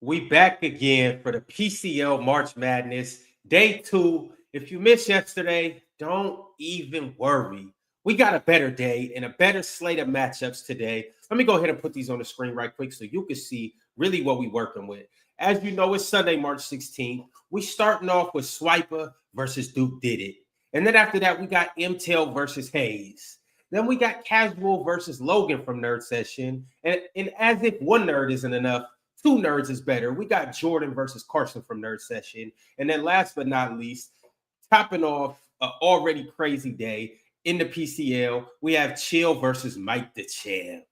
We back again for the PCL March Madness, day 2. If you missed yesterday, don't even worry. We got a better day and a better slate of matchups today. Let me go ahead and put these on the screen right quick so you can see really what we're working with. As you know, it's Sunday, March 16th. We starting off with Swiper versus Duke Did It. And then after that, we got Mtel versus Hayes. Then we got Casual versus Logan from Nerd Session. And as if one nerd isn't enough, two nerds is better. We got Jordan versus Carson from Nerd Session. And then last but not least, topping off an already crazy day in the PCL, we have Chill versus Mike the Champ.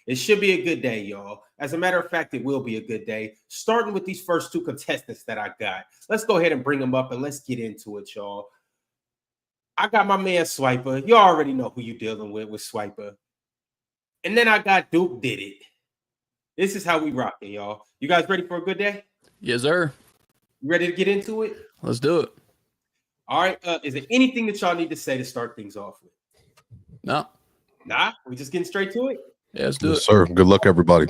It should be a good day, y'all. As a matter of fact, it will be a good day. Starting with these first two contestants that I got. Let's go ahead and bring them up and let's get into it, y'all. I got my man Swiper. You already know who you're dealing with Swiper. And then I got Duke Did It. This is how we rocking, y'all. You guys ready for a good day? Yes, sir. You ready to get into it? Let's do it. All right. Is there anything that y'all need to say to start things off with? No. Nah? We just getting straight to it? Yeah, let's do it. Sir. Good luck, everybody.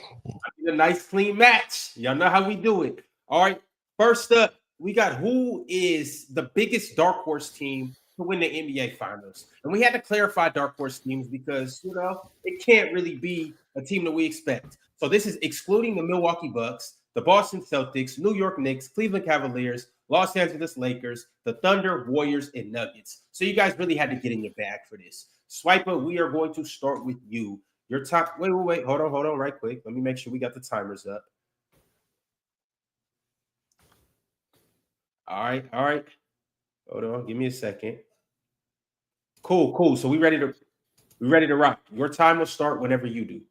A nice, clean match. Y'all know how we do it. All right. First up, we got who is the biggest dark horse team to win the NBA Finals. And we had to clarify dark horse teams because, it can't really be a team that we expect. So this is excluding the Milwaukee Bucks, the Boston Celtics, New York Knicks, Cleveland Cavaliers, Los Angeles Lakers, the Thunder, Warriors, and Nuggets. So you guys really had to get in your bag for this. Swiper, we are going to start with you. Your top. Wait. Hold on, right quick. Let me make sure we got the timers up. All right. Hold on. Give me a second. Cool. So we ready to rock. Your time will start whenever you do.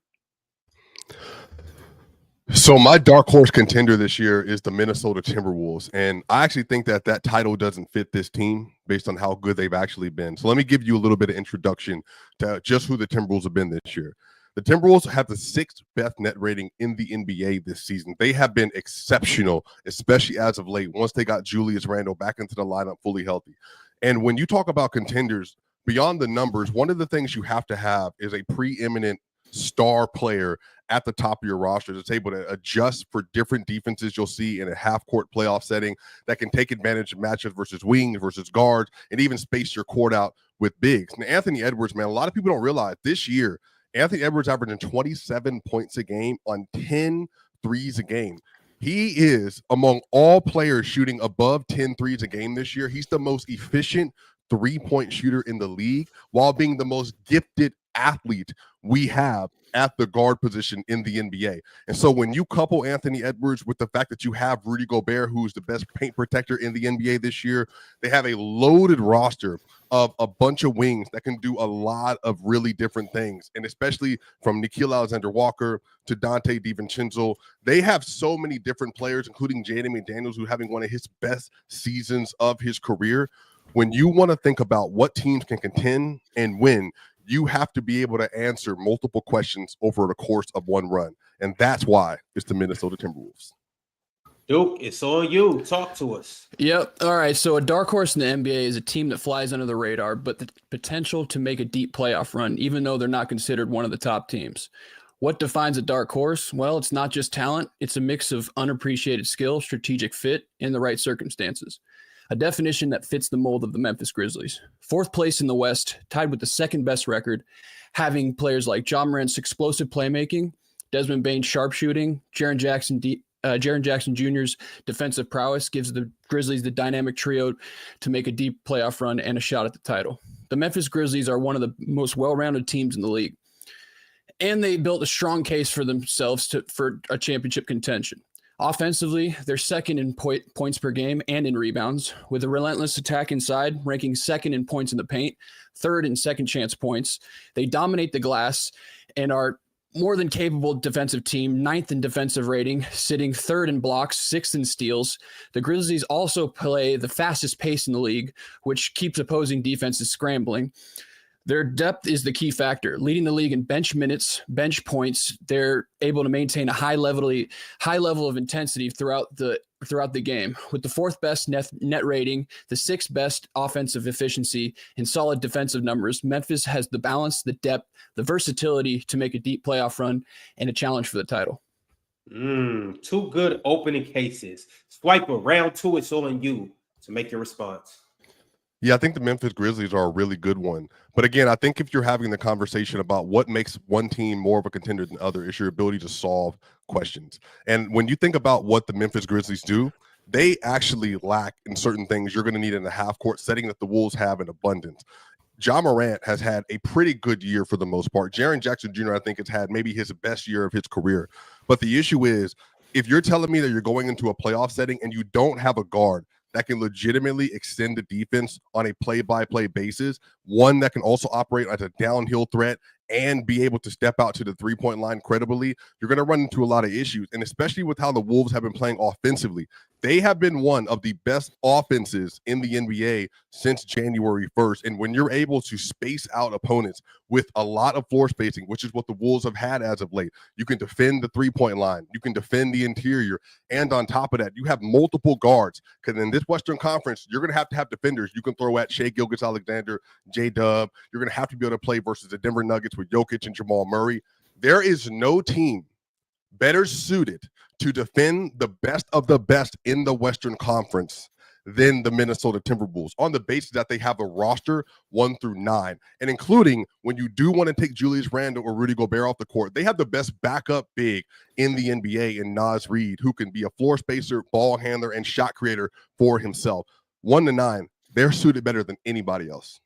So my dark horse contender this year is the Minnesota Timberwolves. And I actually think that title doesn't fit this team based on how good they've actually been. So let me give you a little bit of introduction to just who the Timberwolves have been this year. The Timberwolves have the 6th best net rating in the NBA this season. They have been exceptional, especially as of late, once they got Julius Randle back into the lineup fully healthy. And when you talk about contenders, beyond the numbers, one of the things you have to have is a preeminent star player at the top of your roster that's able to adjust for different defenses you'll see in a half-court playoff setting that can take advantage of matchups versus wings, versus guards, and even space your court out with bigs. And Anthony Edwards, man, a lot of people don't realize this year, Anthony Edwards averaging 27 points a game on 10 threes a game. He is, among all players shooting above 10 threes a game this year, he's the most efficient three-point shooter in the league while being the most gifted athlete we have at the guard position in the NBA. And so when you couple Anthony Edwards with the fact that you have Rudy Gobert, who's the best paint protector in the NBA this year, they have a loaded roster of a bunch of wings that can do a lot of really different things. And especially from Nickeil Alexander-Walker to Dante DiVincenzo, they have so many different players, including Jaden McDaniels, who having one of his best seasons of his career. When you want to think about what teams can contend and win, you have to be able to answer multiple questions over the course of one run. And that's why it's the Minnesota Timberwolves. Duke, it's on you. Talk to us. Yep. All right. So a dark horse in the NBA is a team that flies under the radar, but the potential to make a deep playoff run, even though they're not considered one of the top teams. What defines a dark horse? Well, it's not just talent. It's a mix of unappreciated skill, strategic fit, and the right circumstances. A definition that fits the mold of the Memphis Grizzlies. 4th place in the West, tied with the 2nd best record, having players like Ja Morant's explosive playmaking, Desmond Bane's sharpshooting, Jaren Jackson Jr.'s defensive prowess gives the Grizzlies the dynamic trio to make a deep playoff run and a shot at the title. The Memphis Grizzlies are one of the most well-rounded teams in the league, and they built a strong case for themselves for a championship contention. Offensively, they're 2nd in points per game and in rebounds, with a relentless attack inside, ranking 2nd in points in the paint, 3rd in second chance points. They dominate the glass and are more than capable defensive team, 9th in defensive rating, sitting 3rd in blocks, 6th in steals. The Grizzlies also play the fastest pace in the league, which keeps opposing defenses scrambling. Their depth is the key factor, leading the league in bench minutes, bench points. They're able to maintain a high level of intensity throughout the game. With the 4th best net rating, the 6th best offensive efficiency, and solid defensive numbers, Memphis has the balance, the depth, the versatility to make a deep playoff run and a challenge for the title. Two good opening cases. Swipe round two. It's on you to make your response. Yeah, I think the Memphis Grizzlies are a really good one. But again, I think if you're having the conversation about what makes one team more of a contender than the other, is your ability to solve questions. And when you think about what the Memphis Grizzlies do, they actually lack in certain things you're going to need in a half-court setting that the Wolves have in abundance. Ja Morant has had a pretty good year for the most part. Jaren Jackson Jr., I think, has had maybe his best year of his career. But the issue is, if you're telling me that you're going into a playoff setting and you don't have a guard that can legitimately extend the defense on a play-by-play basis, one that can also operate as a downhill threat and be able to step out to the three-point line credibly, you're going to run into a lot of issues. And especially with how the Wolves have been playing offensively, they have been one of the best offenses in the NBA since January 1st. And when you're able to space out opponents with a lot of floor spacing, which is what the Wolves have had as of late, you can defend the three-point line, you can defend the interior, and on top of that, you have multiple guards. Because in this Western Conference, you're going to have defenders you can throw at Shai Gilgeous-Alexander, J-Dub. You're going to have to be able to play versus the Denver Nuggets with Jokic and Jamal Murray. There is no team better suited to defend the best of the best in the Western Conference than the Minnesota Timberwolves, on the basis that they have a roster 1 through 9, and including when you do want to take Julius Randle or Rudy Gobert off the court, they have the best backup big in the NBA in Naz Reid, who can be a floor spacer, ball handler, and shot creator for himself. 1 to 9, they're suited better than anybody else.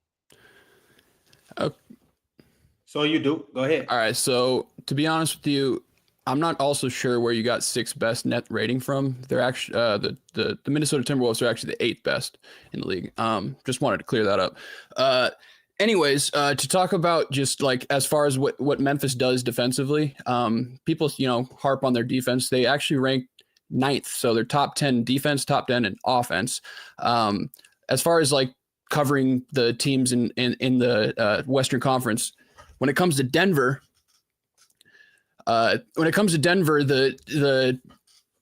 So you do. Go ahead. All right. So to be honest with you, I'm not also sure where you got 6th best net rating from. They're actually the Minnesota Timberwolves are actually the 8th best in the league. Just wanted to clear that up. Anyways, to talk about just like as far as what Memphis does defensively, people harp on their defense. They actually rank 9th, so they're top 10 defense, top 10 in offense. As far as like covering the teams in the Western Conference, when it comes to Denver. The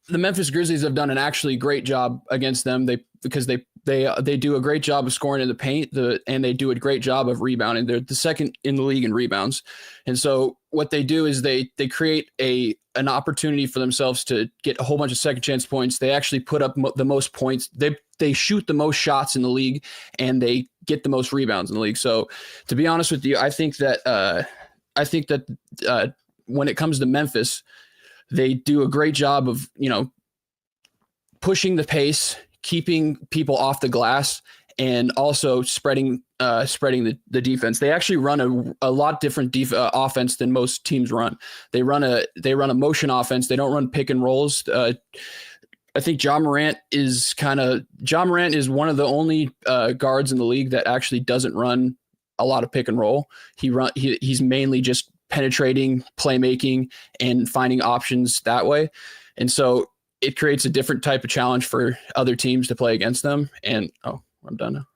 Memphis Grizzlies have done an actually great job against them. Because they do a great job of scoring in the paint, and they do a great job of rebounding. They're the 2nd in the league in rebounds. And so what they do is they create an opportunity for themselves to get a whole bunch of second chance points. They actually put up the most points. They shoot the most shots in the league, and they get the most rebounds in the league. So to be honest with you, I think that when it comes to Memphis, they do a great job of, pushing the pace, keeping people off the glass, and also spreading the defense. They actually run a lot different offense than most teams run. They run a motion offense. They don't run pick and rolls. I think Ja Morant is one of the only guards in the league that actually doesn't run a lot of pick and roll. He's mainly just penetrating, playmaking, and finding options that way. And so it creates a different type of challenge for other teams to play against them. And I'm done now.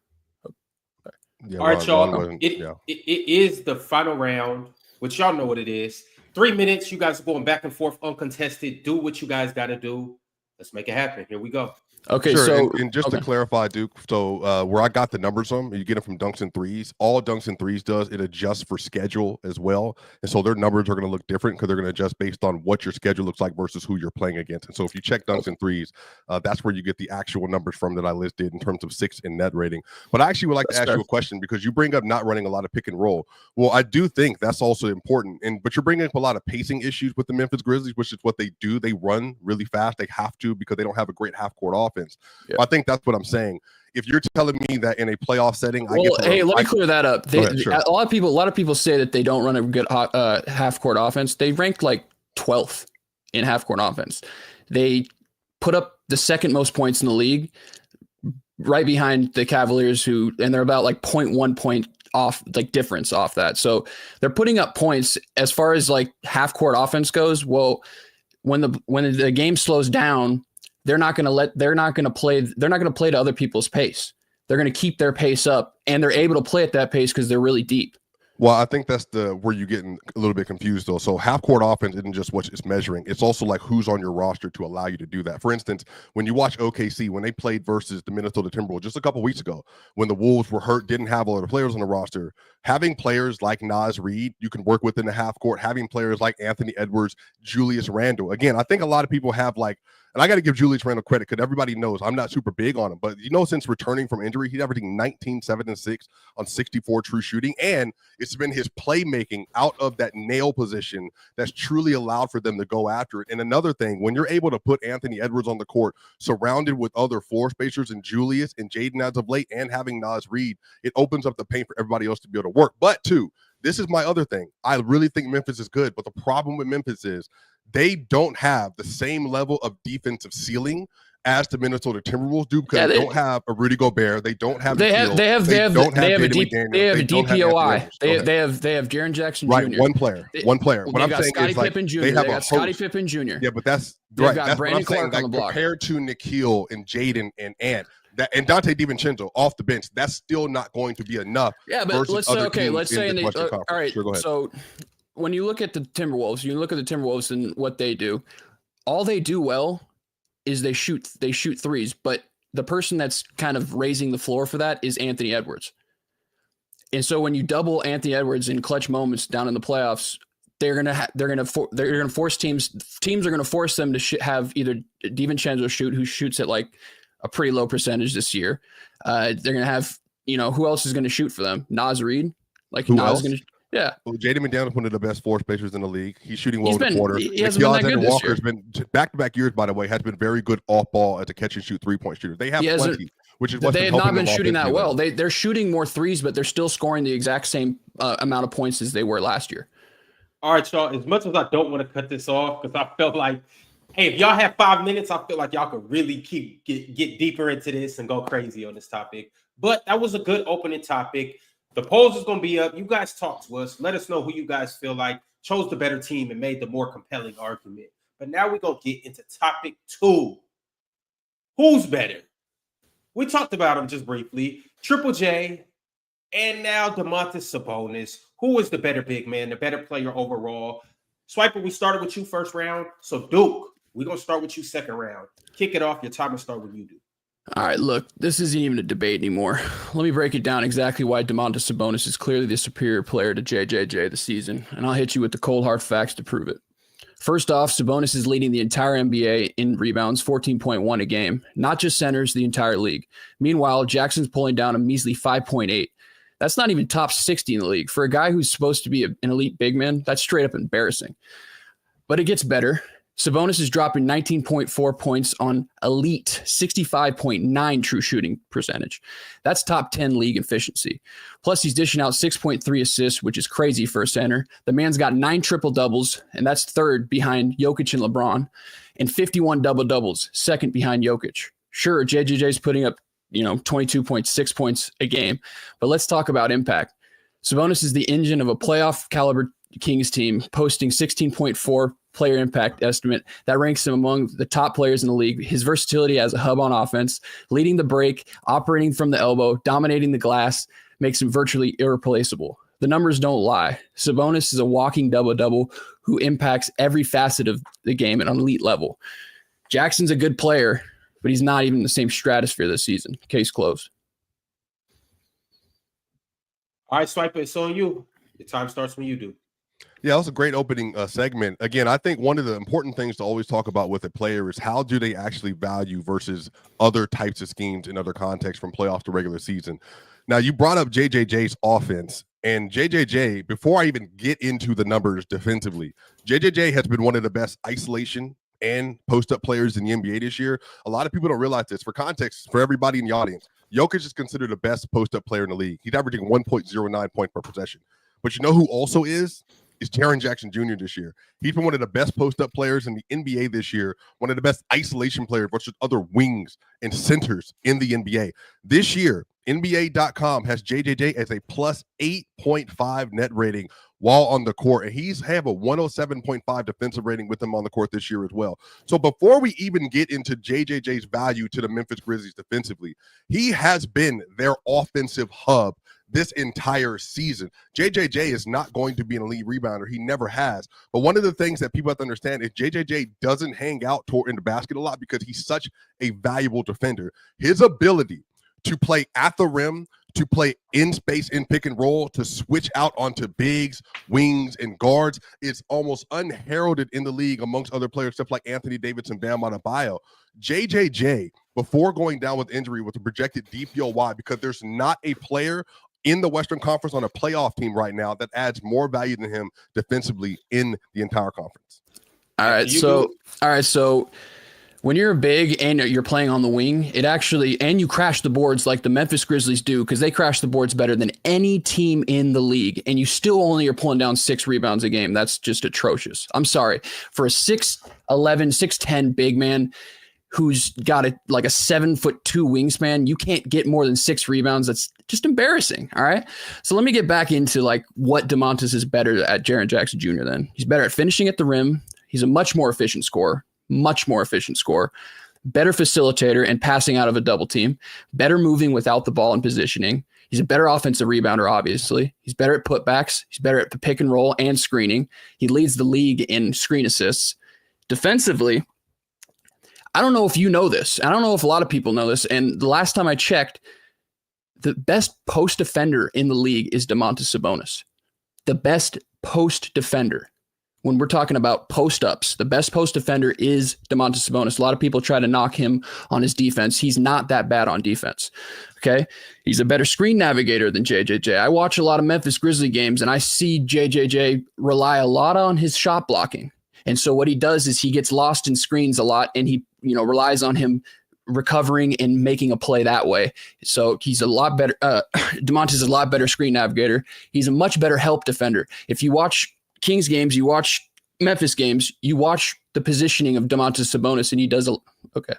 Yeah, all right, y'all. It is the final round, which y'all know what it is. 3 minutes. You guys are going back and forth uncontested. Do what you guys got to do. Let's make it happen. Here we go. Okay, sure. So and just to clarify, Duke, so where I got the numbers from, you get them from Dunks and Threes. All Dunks and Threes does, it adjusts for schedule as well. And so their numbers are going to look different because they're going to adjust based on what your schedule looks like versus who you're playing against. And so if you check Dunks and Threes, that's where you get the actual numbers from that I listed in terms of 6 in net rating. But I actually would like to ask you a question because you bring up not running a lot of pick and roll. Well, I do think that's also important. But you're bringing up a lot of pacing issues with the Memphis Grizzlies, which is what they do. They run really fast. They have to because they don't have a great half-court offense. Yeah. I think that's what I'm saying. If you're telling me that in a playoff setting, let me clear that up. A lot of people say that they don't run a good half court offense. They rank like 12th in half court offense. They put up the 2nd most points in the league, right behind the Cavaliers, and they're about like 0.1 point off, like difference off that. So they're putting up points. As far as like half court offense goes, well, when the game slows down, they're not going to play to other people's pace. They're going to keep their pace up, and they're able to play at that pace because they're really deep. Well, I think that's where you're getting a little bit confused, though. So half-court offense isn't just what it's measuring. It's also like who's on your roster to allow you to do that. For instance, when you watch OKC, when they played versus the Minnesota Timberwolves just a couple weeks ago, when the Wolves were hurt, didn't have a lot of players on the roster, having players like Naz Reid, you can work within the half-court, having players like Anthony Edwards, Julius Randle. Again, I think a lot of people have and I got to give Julius Randle credit because everybody knows I'm not super big on him. But, since returning from injury, he's averaging 19, 7, and 6 on 64 true shooting. And it's been his playmaking out of that nail position that's truly allowed for them to go after it. And another thing, when you're able to put Anthony Edwards on the court, surrounded with other floor spacers and Julius and Jaden as of late, and having Naz Reid, it opens up the paint for everybody else to be able to work. But, this is my other thing. I really think Memphis is good. But the problem with Memphis is they don't have the same level of defensive ceiling as the Minnesota Timberwolves do because they don't have a Rudy Gobert. They don't have they have a DPOI. They have Jaren Jackson Jr. One player. What I'm saying is they have Scottie Pippen Jr. Yeah, but that's right. That's Brandon Clark on the block. Compared to Nikhil and Jaden and Ant. And Dante DiVincenzo off the bench, that's still not going to be enough. Yeah, but let's say all right. Sure, go ahead. So when you look at the Timberwolves, and what they do, all they do well is they shoot threes. But the person that's kind of raising the floor for that is Anthony Edwards. And so when you double Anthony Edwards in clutch moments down in the playoffs, they're gonna force teams are gonna force them to have either DiVincenzo who shoots at like a pretty low percentage this year. They're going to have, who else is going to shoot for them? Naz Reid? Yeah. Well, Jaden McDaniels is one of the best floor spacers in the league. He's shooting well in the quarter. Walker has been back-to-back years, by the way, has been very good off ball as a catch and shoot 3-point shooter. They have plenty, which is what they have not been shooting that well. They're shooting more threes, but they're still scoring the exact same amount of points as they were last year. All right, y'all. As much as I don't want to cut this off because I felt like, hey, if y'all have 5 minutes, I feel like y'all could really get deeper into this and go crazy on this topic. But that was a good opening topic. The polls is going to be up. You guys talk to us. Let us know who you guys feel like chose the better team and made the more compelling argument. But now we're going to get into topic 2. Who's better? We talked about him just briefly. Triple J and now Domantas Sabonis. Who is the better big man, the better player overall? Swiper, we started with you first round. So, Duke, we're going to start with you second round. Kick it off. Your timer start when you do. All right, look, this isn't even a debate anymore. Let me break it down exactly why Domantas Sabonis is clearly the superior player to JJJ this season, and I'll hit you with the cold hard facts to prove it. First off, Sabonis is leading the entire NBA in rebounds, 14.1 a game, not just centers, the entire league. Meanwhile, Jackson's pulling down a measly 5.8. That's not even top 60 in the league. For a guy who's supposed to be an elite big man, that's straight up embarrassing. But it gets better. Sabonis is dropping 19.4 points on elite 65.9 true shooting percentage. That's top 10 league efficiency. Plus, he's dishing out 6.3 assists, which is crazy for a center. The man's got 9 triple-doubles, and that's third behind Jokic and LeBron, and 51 double-doubles, second behind Jokic. Sure, JJJ's putting up 22.6 points a game, but let's talk about impact. Sabonis is the engine of a playoff caliber Kings team, posting 16.4 player impact estimate that ranks him among the top players in the league. His versatility as a hub on offense, leading the break, operating from the elbow, dominating the glass, makes him virtually irreplaceable. The numbers don't lie. Sabonis is a walking double-double who impacts every facet of the game at an elite level. Jackson's a good player, but he's not even in the same stratosphere this season. Case closed. All right, Swiper, it's on you. Your time starts when you do. Yeah, that was a great opening segment. Again, I think one of the important things to always talk about with a player is how do they actually value versus other types of schemes in other contexts from playoffs to regular season. Now, you brought up JJJ's offense, and JJJ, before I even get into the numbers defensively, JJJ has been one of the best isolation and post-up players in the NBA this year. A lot of people don't realize this. For context, for everybody in the audience, Jokic is considered the best post-up player in the league. He's averaging 1.09 points per possession. But you know who also is Jaren Jackson Jr. this year. He's been one of the best post-up players in the NBA this year, one of the best isolation players versus other wings and centers in the NBA. This year, NBA.com has JJJ as a plus 8.5 net rating while on the court, and he's have a 107.5 defensive rating with him on the court this year as well. So before we even get into JJJ's value to the Memphis Grizzlies defensively, he has been their offensive hub this entire season. JJJ is not going to be an elite rebounder. He never has. But one of the things that people have to understand is JJJ doesn't hang out in the basket a lot because he's such a valuable defender. His ability to play at the rim, to play in space, in pick and roll, to switch out onto bigs, wings, and guards is almost unheralded in the league amongst other players, except like Anthony Davis and Bam Adebayo. JJJ, before going down with injury, was a projected DPOY because there's not a player in the Western Conference on a playoff team right now that adds more value than him defensively in the entire conference. All right, so when you're big and you're playing on the wing, and you crash the boards like the Memphis Grizzlies do, because they crash the boards better than any team in the league, and you still only are pulling down 6 rebounds a game. That's just atrocious. I'm sorry. For a 6'11", 6'10" big man who's got a 7'2" wingspan, you can't get more than 6 rebounds. That's just embarrassing. All right. So let me get back into what DeMontis is better at. Jaren Jackson Jr. Then he's better at finishing at the rim. He's a much more efficient scorer, better facilitator and passing out of a double team, better moving without the ball and positioning. He's a better offensive rebounder, obviously. He's better at putbacks. He's better at the pick and roll and screening. He leads the league in screen assists. Defensively, I don't know if you know this. I don't know if a lot of people know this. And the last time I checked, the best post defender in the league is Domantas Sabonis. The best post defender. When we're talking about post-ups, the best post defender is Domantas Sabonis. A lot of people try to knock him on his defense. He's not that bad on defense. Okay. He's a better screen navigator than JJJ. I watch a lot of Memphis Grizzly games and I see JJJ rely a lot on his shot blocking. And so what he does is he gets lost in screens a lot and he, relies on him recovering and making a play that way. So he's a lot better. Domantas is a lot better screen navigator. He's a much better help defender. If you watch Kings games, you watch Memphis games, you watch the positioning of Domantas Sabonis, and he does okay.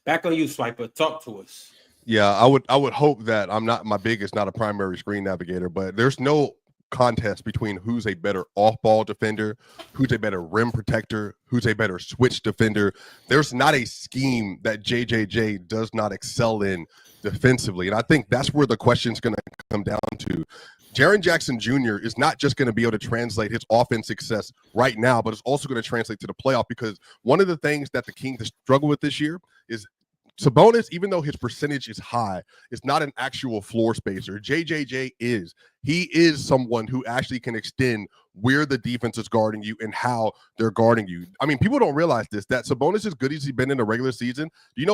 Back on you, Swiper. Talk to us. Yeah, I would hope that my biggest, not a primary screen navigator, but there's no contest between who's a better off-ball defender, who's a better rim protector, who's a better switch defender. There's not a scheme that JJJ does not excel in defensively, and I think that's where the question's going to come down to. Jaren Jackson Jr. is not just going to be able to translate his offense success right now, but it's also going to translate to the playoff, because one of the things that the Kings struggle with this year is Sabonis, even though his percentage is high, is not an actual floor spacer. JJJ is. He is someone who actually can extend where the defense is guarding you and how they're guarding you. I mean, people don't realize this, that Sabonis, as good as he's been in the regular season,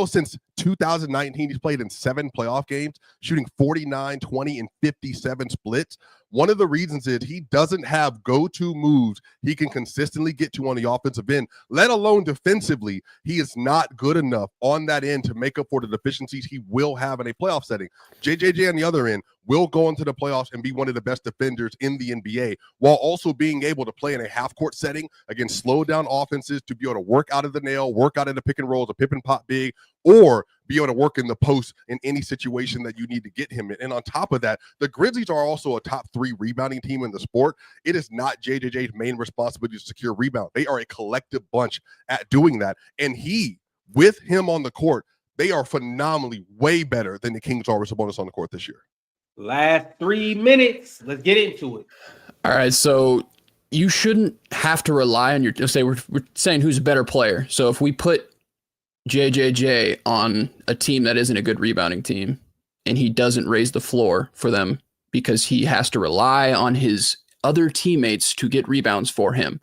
since 2019, he's played in 7 playoff games, shooting 49, 20, and 57 splits. One of the reasons is he doesn't have go-to moves he can consistently get to on the offensive end, let alone defensively. He is not good enough on that end to make up for the deficiencies he will have in a playoff setting. JJJ on the other end will go into the playoffs and be one of the best defenders in the NBA, while also being able to play in a half-court setting against slow-down offenses, to be able to work out of the nail, work out of the pick and roll, the pip and pop big, or be able to work in the post in any situation that you need to get him in. And on top of that, the Grizzlies are also a top 3 rebounding team in the sport. It is not JJJ's main responsibility to secure rebound. They are a collective bunch at doing that. And with him on the court, they are phenomenally way better than the Kings are with Sabonis on the court this year. Last 3 minutes. Let's get into it. All right. So you shouldn't have to rely on we're saying who's a better player. So if we put JJJ on a team that isn't a good rebounding team and he doesn't raise the floor for them because he has to rely on his other teammates to get rebounds for him,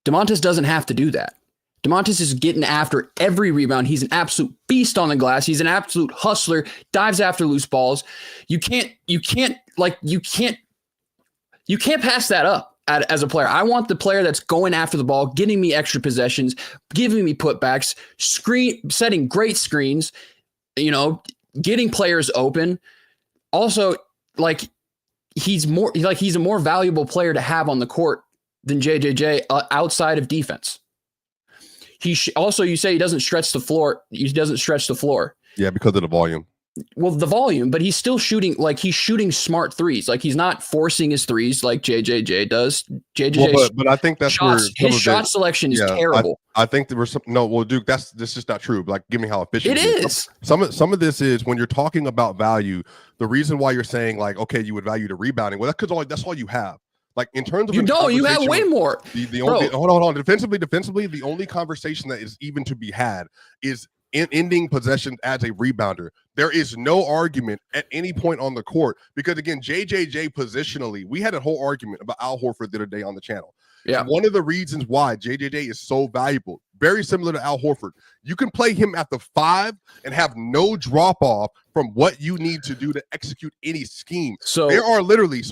Domantas doesn't have to do that. Domantas is getting after every rebound. He's an absolute beast on the glass. He's an absolute hustler, dives after loose balls. You can't pass that up as a player. I want the player that's going after the ball, getting me extra possessions, giving me putbacks, setting great screens, getting players open. Also, he's a more valuable player to have on the court than JJJ outside of defense. You say he doesn't stretch the floor. He doesn't stretch the floor. Yeah, because of the volume. Well, the volume, but he's still shooting, like he's shooting smart threes. Like he's not forcing his threes like JJJ does. But I think that's where his shot selection is terrible. I think there was some Duke, that's just not true. Like, give me how efficient it is. Some of this is when you're talking about value. The reason why you're saying like, okay, you would value the rebounding. Well, that's all you have. Like in terms of you have way more. The only hold on. Defensively, the only conversation that is even to be had is in ending possession as a rebounder. There is no argument at any point on the court because, again, JJJ positionally, we had a whole argument about Al Horford the other day on the channel. Yeah. And one of the reasons why JJJ is so valuable, very similar to Al Horford, you can play him at the 5 and have no drop off from what you need to do to execute any scheme. So there are literally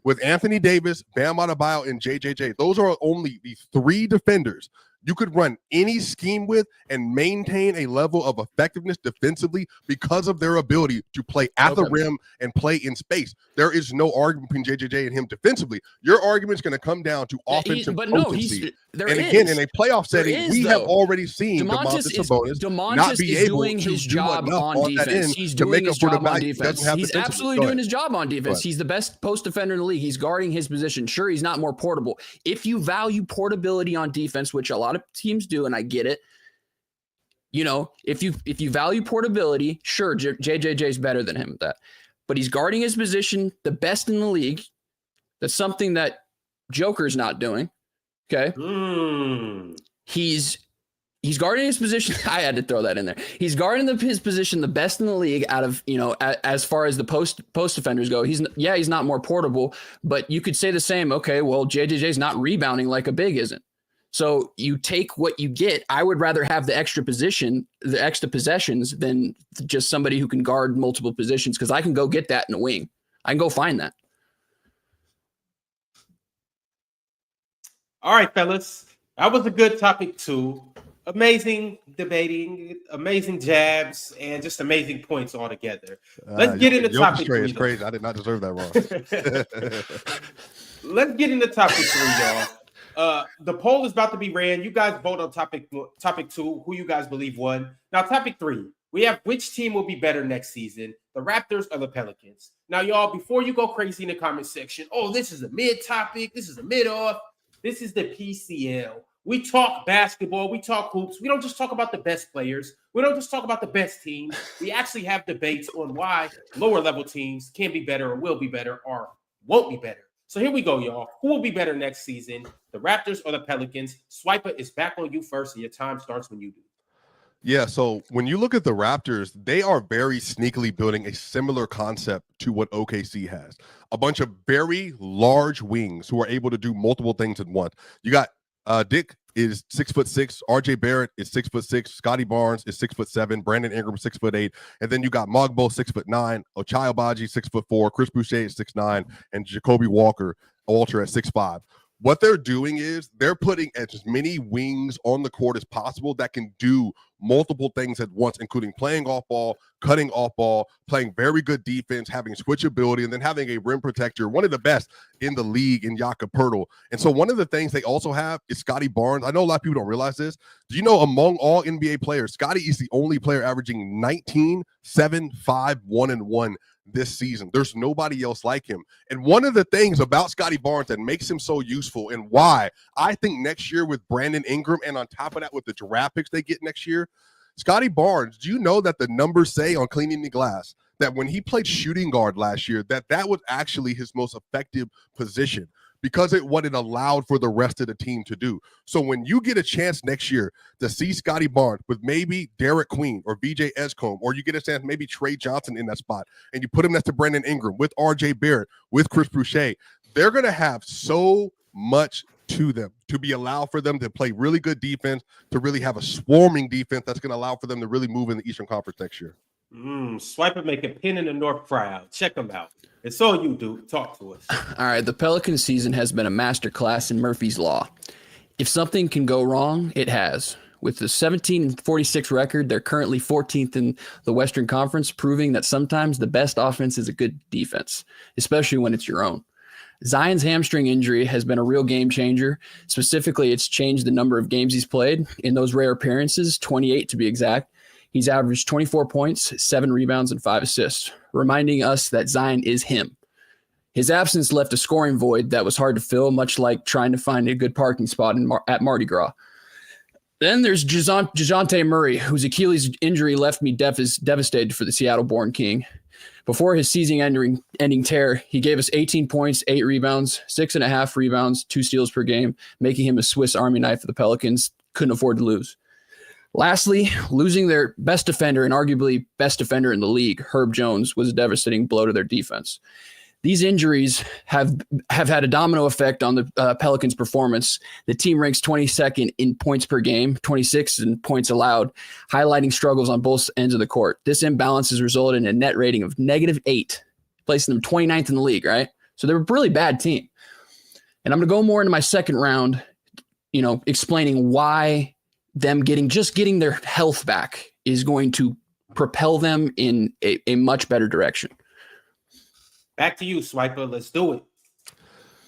with Anthony Davis, Bam Adebayo, and JJJ, those are only the 3 defenders you could run any scheme with and maintain a level of effectiveness defensively because of their ability to play at the rim and play in space. There is no argument between JJJ and him defensively. Your argument is going to come down to offensive potency. In a playoff setting, we have already seen Domantas Sabonis not be able to do enough on that end to make up for the value he doesn't have. He's absolutely doing his job on defense. He's the best post defender in the league. He's guarding his position. Sure, he's not more portable. If you value portability on defense, which a lot of teams do, and I get it, if you value portability, sure, JJJ is better than him at that. But he's guarding his position the best in the league. That's something that Joker's not doing. Okay. He's guarding his position. I had to throw that in there. He's guarding his position the best in the league out of, as far as the post defenders go. He's not more portable, but you could say the same. Okay, well, JJJ's not rebounding like a big isn't. So you take what you get. I would rather have the extra possessions than just somebody who can guard multiple positions, because I can go get that in a wing. I can go find that. All right, fellas. That was a good topic too. Amazing debating, amazing jabs, and just amazing points altogether. Let's get into topic 3. It's crazy. I did not deserve that wrong. Let's get into topic 3, y'all. The poll is about to be ran. You guys vote on topic 2. Who you guys believe won? Now, topic 3. We have which team will be better next season, the Raptors or the Pelicans? Now, y'all, before you go crazy in the comment section, this is a mid topic. This is a mid off. This is the PCL. We talk basketball. We talk hoops. We don't just talk about the best players. We don't just talk about the best teams. We actually have debates on why lower level teams can be better or will be better or won't be better. So here we go, y'all. Who will be better next season, the Raptors or the Pelicans? Swiper is back on you first, and your time starts when you do. Yeah, so when you look at the Raptors, they are very sneakily building a similar concept to what OKC has. A bunch of very large wings who are able to do multiple things at once. You got Dick is 6'6", RJ Barrett is 6'6", Scotty Barnes is 6'7", Brandon Ingram 6'8", and then you got Mogbo 6'9", Ochai Agbaji 6'4", Chris Boucher is 6'9", and Jacoby Walter at 6'5". What they're doing is they're putting as many wings on the court as possible that can do multiple things at once, including playing off ball, cutting off ball, playing very good defense, having switchability, and then having a rim protector, one of the best in the league in Jakob Poeltl. And so one of the things they also have is Scotty Barnes. I know a lot of people don't realize this. Do you know among all NBA players, Scotty is the only player averaging 19, 7, 5, 1, and 1 this season? There's nobody else like him. And one of the things about Scotty Barnes that makes him so useful and why I think next year with Brandon Ingram and on top of that with the draft picks they get next year, Scotty Barnes, do you know that the numbers say on Cleaning the Glass that when he played shooting guard last year, that was actually his most effective position because what it allowed for the rest of the team to do. So when you get a chance next year to see Scotty Barnes with maybe Derek Queen or VJ Escombe, or you get a chance maybe Trey Johnson in that spot, and you put him next to Brandon Ingram with RJ Barrett, with Chris Boucher, they're going to have so much to them to be allowed for them to play really good defense, to really have a swarming defense that's going to allow for them to really move in the Eastern Conference next year. Swiper make a pin in the North crowd. Check them out. It's all you do. Talk to us. All right. The Pelicans season has been a masterclass in Murphy's Law. If something can go wrong, it has. With the 17-46 record, they're currently 14th in the Western Conference, proving that sometimes the best offense is a good defense, especially when it's your own. Zion's hamstring injury has been a real game changer. Specifically, it's changed the number of games he's played in those rare appearances, 28 to be exact. He's averaged 24 points, 7 rebounds, and 5 assists, reminding us that Zion is him. His absence left a scoring void that was hard to fill, much like trying to find a good parking spot at Mardi Gras. Then there's DeJounte Murray, whose Achilles injury left me devastated for the Seattle-born King. Before his season-ending tear, he gave us 18 points, 8 rebounds, 6.5 rebounds, 2 steals per game, making him a Swiss Army knife for the Pelicans. Couldn't afford to lose. Lastly, losing their best defender and arguably best defender in the league, Herb Jones, was a devastating blow to their defense. These injuries have had a domino effect on the Pelicans' performance. The team ranks 22nd in points per game, 26th in points allowed, highlighting struggles on both ends of the court. This imbalance has resulted in a net rating of -8, placing them 29th in the league, right? So they're a really bad team. And I'm going to go more into my second round, explaining why them getting their health back is going to propel them in a much better direction. Back to you, Swiper. Let's do it.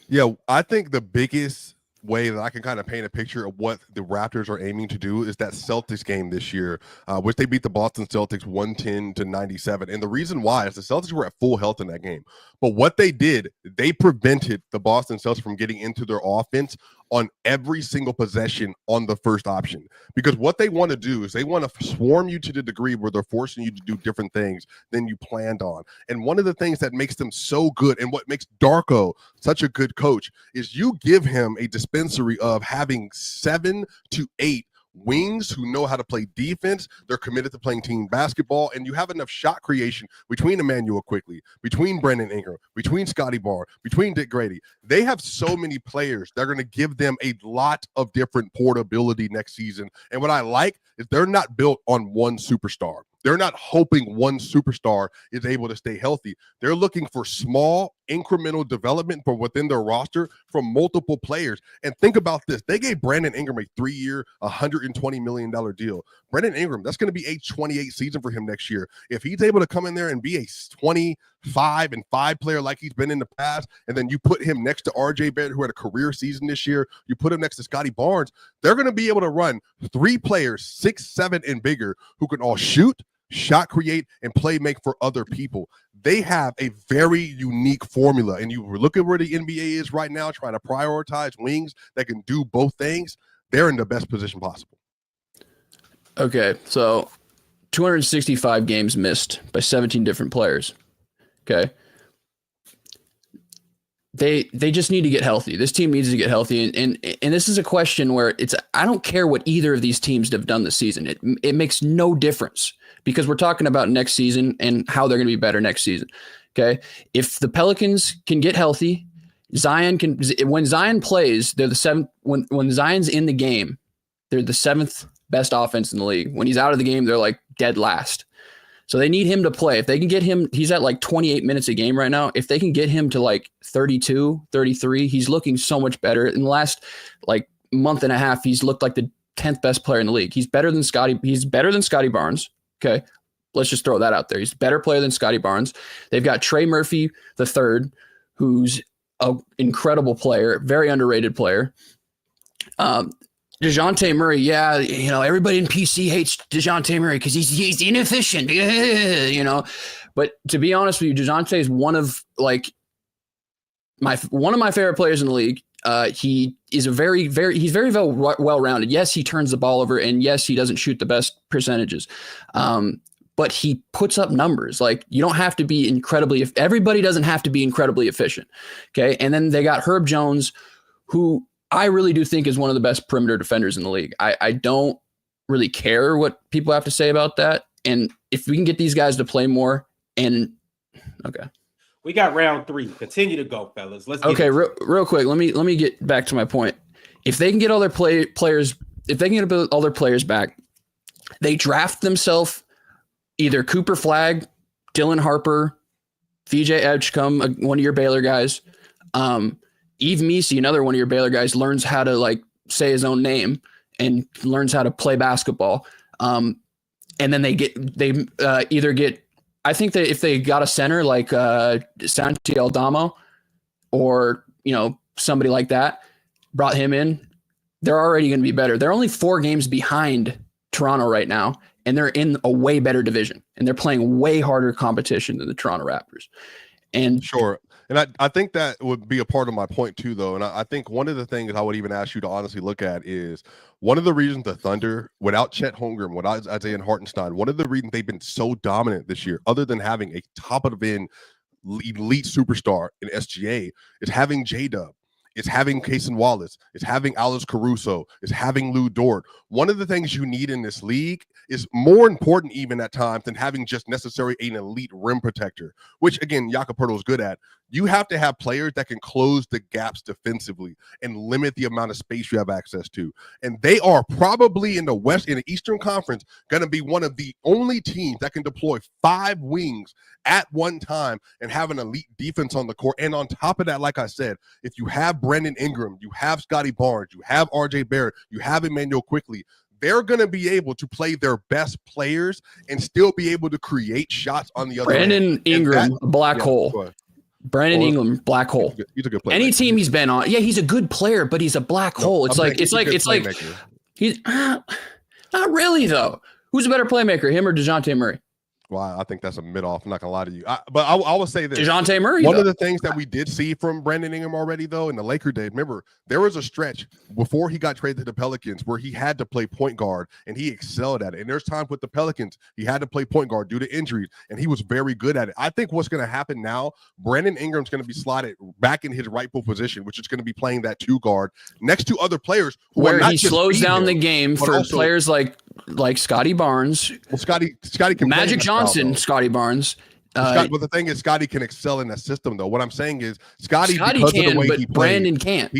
Yeah, I think the biggest way that I can kind of paint a picture of what the Raptors are aiming to do is that Celtics game this year, which they beat the Boston Celtics 110-97. And the reason why is the Celtics were at full health in that game. But what they did, they prevented the Boston Celtics from getting into their offense on every single possession on the first option. Because what they want to do is they want to swarm you to the degree where they're forcing you to do different things than you planned on. And one of the things that makes them so good and what makes Darko such a good coach is you give him a dispensary of having 7 to 8 wings who know how to play defense. They're committed to playing team basketball, and you have enough shot creation between Emmanuel Quickly, between Brandon Ingram, between Scotty Barnes, between Dick Grady. They have so many players that are going to give them a lot of different portability next season. And what I like is they're not built on one superstar. They're not hoping one superstar is able to stay healthy. They're looking for small incremental development from within their roster from multiple players. And think about this. They gave Brandon Ingram a 3-year, $120 million deal. Brandon Ingram, that's going to be a 28 season for him next year. If he's able to come in there and be a 25-5 player like he's been in the past, and then you put him next to RJ Barrett, who had a career season this year, you put him next to Scotty Barnes, they're going to be able to run 3 players, 6, 7, and bigger, who can all shoot, shot create, and play make for other people. They have a very unique formula, and you look at where the NBA is right now, trying to prioritize wings that can do both things. They're in the best position possible. Okay, so 265 games missed by 17 different players. Okay. They just need to get healthy. This team needs to get healthy. And this is a question where I don't care what either of these teams have done this season. It makes no difference because we're talking about next season and how they're going to be better next season. Okay. If the Pelicans can get healthy, when Zion plays, they're the 7th. When Zion's in the game, they're the 7th best offense in the league. When he's out of the game, they're like dead last. So they need him to play. If they can get him, he's at like 28 minutes a game right now. If they can get him to like 32, 33, he's looking so much better. In the last like month and a half, he's looked like the 10th best player in the league. He's better than Scotty Barnes. Okay. Let's just throw that out there. He's a better player than Scotty Barnes. They've got Trey Murphy III, who's an incredible player, very underrated player. DeJounte Murray, yeah, everybody in PC hates DeJounte Murray because he's inefficient, But to be honest with you, DeJounte is one of my favorite players in the league. He is very well-rounded. Yes, he turns the ball over, and yes, he doesn't shoot the best percentages. But he puts up numbers. Like, you don't have to be everybody doesn't have to be incredibly efficient. Okay. And then they got Herb Jones, who I really do think is one of the best perimeter defenders in the league. I don't really care what people have to say about that. And if we can get these guys to play more okay. We got round 3. Continue to go, fellas. Let's get real quick. Let me get back to my point. If they can get all their players back, they draft themselves either Cooper Flagg, Dylan Harper, VJ Edgecombe, one of your Baylor guys, Yves Messi, another one of your Baylor guys, learns how to say his own name and learns how to play basketball. And then I think that if they got a center like Santi Aldama or, somebody like that, brought him in, they're already going to be better. They're only 4 games behind Toronto right now. and they're in a way better division, and they're playing way harder competition than the Toronto Raptors. And sure. And I think that would be a part of my point too, though. And I think one of the things I would even ask you to honestly look at is one of the reasons the Thunder, without Chet Holmgren, without Isaiah Hartenstein, one of the reasons they've been so dominant this year, other than having a top-of-the-bin elite superstar in SGA, is having J-Dub. It's having Cason Wallace. It's having Alex Caruso. It's having Lou Dort. One of the things you need in this league is more important even at times than having just necessarily an elite rim protector, which, again, Jakob Poeltl is good at. You have to have players that can close the gaps defensively and limit the amount of space you have access to. And they are probably in the Eastern Conference going to be one of the only teams that can deploy 5 wings at one time and have an elite defense on the court. And on top of that, like I said, if you have Brandon Ingram, you have Scotty Barnes, you have RJ Barrett, you have Emmanuel Quickley, they're going to be able to play their best players and still be able to create shots on the other Brandon end. Ingram, black hole. Brandon Ingram, black hole. He's a good player. Any team he's been on, yeah, he's a good player, but he's a black hole. It's like he's not really though. Who's a better playmaker, him or DeJounte Murray? Well, I think that's a mid-off. I'm not gonna lie to you. But I will say this: DeJounte Murray. One of the things that we did see from Brandon Ingram already, though, in the Laker days, remember there was a stretch before he got traded to the Pelicans where he had to play point guard and he excelled at it. And there's times with the Pelicans he had to play point guard due to injuries, and he was very good at it. I think what's going to happen now, Brandon Ingram's going to be slotted back in his rightful position, which is going to be playing that 2 guard next to other players where he slows down the game for also players like Scotty Barnes. Well, Scotty can Magic Johnson, Scotty Barnes. But the thing is, Scotty can excel in that system, though. What I'm saying is, Scotty can, of the way but he Brandon can't.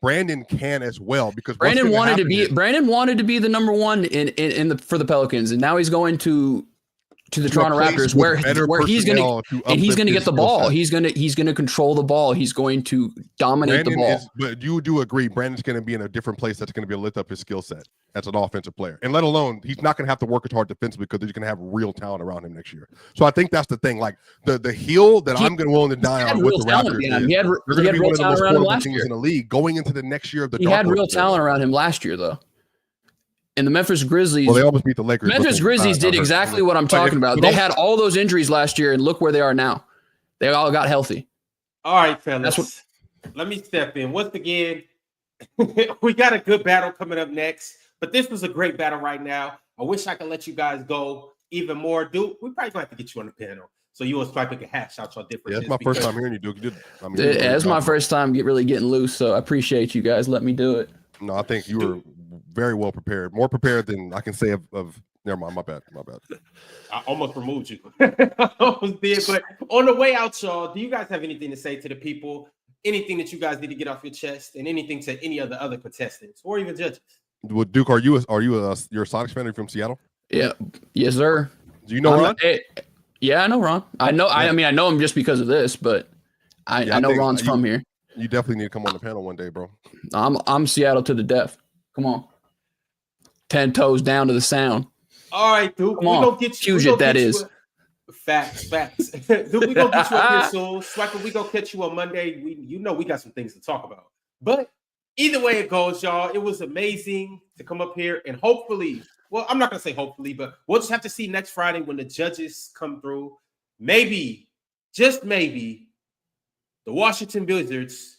Brandon can as well because Brandon wanted to be the number one for the Pelicans, and now he's going to the Toronto Raptors where he's going to get the ball. He's going to control the ball. He's going to dominate the ball. But you do agree Brandon's going to be in a different place that's going to be able to lift up his skill set as an offensive player. And let alone he's not going to have to work as hard defensively because he's going to have real talent around him next year. So I think that's the thing. Like the heel that I'm going to willing to die on with the Raptors. He had real talent around him last year in the league going into the next year of the. He had real talent around him last year though. And the Memphis Grizzlies. Well, they almost beat the Lakers. Memphis Grizzlies did exactly what I'm talking about. They had all those injuries last year, and look where they are now. They all got healthy. All right, fellas. Let me step in. Once again, we got a good battle coming up next, but this was a great battle right now. I wish I could let you guys go even more. Dude, we probably going to have to get you on the panel so you and Swipe can hash out your differences. Yeah, it's my first time hearing you, Duke. It's my first time really getting loose, so I appreciate you guys letting me do it. No, I think you were very well prepared, more prepared than I can say of never mind, my bad. I almost removed you. I almost did, but on the way out, y'all, do you guys have anything to say to the people? Anything that you guys need to get off your chest, and anything to any of the other contestants or even judges? Well, Duke, you're a Sonics fan? Are you from Seattle? Yeah, yes, sir. Do you know Ron? Yeah, I know Ron. I know. I mean, I know him just because of this, but I know Ron's from here. You definitely need to come on the panel one day, bro. I'm Seattle to the death. Come on. 10 toes down to the sound. All right, Duke. We're going to get you. Puget, that is. Facts. Duke, we're going to get you up here soon. Swiper, we're going to catch you on Monday. We got some things to talk about. But either way it goes, y'all, it was amazing to come up here and hopefully, well, I'm not going to say hopefully, but we'll just have to see next Friday when the judges come through. Maybe, just maybe, the Washington Wizards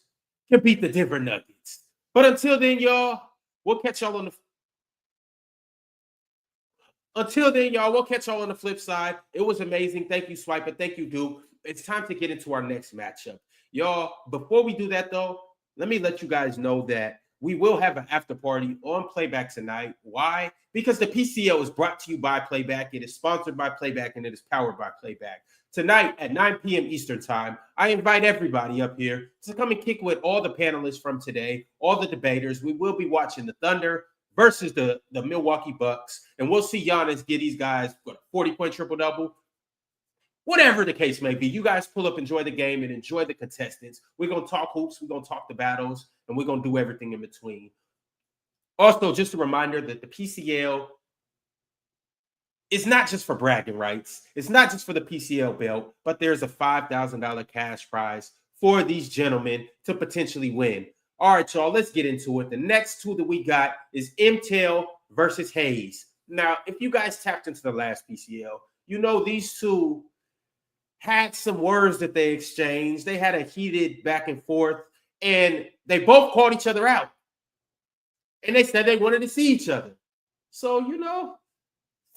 can beat the Denver Nuggets. But until then, y'all, we'll catch y'all on the flip side. It was amazing. Thank you, Swiper. Thank you, Duke. It's time to get into our next matchup. Y'all, before we do that, though, let me let you guys know that we will have an after party on Playback tonight. Why? Because the PCL is brought to you by Playback. It is sponsored by Playback, and it is powered by Playback. Tonight at 9 p.m. Eastern time, I invite everybody up here to come and kick with all the panelists from today, all the debaters. We will be watching the Thunder versus the Milwaukee Bucks, and we'll see Giannis get these guys 40-point triple-double. Whatever the case may be, you guys pull up, enjoy the game, and enjoy the contestants. We're going to talk hoops, we're going to talk the battles, and we're going to do everything in between. Also, just a reminder that the PCL is not just for bragging rights. It's not just for the PCL belt, but there's a $5,000 cash prize for these gentlemen to potentially win. All right, y'all, let's get into it. The next two that we got is Mtel versus Hayes. Now, if you guys tapped into the last PCL, you know these two had some words that they exchanged. They had a heated back and forth, and they both called each other out. And they said they wanted to see each other. So,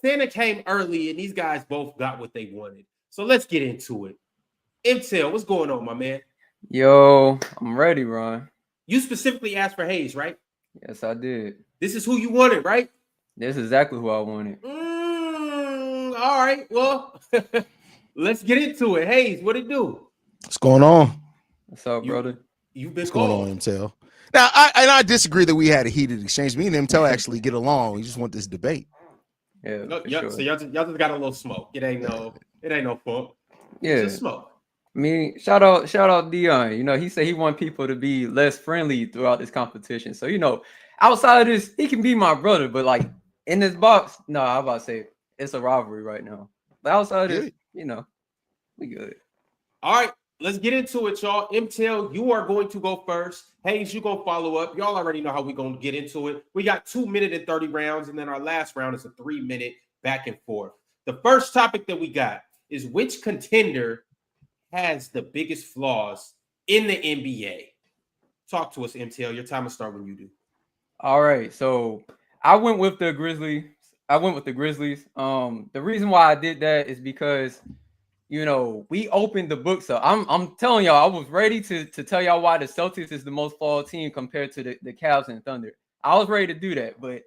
Santa came early, and these guys both got what they wanted. So let's get into it. Mtel, what's going on, my man? Yo, I'm ready, Ron. You specifically asked for Hayes, right? Yes, I did. This is who you wanted, right? This is exactly who I wanted. All right. Well, let's get into it. Hayes, what it do? What's going on? What's up, brother? You've been What's going called. on, Mtel? Now, I disagree that we had a heated exchange. Me and Mtel actually get along. We just want this debate. Yeah, Sure. So y'all just got a little smoke. It ain't no funk. Yeah, It's just smoke. I mean, shout out Dion. He said he want people to be less friendly throughout this competition. So outside of this, he can be my brother, but like in this box, no, I'm about to say it's a rivalry right now. But outside of this, we good. All right, let's get into it, y'all. Mtel, you are going to go first. Hayes, you gonna follow up. Y'all already know how we're gonna get into it. We got 2 minute and 30 rounds, and then our last round is a 3 minute back and forth. The first topic that we got is which contender has the biggest flaws in the NBA? Talk to us, Mtel. Your time will start when you do. All right, so I went with the Grizzlies. The reason why I did that is because we opened the books up. I'm telling y'all, I was ready to tell y'all why the Celtics is the most flawed team compared to the Cavs and Thunder. I was ready to do that, but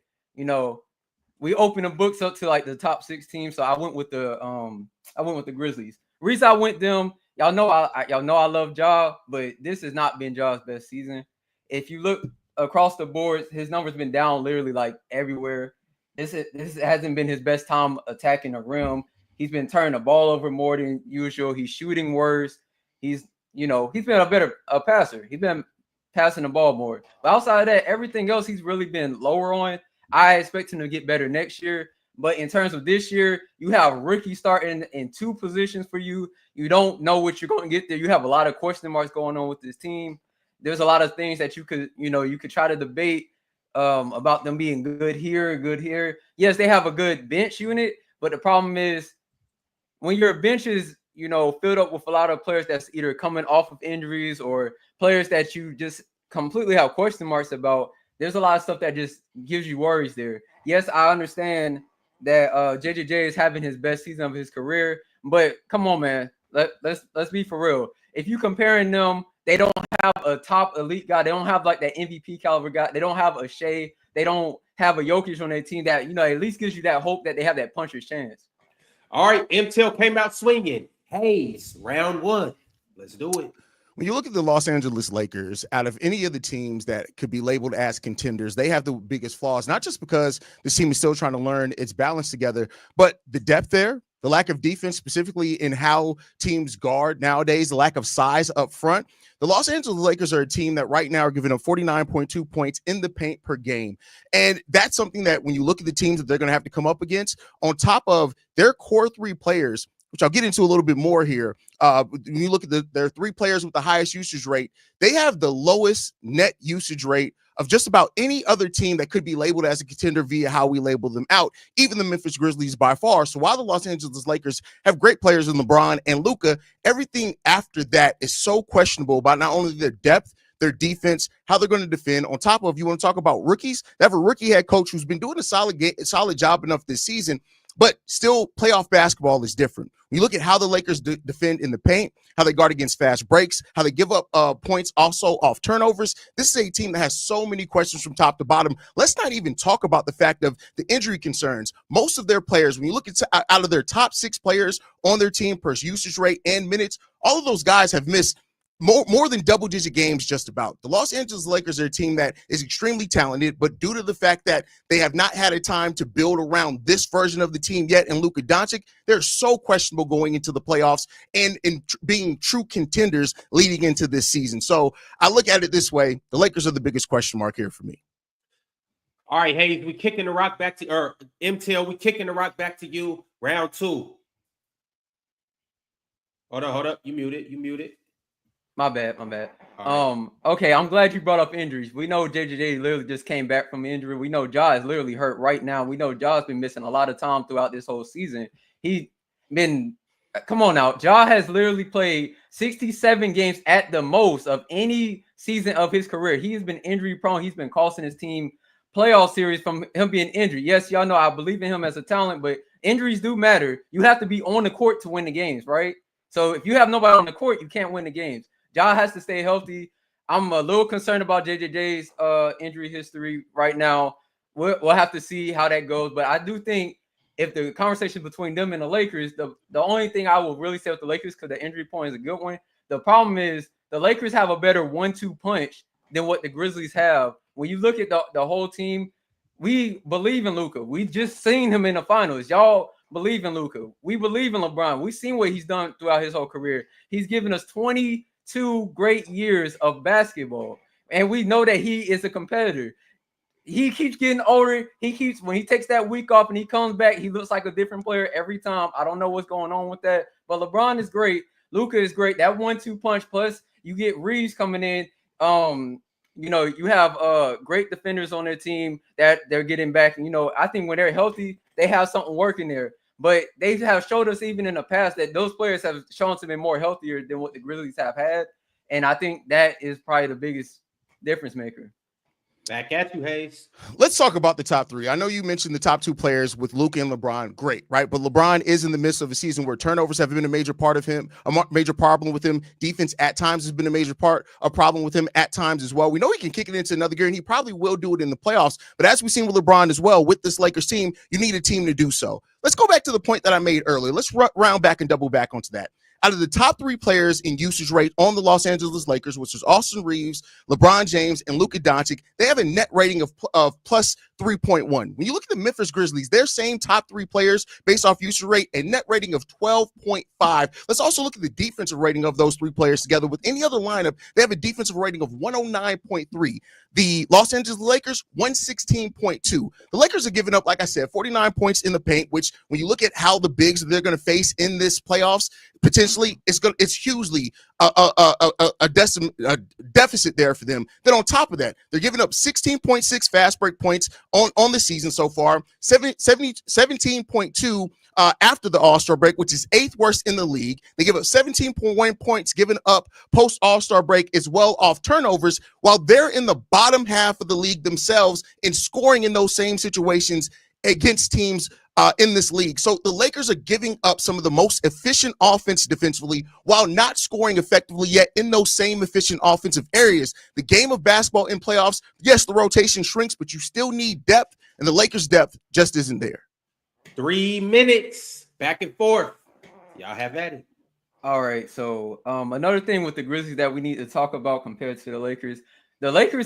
we opened the books up to like the top 6 teams. So I went with the Grizzlies. The reason I went them, y'all know I love Ja, but this has not been Ja's best season. If you look across the board, his numbers been down literally like everywhere. This hasn't been his best time attacking the rim. He's been turning the ball over more than usual. He's shooting worse. He's been a better passer. He's been passing the ball more. But outside of that, everything else he's really been lower on. I expect him to get better next year. But in terms of this year, you have rookies starting in 2 positions for you. You don't know what you're going to get there. You have a lot of question marks going on with this team. There's a lot of things that you could try to debate about them being good here. Yes, they have a good bench unit, but the problem is when your bench is, filled up with a lot of players that's either coming off of injuries or players that you just completely have question marks about, there's a lot of stuff that just gives you worries there. Yes, I understand that JJJ is having his best season of his career, but come on, man. Let's be for real. If you comparing them, they don't have a top elite guy. They don't have like that MVP caliber guy. They don't have a Shea. They don't have a Jokic on their team that, at least gives you that hope that they have that puncher's chance. All right, Mtel came out swinging. Hayes, round 1. Let's do it. When you look at the Los Angeles Lakers, out of any of the teams that could be labeled as contenders, they have the biggest flaws, not just because this team is still trying to learn its balance together, but the depth there, the lack of defense, specifically in how teams guard nowadays, the lack of size up front. The Los Angeles Lakers are a team that right now are giving up 49.2 points in the paint per game. And that's something that when you look at the teams that they're going to have to come up against, on top of their core 3 players, which I'll get into a little bit more here. When you look at their 3 players with the highest usage rate, they have the lowest net usage rate of just about any other team that could be labeled as a contender via how we label them out, even the Memphis Grizzlies by far. So while the Los Angeles Lakers have great players in LeBron and Luka, everything after that is so questionable about not only their depth, their defense, how they're going to defend. On top of, you want to talk about rookies, they have a rookie head coach who's been doing a solid job enough this season, but still playoff basketball is different. When you look at how the Lakers defend in the paint, how they guard against fast breaks, how they give up points also off turnovers. This is a team that has so many questions from top to bottom. Let's not even talk about the fact of the injury concerns. Most of their players, when you look at out of their top 6 players on their team per usage rate and minutes, all of those guys have missed more than double-digit games just about. The Los Angeles Lakers are a team that is extremely talented, but due to the fact that they have not had a time to build around this version of the team yet in Luka Doncic, they're so questionable going into the playoffs and being true contenders leading into this season. So I look at it this way. The Lakers are the biggest question mark here for me. All right, Hayes, we kicking the rock back to, or Mtel, we kicking the rock back to you. Round 2. Hold up. You muted. My bad. All right. Okay, I'm glad you brought up injuries. We know JJJ literally just came back from injury. We know Ja is literally hurt right now. We know Ja's been missing a lot of time throughout this whole season. Come on now. Ja has literally played 67 games at the most of any season of his career. He has been injury prone. He's been costing his team playoff series from him being injured. Yes, y'all know I believe in him as a talent, but injuries do matter. You have to be on the court to win the games, right? So if you have nobody on the court, you can't win the games. Ja has to stay healthy. I'm a little concerned about JJJ's injury history right now. We'll have to see how that goes. But I do think if the conversation between them and the Lakers, the only thing I will really say with the Lakers, because the injury point is a good one, the problem is the Lakers have a better 1-2 punch than what the Grizzlies have. When you look at the whole team, we believe in Luka. We just seen him in the finals. Y'all believe in Luka. We believe in LeBron. We've seen what he's done throughout his whole career. He's given us 22 great years of basketball, and we know that he is a competitor. He keeps getting older. When he takes that week off and he comes back, he looks like a different player every time. I don't know what's going on with that, but LeBron is great. Luka is great. That 1-2 punch, plus you get Reeves coming in. You have great defenders on their team that they're getting back. And, I think when they're healthy, they have something working there. But they have showed us even in the past that those players have shown to be more healthier than what the Grizzlies have had. And I think that is probably the biggest difference maker. Back at you, Hayes. Let's talk about the top three. I know you mentioned the top two players with Luka and LeBron. Great, right? But LeBron is in the midst of a season where turnovers have been a major part of him, a major problem with him. Defense at times has been a major problem with him at times as well. We know he can kick it into another gear, and he probably will do it in the playoffs. But as we've seen with LeBron as well, with this Lakers team, you need a team to do so. Let's go back to the point that I made earlier. Let's round back and double back onto that. Out of the top three players in usage rate on the Los Angeles Lakers, which is Austin Reeves, LeBron James, and Luka Doncic, they have a net rating of plus 3.1. When you look at the Memphis Grizzlies, their same top three players based off usage rate, a net rating of 12.5. Let's also look at the defensive rating of those three players together. With any other lineup, they have a defensive rating of 109.3. The Los Angeles Lakers, 116.2. The Lakers are giving up, like I said, 49 points in the paint, which when you look at how the bigs that they're going to face in this playoffs, potentially it's hugely a deficit there for them. Then on top of that, they're giving up 16.6 fast break points on the season so far, 17.2 after the All-Star break, which is 8th worst in the league. They give up 17.1 points given up post All-Star break as well off turnovers, while they're in the bottom half of the league themselves in scoring in those same situations against teams in this league. So the Lakers are giving up some of the most efficient offense defensively while not scoring effectively yet in those same efficient offensive areas. The game of basketball in playoffs, yes, the rotation shrinks, but you still need depth, and the Lakers' depth just isn't there. 3 minutes back and forth. Y'all have at it. All right. So another thing with the Grizzlies that we need to talk about compared to the Lakers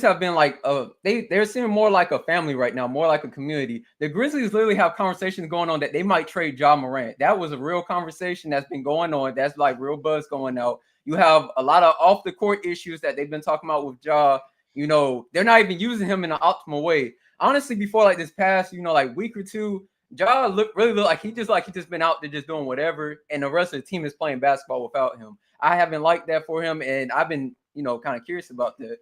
have been like they're seeming more like a family right now, more like a community. The Grizzlies literally have conversations going on that they might trade Ja Morant. That was a real conversation that's been going on. That's like real buzz going out. You have a lot of off the court issues that they've been talking about with Ja. They're not even using him in an optimal way. Honestly, before like this past, week or two, Ja really looked like he just been out there just doing whatever, and the rest of the team is playing basketball without him. I haven't liked that for him, and I've been, kind of curious about that.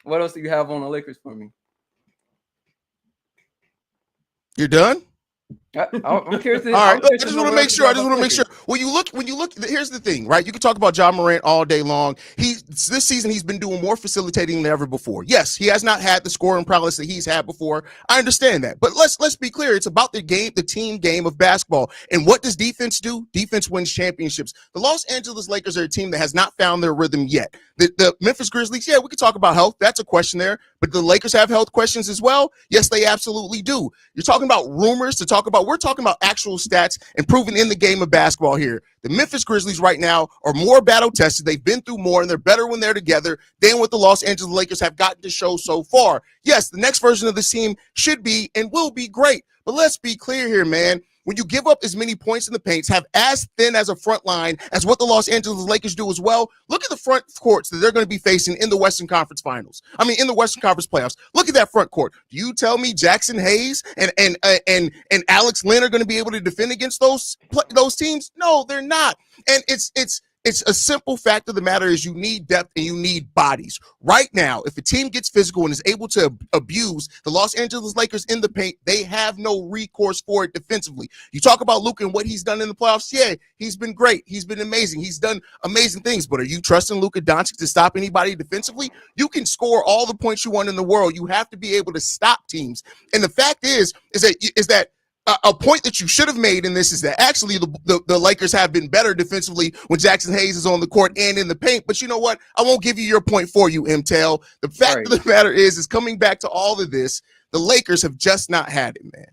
What else do you have on the Lakers for me? You're done? I'm curious. All right, I just want to make sure. When you look, here's the thing, right? You can talk about Ja Morant all day long. This season he's been doing more facilitating than ever before. Yes, he has not had the scoring prowess that he's had before. I understand that, but let's be clear. It's about the team game of basketball. And what does defense do? Defense wins championships. The Los Angeles Lakers are a team that has not found their rhythm yet. The Memphis Grizzlies, yeah, we could talk about health. That's a question there. But the Lakers have health questions as well. Yes, they absolutely do. You're talking about rumors we're talking about actual stats and proven in the game of basketball here. The Memphis Grizzlies right now are more battle tested. They've been through more, and they're better when they're together than what the Los Angeles Lakers have gotten to show so far. Yes, the next version of this team should be and will be great. But let's be clear here, man. When you give up as many points in the paints, have as thin as a front line as what the Los Angeles Lakers do as well, look at the front courts that they're going to be facing in the Western Conference Finals. In the Western Conference playoffs. Look at that front court. Do you tell me Jackson Hayes and Alex Len are going to be able to defend against those teams? No, they're not. And it's It's a simple fact of the matter is you need depth and you need bodies. Right now, if a team gets physical and is able to abuse the Los Angeles Lakers in the paint, they have no recourse for it defensively. You talk about Luka and what he's done in the playoffs. Yeah, he's been great. He's been amazing. He's done amazing things. But are you trusting Luka Doncic to stop anybody defensively? You can score all the points you want in the world. You have to be able to stop teams. And the fact is that a point that you should have made in this is that actually the Lakers have been better defensively when Jackson Hayes is on the court and in the paint. But you know what? I won't give you your point for you, Mtel. The fact of the matter is coming back to all of this, the Lakers have just not had it, man.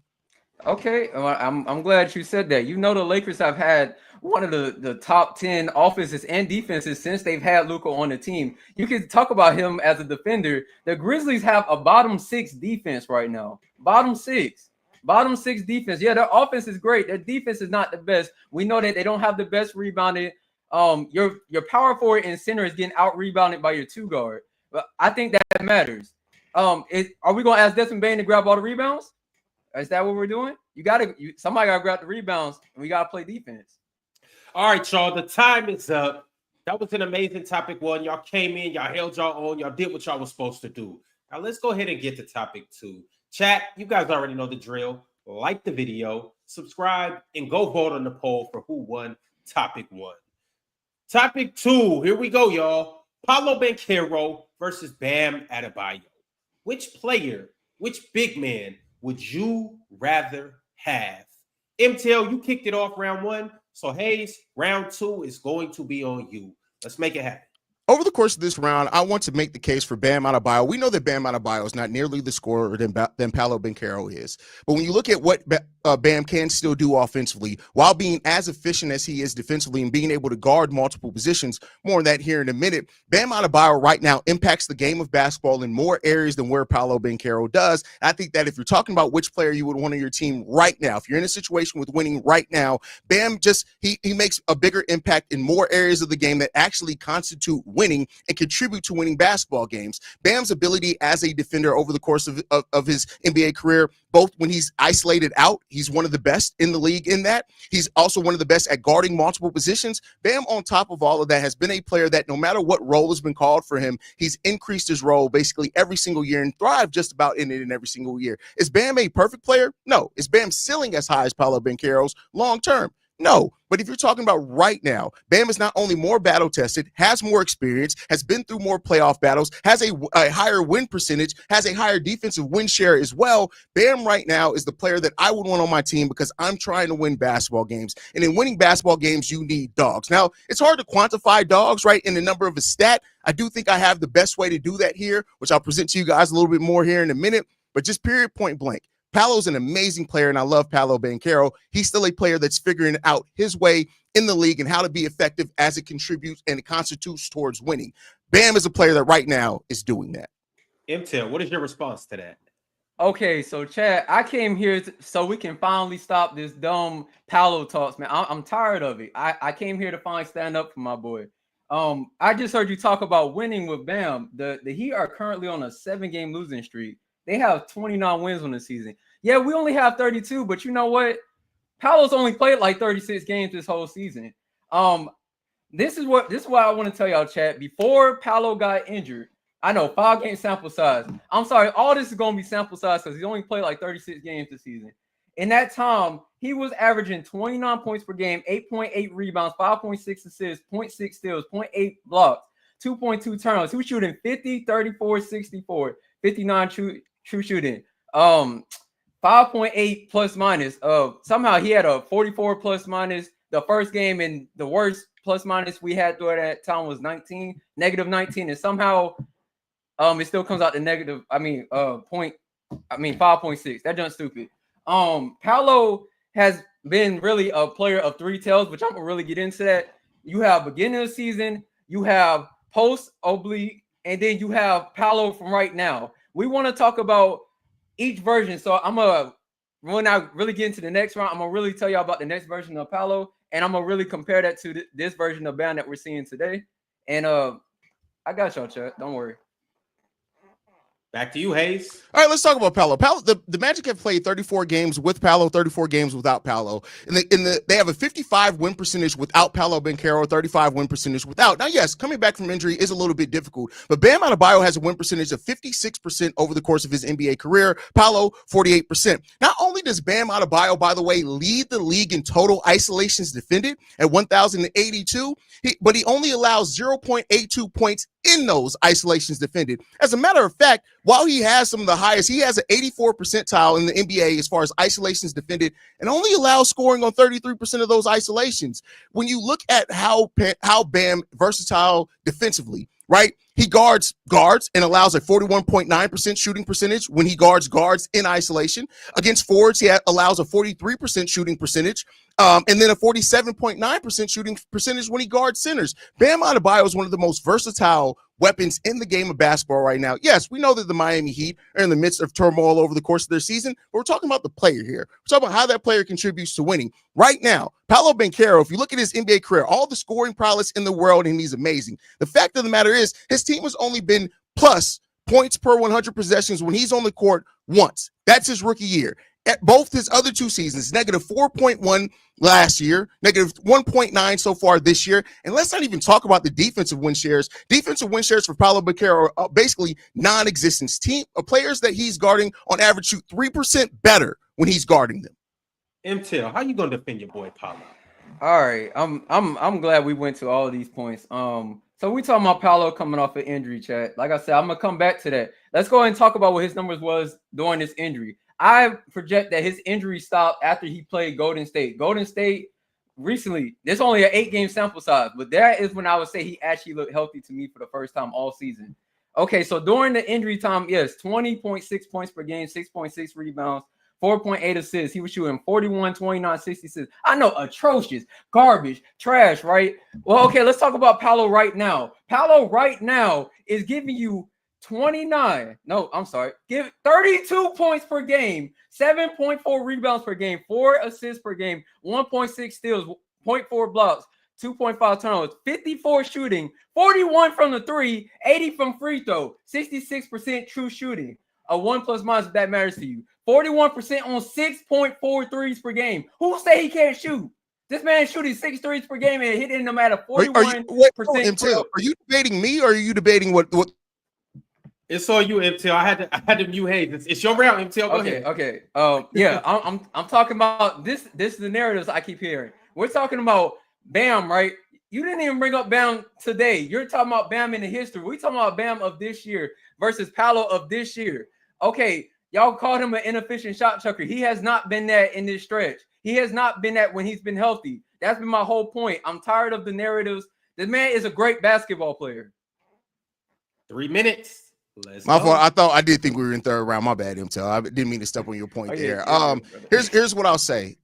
Okay, I'm glad you said that. You know, the Lakers have had one of the top 10 offenses and defenses since they've had Luka on the team. You can talk about him as a defender. The Grizzlies have a bottom 6 defense right now. Bottom six defense. Yeah, their offense is great. Their defense is not the best. We know that they don't have the best rebounding. Your power forward and center is getting out rebounded by your 2 guard. But I think that matters. Are we gonna ask Desmond Bane to grab all the rebounds? Is that what we're doing? Somebody gotta grab the rebounds and we gotta play defense. All right, y'all. The time is up. That was an amazing topic 1. Y'all came in, y'all held y'all own, y'all did what y'all was supposed to do. Now let's go ahead and get to topic 2. Chat, you guys already know the drill. Like the video, subscribe, and go vote on the poll for who won topic 1. Topic 2, here we go, y'all. Paolo Banchero versus Bam Adebayo. Which player, which big man would you rather have? Mtel, you kicked it off round 1. So Hayes, round 2 is going to be on you. Let's make it happen. Over the course of this round, I want to make the case for Bam Adebayo. We know that Bam Adebayo is not nearly the scorer than Paolo Banchero is. But when you look at what Bam can still do offensively, while being as efficient as he is defensively and being able to guard multiple positions, more on that here in a minute, Bam Adebayo right now impacts the game of basketball in more areas than where Paolo Banchero does. I think that if you're talking about which player you would want on your team right now, if you're in a situation with winning right now, Bam he makes a bigger impact in more areas of the game that actually constitute winning and contribute to winning basketball games. Bam's ability as a defender over the course of his NBA career, both when he's isolated out, he's one of the best in the league in that. He's also one of the best at guarding multiple positions. Bam, on top of all of that, has been a player that no matter what role has been called for him, he's increased his role basically every single year and thrived just about in it in every single year. Is Bam a perfect player? No. Is Bam ceiling as high as Paolo Banchero's long term? No. But if you're talking about right now, Bam is not only more battle tested, has more experience, has been through more playoff battles, has a higher win percentage, has a higher defensive win share as well. Bam right now is the player that I would want on my team because I'm trying to win basketball games. And in winning basketball games, you need dogs. Now, it's hard to quantify dogs, right, in the number of a stat. I do think I have the best way to do that here, which I'll present to you guys a little bit more here in a minute. But just period, point blank. Paolo's an amazing player, and I love Paolo Banchero. He's still a player that's figuring out his way in the league and how to be effective as it contributes and it constitutes towards winning. Bam is a player that right now is doing that. Mtel, what is your response to that? Okay, so Chad, I came here so we can finally stop this dumb Paolo talks, man. I'm tired of it. I came here to finally stand up for my boy. I just heard you talk about winning with Bam. The Heat are currently on a 7-game losing streak. They have 29 wins on the season. Yeah, we only have 32, but you know what? Paolo's only played like 36 games this whole season. This is what I want to tell y'all, chat. Before Paolo got injured, I know 5-game sample size. I'm sorry, all this is going to be sample size because he only played like 36 games this season. In that time, he was averaging 29 points per game, 8.8 rebounds, 5.6 assists, 0.6 steals, 0.8 blocks, 2.2 turnovers. He was shooting 50, 34, 64, 59 true shooting. 5.8 plus minus. Somehow he had a 44 plus minus. The first game and the worst plus minus we had through that time was negative 19, and somehow it still comes out to negative. 5.6. That jump's stupid. Paolo has been really a player of 3 tells, which I'm gonna really get into that. You have beginning of the season, you have post oblique, and then you have Paolo from right now. We want to talk about each version. So when I really get into the next round, I'm gonna really tell y'all about the next version of Paolo, and I'm gonna really compare that to this version of Bam that we're seeing today. And I got y'all, chat. Don't worry. Back to you, Hayes. All right, let's talk about Paolo. The Magic have played 34 games with Paolo, 34 games without Paolo. They have a 55 win percentage without Paolo Banchero, 35 win percentage without. Now, yes, coming back from injury is a little bit difficult, but Bam Adebayo has a win percentage of 56% over the course of his NBA career. Paolo, 48%. Not only does Bam Adebayo, by the way, lead the league in total isolations defended at 1,082, but he only allows 0.82 points in those isolations defended. As a matter of fact, while he has some of the highest, he has an 84 percentile in the NBA as far as isolations defended and only allows scoring on 33% of those isolations. When you look at how Bam versatile defensively, right? He guards and allows a 41.9% shooting percentage when he guards in isolation. Against forwards, he allows a 43% shooting percentage, and then a 47.9% shooting percentage when he guards centers. Bam Adebayo is one of the most versatile weapons in the game of basketball right now. Yes, we know that the Miami Heat are in the midst of turmoil over the course of their season, but we're talking about the player here. We're talking about how that player contributes to winning. Right now, Paolo Banchero, if you look at his NBA career, all the scoring prowess in the world, and he's amazing. The fact of the matter is, his team has only been plus points per 100 possessions when he's on the court once. That's his rookie year. At both his other two seasons, negative 4.1 last year, negative 1.9 so far this year. And let's not even talk about the defensive win shares. Defensive win shares for Paolo Banchero are basically non-existent. Players that he's guarding on average shoot 3% better when he's guarding them. Mtel, how you gonna defend your boy Paolo? All right, I'm glad we went to all of these points. So we talking about Paolo coming off an injury, chat. Like I said, I'm gonna come back to that. Let's go ahead and talk about what his numbers was during this injury. I project that his injury stopped after he played Golden State. Golden State recently, there's only an 8-game sample size, but that is when I would say he actually looked healthy to me for the first time all season. Okay, so during the injury time, yes, 20.6 points per game, 6.6 rebounds, 4.8 assists. He was shooting 41, 29, 66. I know, atrocious, garbage, trash, right? Well, okay, let's talk about Paolo right now. Paolo right now is giving you 32 points per game, 7.4 rebounds per game, 4 assists per game, 1.6 steals, 0.4 blocks, 2.5 turnovers, 54 shooting, 41 from the 3, 80 from free throw, 66% true shooting. A 1 plus minus if that matters to you. 41% on 6.4 threes per game. Who say he can't shoot? This man shooting 6 threes per game and hitting them at a 41%. Are you debating me or are you debating what? It's all you, Mtel. I had to mute Hayes. It's your round, Mtel. Go ahead. Okay. Yeah, I'm talking about this. This is the narratives I keep hearing. We're talking about Bam, right? You didn't even bring up Bam today. You're talking about Bam in the history. We're talking about Bam of this year versus Paolo of this year. Okay, y'all called him an inefficient shot chucker. He has not been that in this stretch. He has not been that when he's been healthy. That's been my whole point. I'm tired of the narratives. This man is a great basketball player. 3 minutes. My fault. I did think we were in third round. My bad, Mtel. I didn't mean to step on your point there. Here's what I'll say.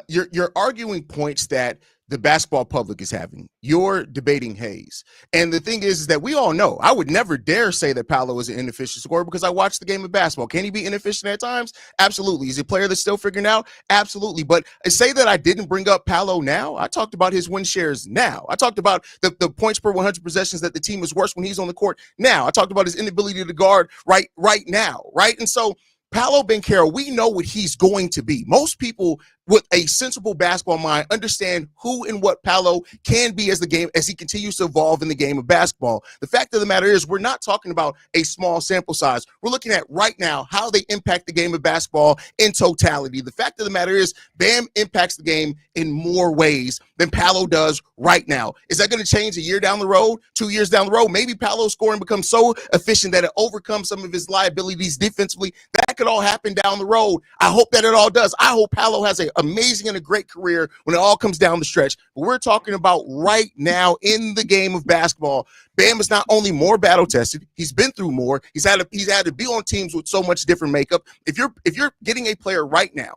You're arguing points that the basketball public is having. You're debating Hayes. And the thing is that we all know, I would never dare say that Paolo is an inefficient scorer because I watched the game of basketball. Can he be inefficient at times? Absolutely. Is he a player that's still figuring out? Absolutely. But say that I didn't bring up Paolo now. I talked about his win shares now. I talked about the points per 100 possessions that the team is worse when he's on the court now. I talked about his inability to guard right now, right? And so Paolo Banchero, we know what he's going to be. Most people with a sensible basketball mind understand who and what Paolo can be as he continues to evolve in the game of basketball. The fact of the matter is we're not talking about a small sample size. We're looking at right now how they impact the game of basketball in totality. The fact of the matter is Bam impacts the game in more ways than Paolo does right now. Is that going to change a year down the road, 2 years down the road? Maybe Paolo's scoring becomes so efficient that it overcomes some of his liabilities defensively. That could all happen down the road. I hope that it all does. I hope Paolo has an amazing and a great career when it all comes down the stretch. But we're talking about right now in the game of basketball. Bam is not only more battle tested, he's been through more. He's had to be on teams with so much different makeup. If you're getting a player right now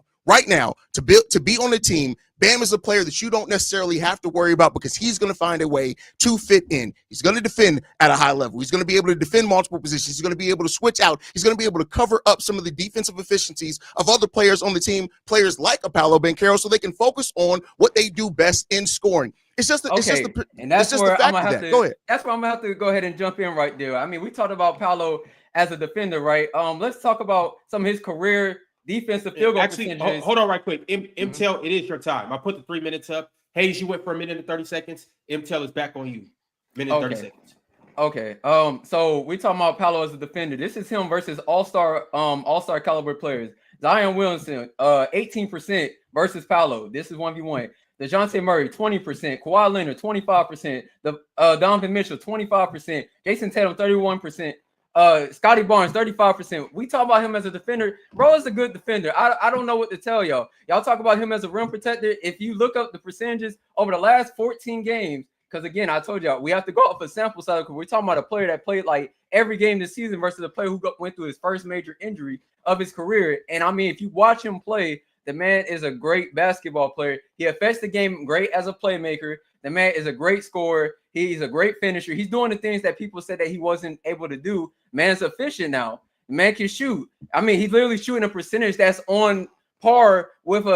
to be on a team, Bam is a player that you don't necessarily have to worry about because he's going to find a way to fit in. He's going to defend at a high level. He's going to be able to defend multiple positions. He's going to be able to switch out. He's going to be able to cover up some of the defensive efficiencies of other players on the team, players like a Paolo Banchero, so they can focus on what they do best in scoring. It's just the and that's it's just where the fact I'm gonna of have that. to. Go ahead. That's where I'm gonna have to go ahead and jump in right there. I mean, we talked about Paolo as a defender, right? Let's talk about some of his career defensive field goal percentages. Hold on right quick. Mtel, it is your time. I put the 3 minutes up. Hayes, you went for a minute and 30 seconds. Mtel is back on you. Minute and 30 seconds. Okay. So we talking about Paolo as a defender. This is him versus all-star caliber players. Zion Williamson, 18% versus Paolo. This is 1v1. DeJounte Murray, 20%. Kawhi Leonard, 25%. Donovan Mitchell, 25%. Jason Tatum, 31%. Scotty Barnes, 35%. We talk about him as a defender. Bro is a good defender. I don't know what to tell y'all. Y'all talk about him as a rim protector. If you look up the percentages over the last 14 games, because again, I told y'all we have to go off a sample size because we're talking about a player that played like every game this season versus a player who went through his first major injury of his career. And I mean, if you watch him play, the man is a great basketball player. He affects the game great as a playmaker. The man is a great scorer. He's a great finisher. He's doing the things that people said that he wasn't able to do. Man's efficient now. The man can shoot. I mean, he's literally shooting a percentage that's on par with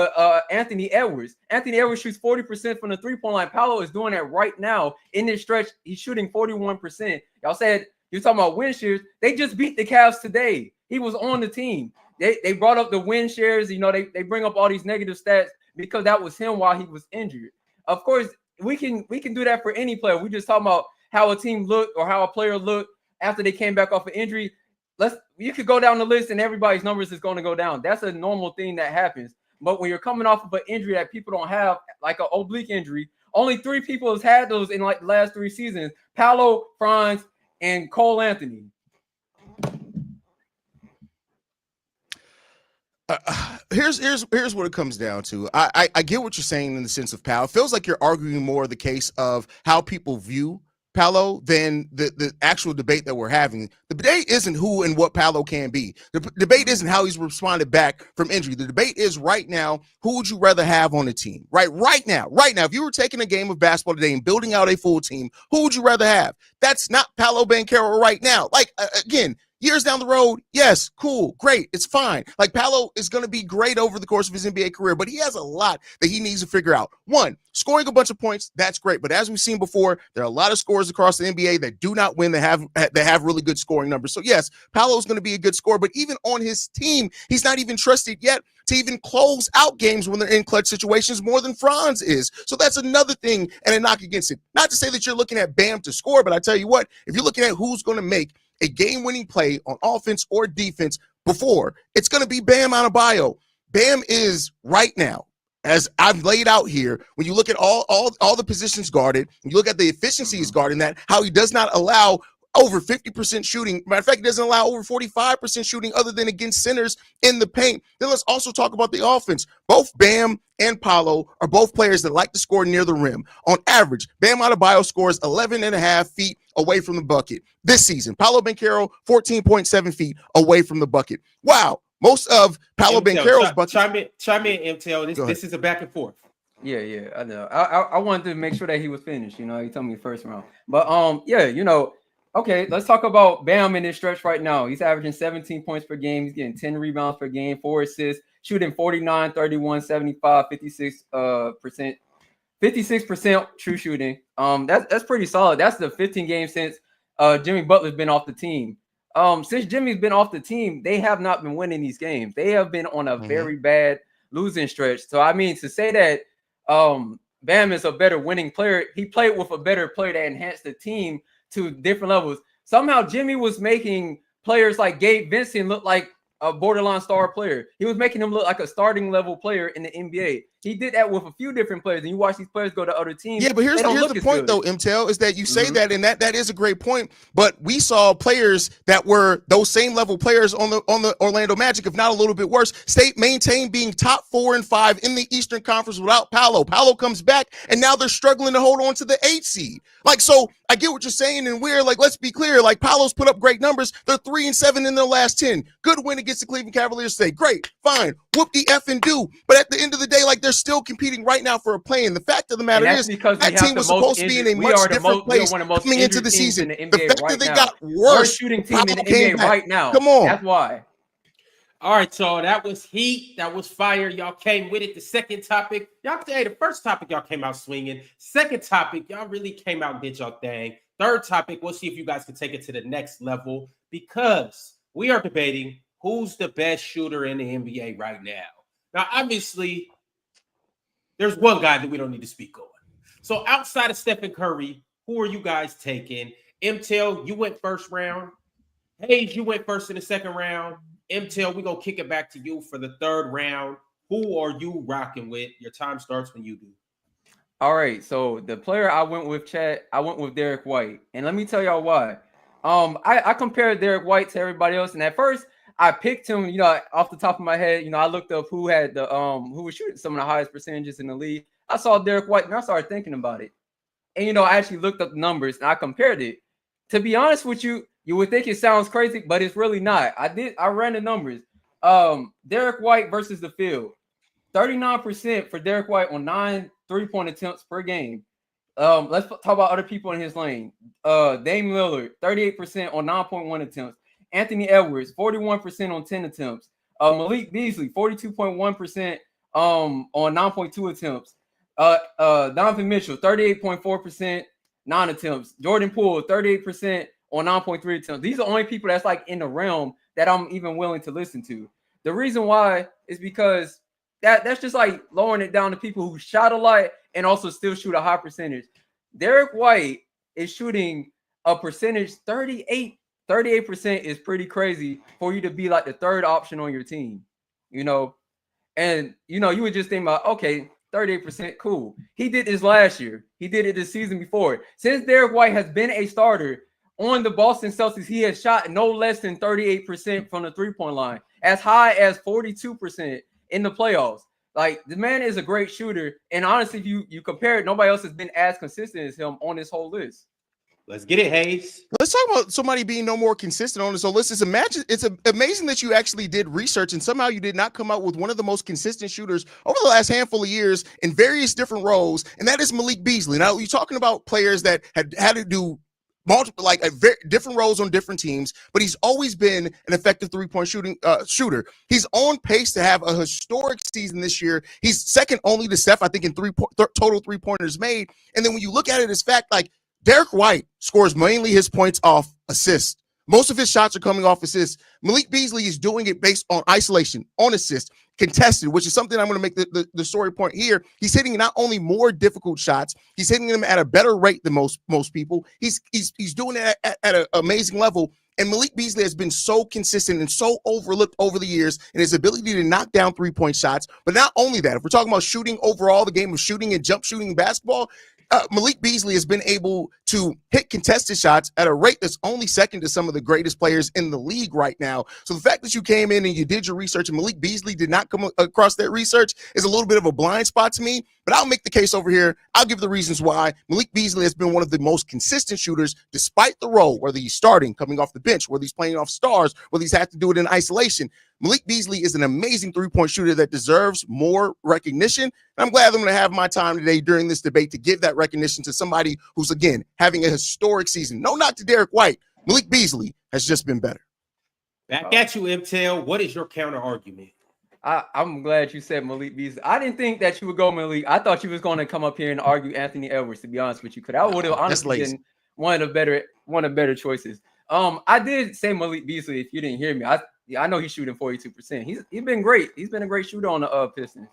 Anthony Edwards. Anthony Edwards shoots 40% from the three-point line. Paolo is doing that right now. In this stretch, he's shooting 41%. Y'all said you're talking about win shares. They just beat the Cavs today. He was on the team. They brought up the win shares. You know, they bring up all these negative stats because that was him while he was injured. Of course, we can do that for any player. We just talking about how a team looked or how a player looked after they came back off an injury. You could go down the list and everybody's numbers is going to go down. That's a normal thing that happens. But when you're coming off of an injury that people don't have, like an oblique injury, only 3 people has had those in like the last 3 seasons: Paolo, Franz, and Cole Anthony. Here's what it comes down to. I get what you're saying in the sense of Paolo. It feels like you're arguing more the case of how people view Paolo than the actual debate that we're having. The debate isn't who and what Paolo can be. The debate isn't how he's responded back from injury. The debate is right now, who would you rather have on the team? Right now. If you were taking a game of basketball today and building out a full team, who would you rather have? That's not Paolo Banchero right now. Like, again, years down the road, yes, cool, great, it's fine. Like, Paolo is going to be great over the course of his NBA career, but he has a lot that he needs to figure out. One, scoring a bunch of points, that's great. But as we've seen before, there are a lot of scorers across the NBA that do not win, that have really good scoring numbers. So yes, Paolo's going to be a good scorer, but even on his team, he's not even trusted yet to even close out games when they're in clutch situations more than Franz is. So that's another thing and a knock against it. Not to say that you're looking at Bam to score, but I tell you what, if you're looking at who's going to make a game-winning play on offense or defense before, it's going to be Bam Adebayo. Bam is right now, as I've laid out here, when you look at all the positions guarded, you look at the efficiency he's guarding that, how he does not allow over 50% shooting. Matter of fact, he doesn't allow over 45% shooting other than against centers in the paint. Then let's also talk about the offense. Both Bam and Paolo are both players that like to score near the rim. On average, Bam Adebayo scores 11.5 feet away from the bucket this season. Paolo Banchero, 14.7 feet away from the bucket. Wow. Most of Paolo Banchero's buckets. Chime in, Mtel. This is a back and forth. Yeah, I know. I wanted to make sure that he was finished. You know, he told me first round. But yeah, you know, okay, let's talk about Bam in this stretch right now. He's averaging 17 points per game. He's getting 10 rebounds per game, 4 assists, shooting 49, 31, 75, 56% true shooting. That's pretty solid. That's the 15 games since Jimmy Butler's been off the team. Since Jimmy's been off the team, they have not been winning these games. They have been on a very bad losing stretch. So I mean, to say that Bam is a better winning player, he played with a better player that enhanced the team to different levels. Somehow Jimmy was making players like Gabe Vincent look like a borderline star player. He was making him look like a starting level player in the NBA. He did that with a few different players, and you watch these players go to other teams. Yeah, but here's the point, though, Mtel, is that you say that, and that is a great point. But we saw players that were those same level players on the Orlando Magic, if not a little bit worse, maintain being top 4 and 5 in the Eastern Conference without Paolo. Paolo comes back, and now they're struggling to hold on to the 8 seed. Like, so I get what you're saying, and we're like, let's be clear. Like, Paolo's put up great numbers. They're 3 and 7 in their last 10. Good win against the Cleveland Cavaliers today. Great, fine, whoop the F and do. But at the end of the day, like, they're still competing right now for a play. And the fact of the matter is that team was supposed to be in a much different place coming into the season. The fact that they got worse, shooting team in the NBA right now. Come on. That's why. All right, so that was heat. That was fire. Y'all came with it. The second topic, the first topic, y'all came out swinging. Second topic, y'all really came out and did y'all thing. Third topic, we'll see if you guys can take it to the next level. because we are debating who's the best shooter in the NBA right now. Now, obviously, there's one guy that we don't need to speak on. So outside of Stephen Curry, who are you guys taking? Mtel, you went first round. Hayes, you went first in the second round. Mtel, we're going to kick it back to you for the third round. Who are you rocking with? Your time starts when you do. All right, so the player I went with, Chad, I went with Derek White, and let me tell y'all why. I compared Derek White to everybody else, and at first I picked him, off the top of my head. I looked up who had who was shooting some of the highest percentages in the league. I saw Derek White, and I started thinking about it, and I actually looked up the numbers and I compared it. To be honest with you, you would think it sounds crazy, but it's really not. I ran the numbers. Derek White versus the field, 39% for Derek White on 9 3-point attempts per game. Let's talk about other people in his lane. Dame Lillard, 38% on 9.1 attempts. Anthony Edwards, 41% on 10 attempts. Malik Beasley, 42.1% on 9.2 attempts. Donovan Mitchell, 38.4%, 9 attempts. Jordan Poole, 38% on 9.3 attempts. These are the only people that's like in the realm that I'm even willing to listen to. The reason why is because that's just like lowering it down to people who shot a lot and also still shoot a high percentage. Derek White is shooting a percentage 38% is pretty crazy for you to be like the third option on your team, and you would just think about, okay, 38%, cool. He did this last year. He did it this season before. Since Derek White has been a starter on the Boston Celtics, he has shot no less than 38% from the three-point line, as high as 42% in the playoffs. Like, the man is a great shooter, and honestly, if you compare it, nobody else has been as consistent as him on this whole list. Let's get it, Hayes. Let's talk about somebody being no more consistent on this whole list. It's amazing that you actually did research and somehow you did not come out with one of the most consistent shooters over the last handful of years in various different roles, and that is Malik Beasley. Now, you're talking about players that had to do multiple, different roles on different teams, but he's always been an effective three-point shooter. He's on pace to have a historic season this year. He's second only to Steph, I think, in total three-pointers made. And then when you look at it as fact, Derek White scores mainly his points off assists. Most of his shots are coming off assists. Malik Beasley is doing it based on isolation, on assist, contested, which is something I'm going to make the story point here. He's hitting not only more difficult shots, he's hitting them at a better rate than most people. He's doing it at an amazing level. And Malik Beasley has been so consistent and so overlooked over the years in his ability to knock down three-point shots. But not only that, if we're talking about shooting overall, the game of shooting and jump shooting basketball, Malik Beasley has been able to hit contested shots at a rate that's only second to some of the greatest players in the league right now. So the fact that you came in and you did your research and Malik Beasley did not come across that research is a little bit of a blind spot to me. But I'll make the case over here. I'll give the reasons why Malik Beasley has been one of the most consistent shooters despite the role, whether he's starting, coming off the bench, whether he's playing off stars, whether he's had to do it in isolation. Malik Beasley is an amazing three-point shooter that deserves more recognition. And I'm glad I'm going to have my time today during this debate to give that recognition to somebody who's, again, having a historic season. No, not to Derek White. Malik Beasley has just been better. Back at you, Mtel. What is your counter argument? I'm glad you said Malik Beasley. I didn't think that you would go Malik. I thought you was going to come up here and argue Anthony Edwards, to be honest with you, because I would have honestly been one of the better choices. I did say Malik Beasley, if you didn't hear me. I know he's shooting 42%. He's been great. He's been a great shooter on the Pistons.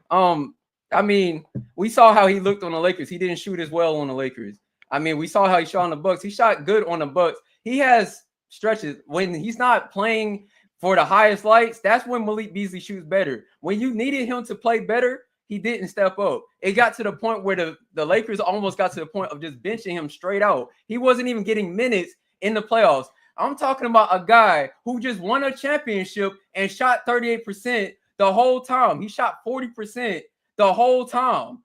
I mean, we saw how he looked on the Lakers. He didn't shoot as well on the Lakers. I mean, we saw how he shot on the Bucks. He shot good on the Bucks. He has stretches when he's not playing for the highest lights. That's when Malik Beasley shoots better. When you needed him to play better, he didn't step up. It got to the point where the Lakers almost got to the point of just benching him straight out. He wasn't even getting minutes in the playoffs. I'm talking about a guy who just won a championship and shot 38% the whole time. He shot 40% the whole time.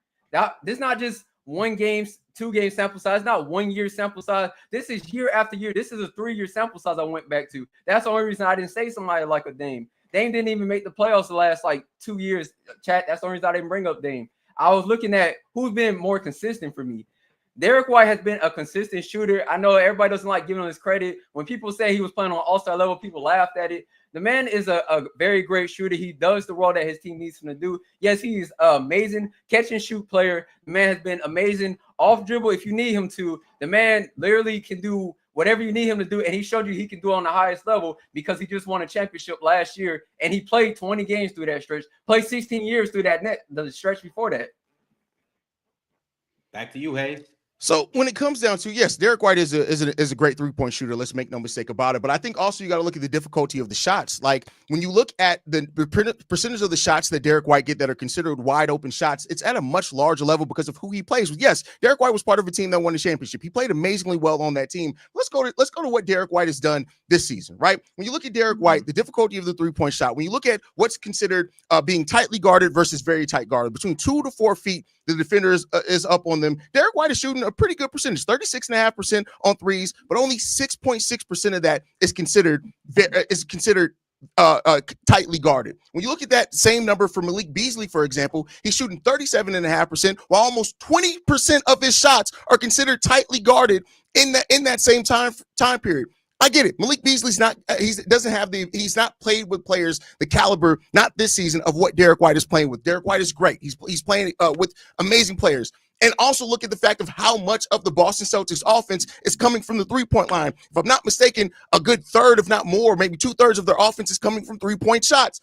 This is not just 1 game, 2 game sample size, not 1 year sample size. This is year after year. This is a 3-year sample size I went back to. That's the only reason I didn't say somebody like a Dame. Dame didn't even make the playoffs the last 2 years. Chat. That's the only reason I didn't bring up Dame. I was looking at who's been more consistent for me. Derek White has been a consistent shooter. I know everybody doesn't like giving him his credit. When people say he was playing on all-star level, people laughed at it. The man is a very great shooter. He does the role that his team needs him to do. Yes, he's an amazing catch-and-shoot player. The man has been amazing off dribble if you need him to. The man literally can do whatever you need him to do. And he showed you he can do it on the highest level because he just won a championship last year. And he played 20 games through that stretch, played 16 years through the stretch before that. Back to you, Hayes. So when it comes down to, yes, Derek White is a great three-point shooter. Let's make no mistake about it. But I think also you got to look at the difficulty of the shots. Like when you look at the percentage of the shots that Derek White get that are considered wide open shots, it's at a much larger level because of who he plays with. Yes, Derek White was part of a team that won the championship. He played amazingly well on that team. Let's go to what Derek White has done this season, right? When you look at Derek White, the difficulty of the three-point shot, when you look at what's considered being tightly guarded versus very tight guarded, between 2 to 4 feet, the defender is up on them. Derek White is shooting a pretty good percentage, 36.5% on threes, but only 6.6% of that is considered tightly guarded. When you look at that same number for Malik Beasley, for example, he's shooting 37.5%, while almost 20% of his shots are considered tightly guarded in that same time period. I get it. Malik Beasley's he's not played with players the caliber, not this season, of what Derek White is playing with. Derek White is great. He's playing with amazing players. And also look at the fact of how much of the Boston Celtics offense is coming from the three-point line. If I'm not mistaken, a good third, if not more, maybe 2/3 of their offense is coming from three-point shots.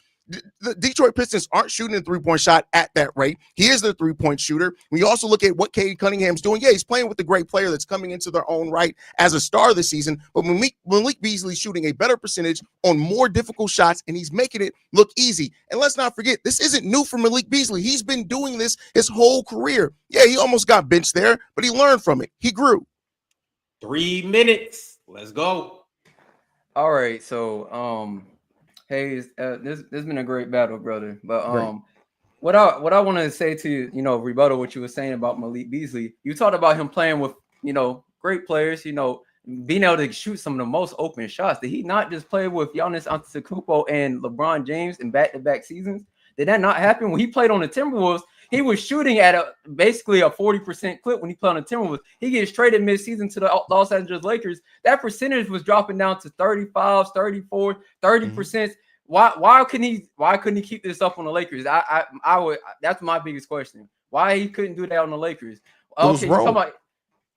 The Detroit Pistons aren't shooting a three-point shot at that rate. He is their three-point shooter. When you also look at what Cade Cunningham's doing, yeah, he's playing with a great player that's coming into their own right as a star this season. But Malik Beasley's shooting a better percentage on more difficult shots, and he's making it look easy. And let's not forget, this isn't new for Malik Beasley. He's been doing this his whole career. Yeah, he almost got benched there, but he learned from it. He grew. 3 minutes. Let's go. All right, so Hayes, this has been a great battle, brother. But what I want to say to you, rebuttal what you were saying about Malik Beasley. You talked about him playing with great players, being able to shoot some of the most open shots. Did he not just play with Giannis Antetokounmpo and LeBron James in back-to-back seasons? Did that not happen when he played on the Timberwolves? He was shooting at basically a 40% clip when he played on the Timberwolves. He gets traded mid-season to the Los Angeles Lakers. That percentage was dropping down to 35, 34, 30%. Mm-hmm. Why couldn't he keep this up on the Lakers? I would. That's my biggest question. Why he couldn't do that on the Lakers? Okay, you talking about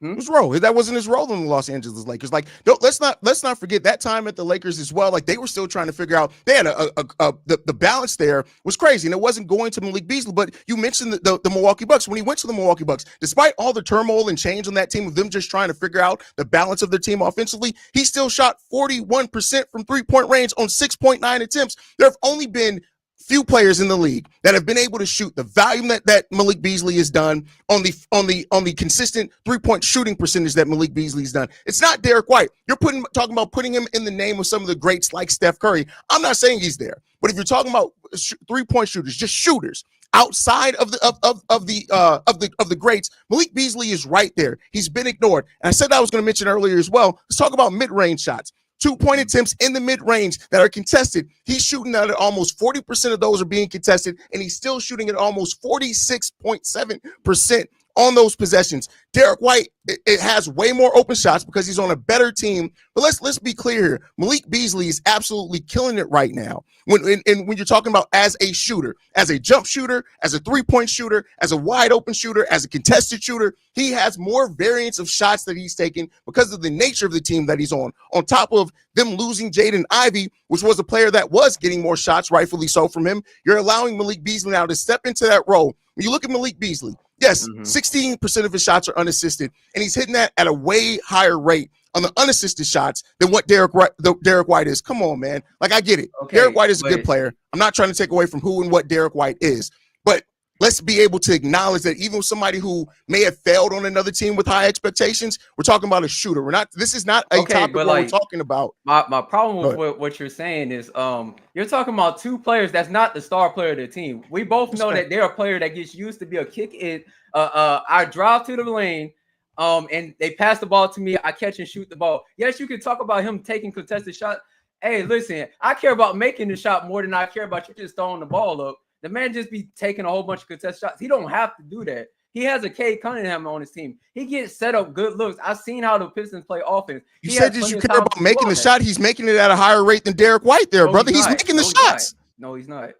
His role. That wasn't his role in the Los Angeles Lakers. Like, let's not forget that time at the Lakers as well. Like, they were still trying to figure out. They had the balance there was crazy, and it wasn't going to Malik Beasley. But you mentioned the Milwaukee Bucks. When he went to the Milwaukee Bucks, despite all the turmoil and change on that team of them just trying to figure out the balance of their team offensively, he still shot 41% from 3-point range on 6.9 attempts. There have only been few players in the league that have been able to shoot the volume that Malik Beasley has done on the consistent 3-point shooting percentage that Malik Beasley has done. It's not Derek White. You're talking about putting him in the name of some of the greats like Steph Curry. I'm not saying he's there, but if you're talking about 3-point shooters, just shooters outside of the greats, Malik Beasley is right there. He's been ignored. And I said I was going to mention earlier as well. Let's talk about mid-range shots. 2-point attempts in the mid-range that are contested. He's shooting at almost 40% of those are being contested, and he's still shooting at almost 46.7% on those possessions. Derek White, it has way more open shots because he's on a better team. But let's be clear here. Malik Beasley is absolutely killing it right now. When you're talking about as a shooter, as a jump shooter, as a 3-point shooter, as a wide open shooter, as a contested shooter, he has more variance of shots that he's taking because of the nature of the team that he's on top of them losing Jaden Ivey, which was a player that was getting more shots, rightfully so, from him. You're allowing Malik Beasley now to step into that role. When you look at Malik Beasley, yes, 16% of his shots are unassisted, and he's hitting that at a way higher rate on the unassisted shots than what Derek White is. Come on, man. Like, I get it. Okay, Derek White is a good player. I'm not trying to take away from who and what Derek White is, but let's be able to acknowledge that even somebody who may have failed on another team with high expectations, we're talking about a shooter. This is not a topic where we're talking about. My problem with what you're saying is you're talking about two players that's not the star player of the team. We both know that they're a player that gets used to be a kick in. I drive to the lane, and they pass the ball to me. I catch and shoot the ball. Yes, you can talk about him taking contested shots. Hey, listen, I care about making the shot more than I care about you just throwing the ball up. The man just be taking a whole bunch of contested shots. He don't have to do that. He has a Cade Cunningham on his team. He gets set up good looks. I've seen how the Pistons play offense. You said that you care about making the shot. He's making it at a higher rate than Derek White there, brother. He's making the shots. No, he's not.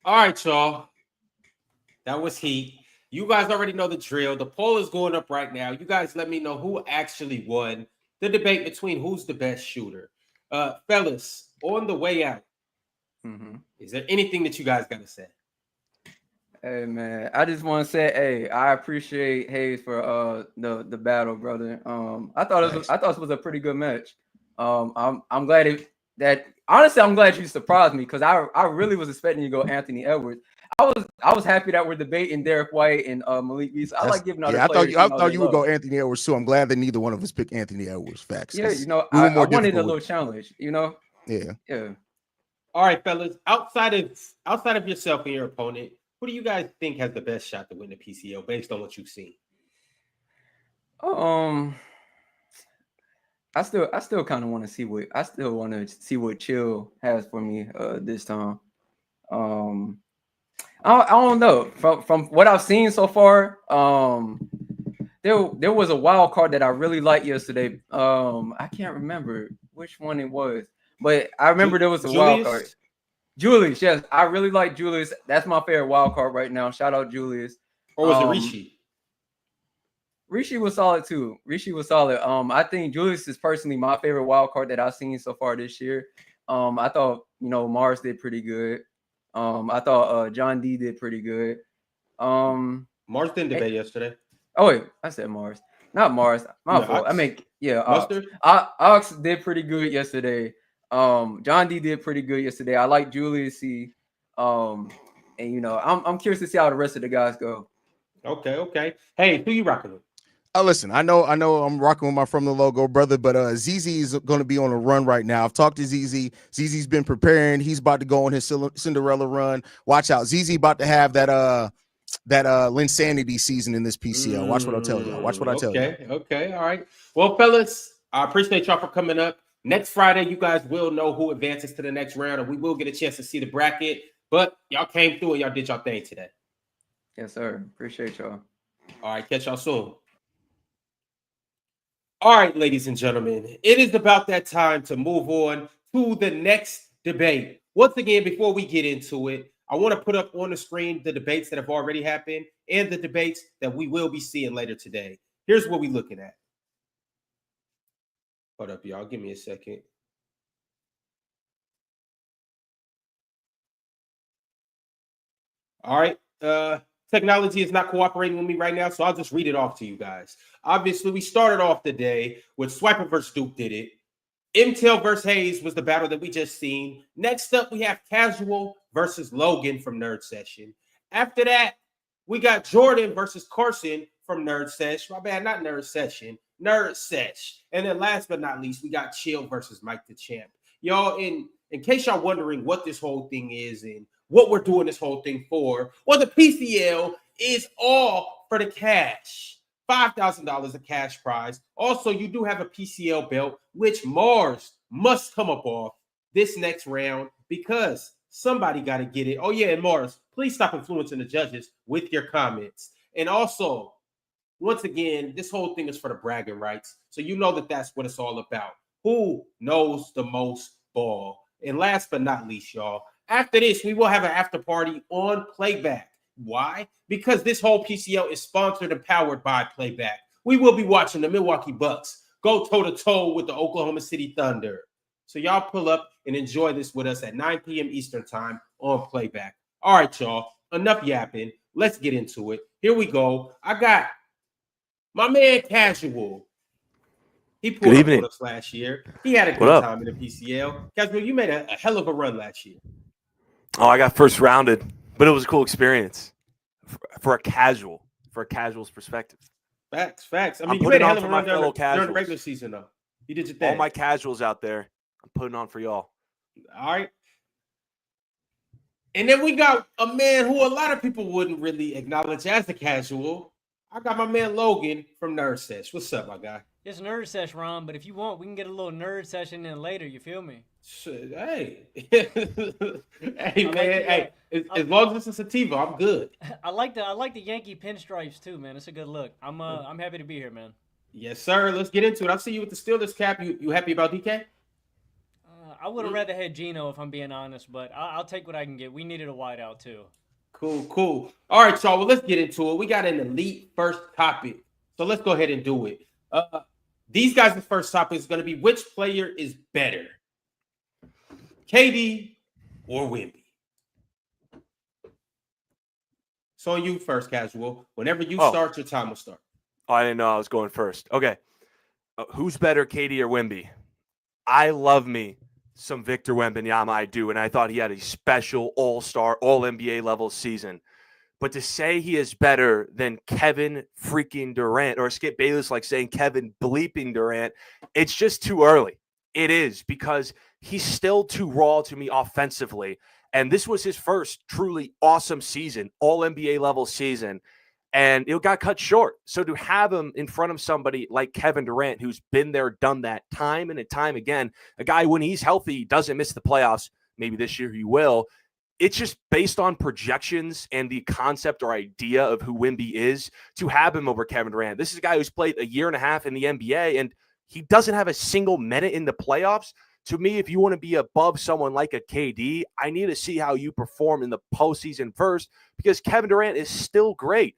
All right, y'all. That was heat. You guys already know the drill. The poll is going up right now. You guys let me know who actually won the debate between who's the best shooter. Fellas, on the way out, is there anything that you guys got to say? Hey man, I just want to say, hey, I appreciate Hayes for the battle, brother. I thought it was a pretty good match. I'm glad I'm glad you surprised me because I really was expecting you to go Anthony Edwards. I was happy that we're debating Derek White and Malik Beasley. I like giving other players. I thought you would go Anthony Edwards too. I'm glad that neither one of us picked Anthony Edwards. Facts. Yeah, I wanted a little challenge. Yeah. All right, fellas. Outside of yourself and your opponent, who do you guys think has the best shot to win the PCL based on what you've seen? I still kind of want to see what Chill has for me this time. I don't know. From what I've seen so far, there was a wild card that I really liked yesterday. I can't remember which one it was, but I remember there was a wild card. Julius, yes, I really like Julius. That's my favorite wild card right now. Shout out Julius. Or was it Rishi? Rishi was solid too. Rishi was solid. I think Julius is personally my favorite wild card that I've seen so far this year. I thought Mars did pretty good. I thought John D did pretty good. Mars didn't debate yesterday. Oh wait, I said Mars, not Mars. My fault. Ox? I mean, yeah, Ox did pretty good yesterday. John D did pretty good yesterday. I like Julius C. And I'm curious to see how the rest of the guys go. Okay. Hey, who you rocking with? Listen, I know I'm rocking with my From the Logo brother, but ZZ is going to be on a run right now. I've talked to ZZ. ZZ's been preparing. He's about to go on his Cinderella run. Watch out. ZZ about to have that Linsanity season in this PCL. Watch what I tell you. Watch what I tell you. Okay. All right. Well, fellas, I appreciate y'all for coming up. Next Friday, you guys will know who advances to the next round, and we will get a chance to see the bracket. But y'all came through and y'all did y'all thing today. Yes, sir. Appreciate y'all. All right. Catch y'all soon. All right, ladies and gentlemen, it is about that time to move on to the next debate. Once again, before we get into it, I want to put up on the screen the debates that have already happened and the debates that we will be seeing later today. Here's what we're looking at. Hold up, y'all. Give me a second. All right. Technology is not cooperating with me right now, so I'll just read it off to you guys. Obviously, we started off the day with Swiper versus Duke did it. Mtel versus Hayes was the battle that we just seen. Next up, we have Casual versus Logan from Nerd Session. After that, we got Jordan versus Carson from Nerd Sesh. My bad, not Nerd Session. Nerd Sesh. And then last but not least, we got Chill versus Mike the Champ. Y'all, in case y'all wondering what this whole thing is and what we're doing this whole thing for, well, the PCL is all for the cash. $5,000 a cash prize. Also, you do have a PCL belt, which Mars must come up off this next round because somebody got to get it. Oh, yeah, and Mars, please stop influencing the judges with your comments. And also, once again, this whole thing is for the bragging rights. So you know that that's what it's all about. Who knows the most ball? And last but not least, y'all, after this, we will have an after party on Playback. Why? Because this whole PCL is sponsored and powered by Playback. We will be watching the Milwaukee Bucks go toe-to-toe with the Oklahoma City Thunder. So y'all pull up and enjoy this with us at 9 p.m. Eastern time on Playback. All right, y'all. Enough yapping. Let's get into it. Here we go. I got my man Casual. He pulled up on us last year. He had a good time in the PCL. Casual, you made a hell of a run last year. Oh, I got first rounded, but it was a cool experience for a casual's perspective. Facts. I mean, you made a hell of a run during the regular season, though. You did your thing. All my casuals out there, I'm putting on for y'all. All right. And then we got a man who a lot of people wouldn't really acknowledge as a casual. I got my man Logan from Nerd Sesh. What's up, my guy? It's Nerd Sesh, Ron, but if you want, we can get a little nerd session in later. You feel me? Shit, hey. Hey, man. As long as it's a sativa, I'm good. I like the Yankee pinstripes too, man. It's a good look. I'm happy to be here, man. Yes, sir. Let's get into it. I see you with the Steelers cap. You happy about DK? I would have rather had Geno if I'm being honest, but I'll take what I can get. We needed a wideout too. Cool. All right, y'all. Well, let's get into it. We got an elite first topic, so let's go ahead and do it. These guys' first topic is going to be which player is better, KD or Wemby? So on you first, Casual. Whenever you start, your time will start. Oh, I didn't know I was going first. Okay. Who's better, KD or Wemby? I love me some Victor Wembanyama, I do, and I thought he had a special all-star, all-NBA level season. But to say he is better than Kevin freaking Durant, or Skip Bayless like saying Kevin bleeping Durant, it's just too early. It is, because he's still too raw to me offensively. And this was his first truly awesome season, all-NBA level season. And it got cut short. So to have him in front of somebody like Kevin Durant, who's been there, done that time and time again, a guy when he's healthy doesn't miss the playoffs. Maybe this year he will. It's just based on projections and the concept or idea of who Wemby is to have him over Kevin Durant. This is a guy who's played a year and a half in the NBA, and he doesn't have a single minute in the playoffs. To me, if you want to be above someone like a KD, I need to see how you perform in the postseason first, because Kevin Durant is still great.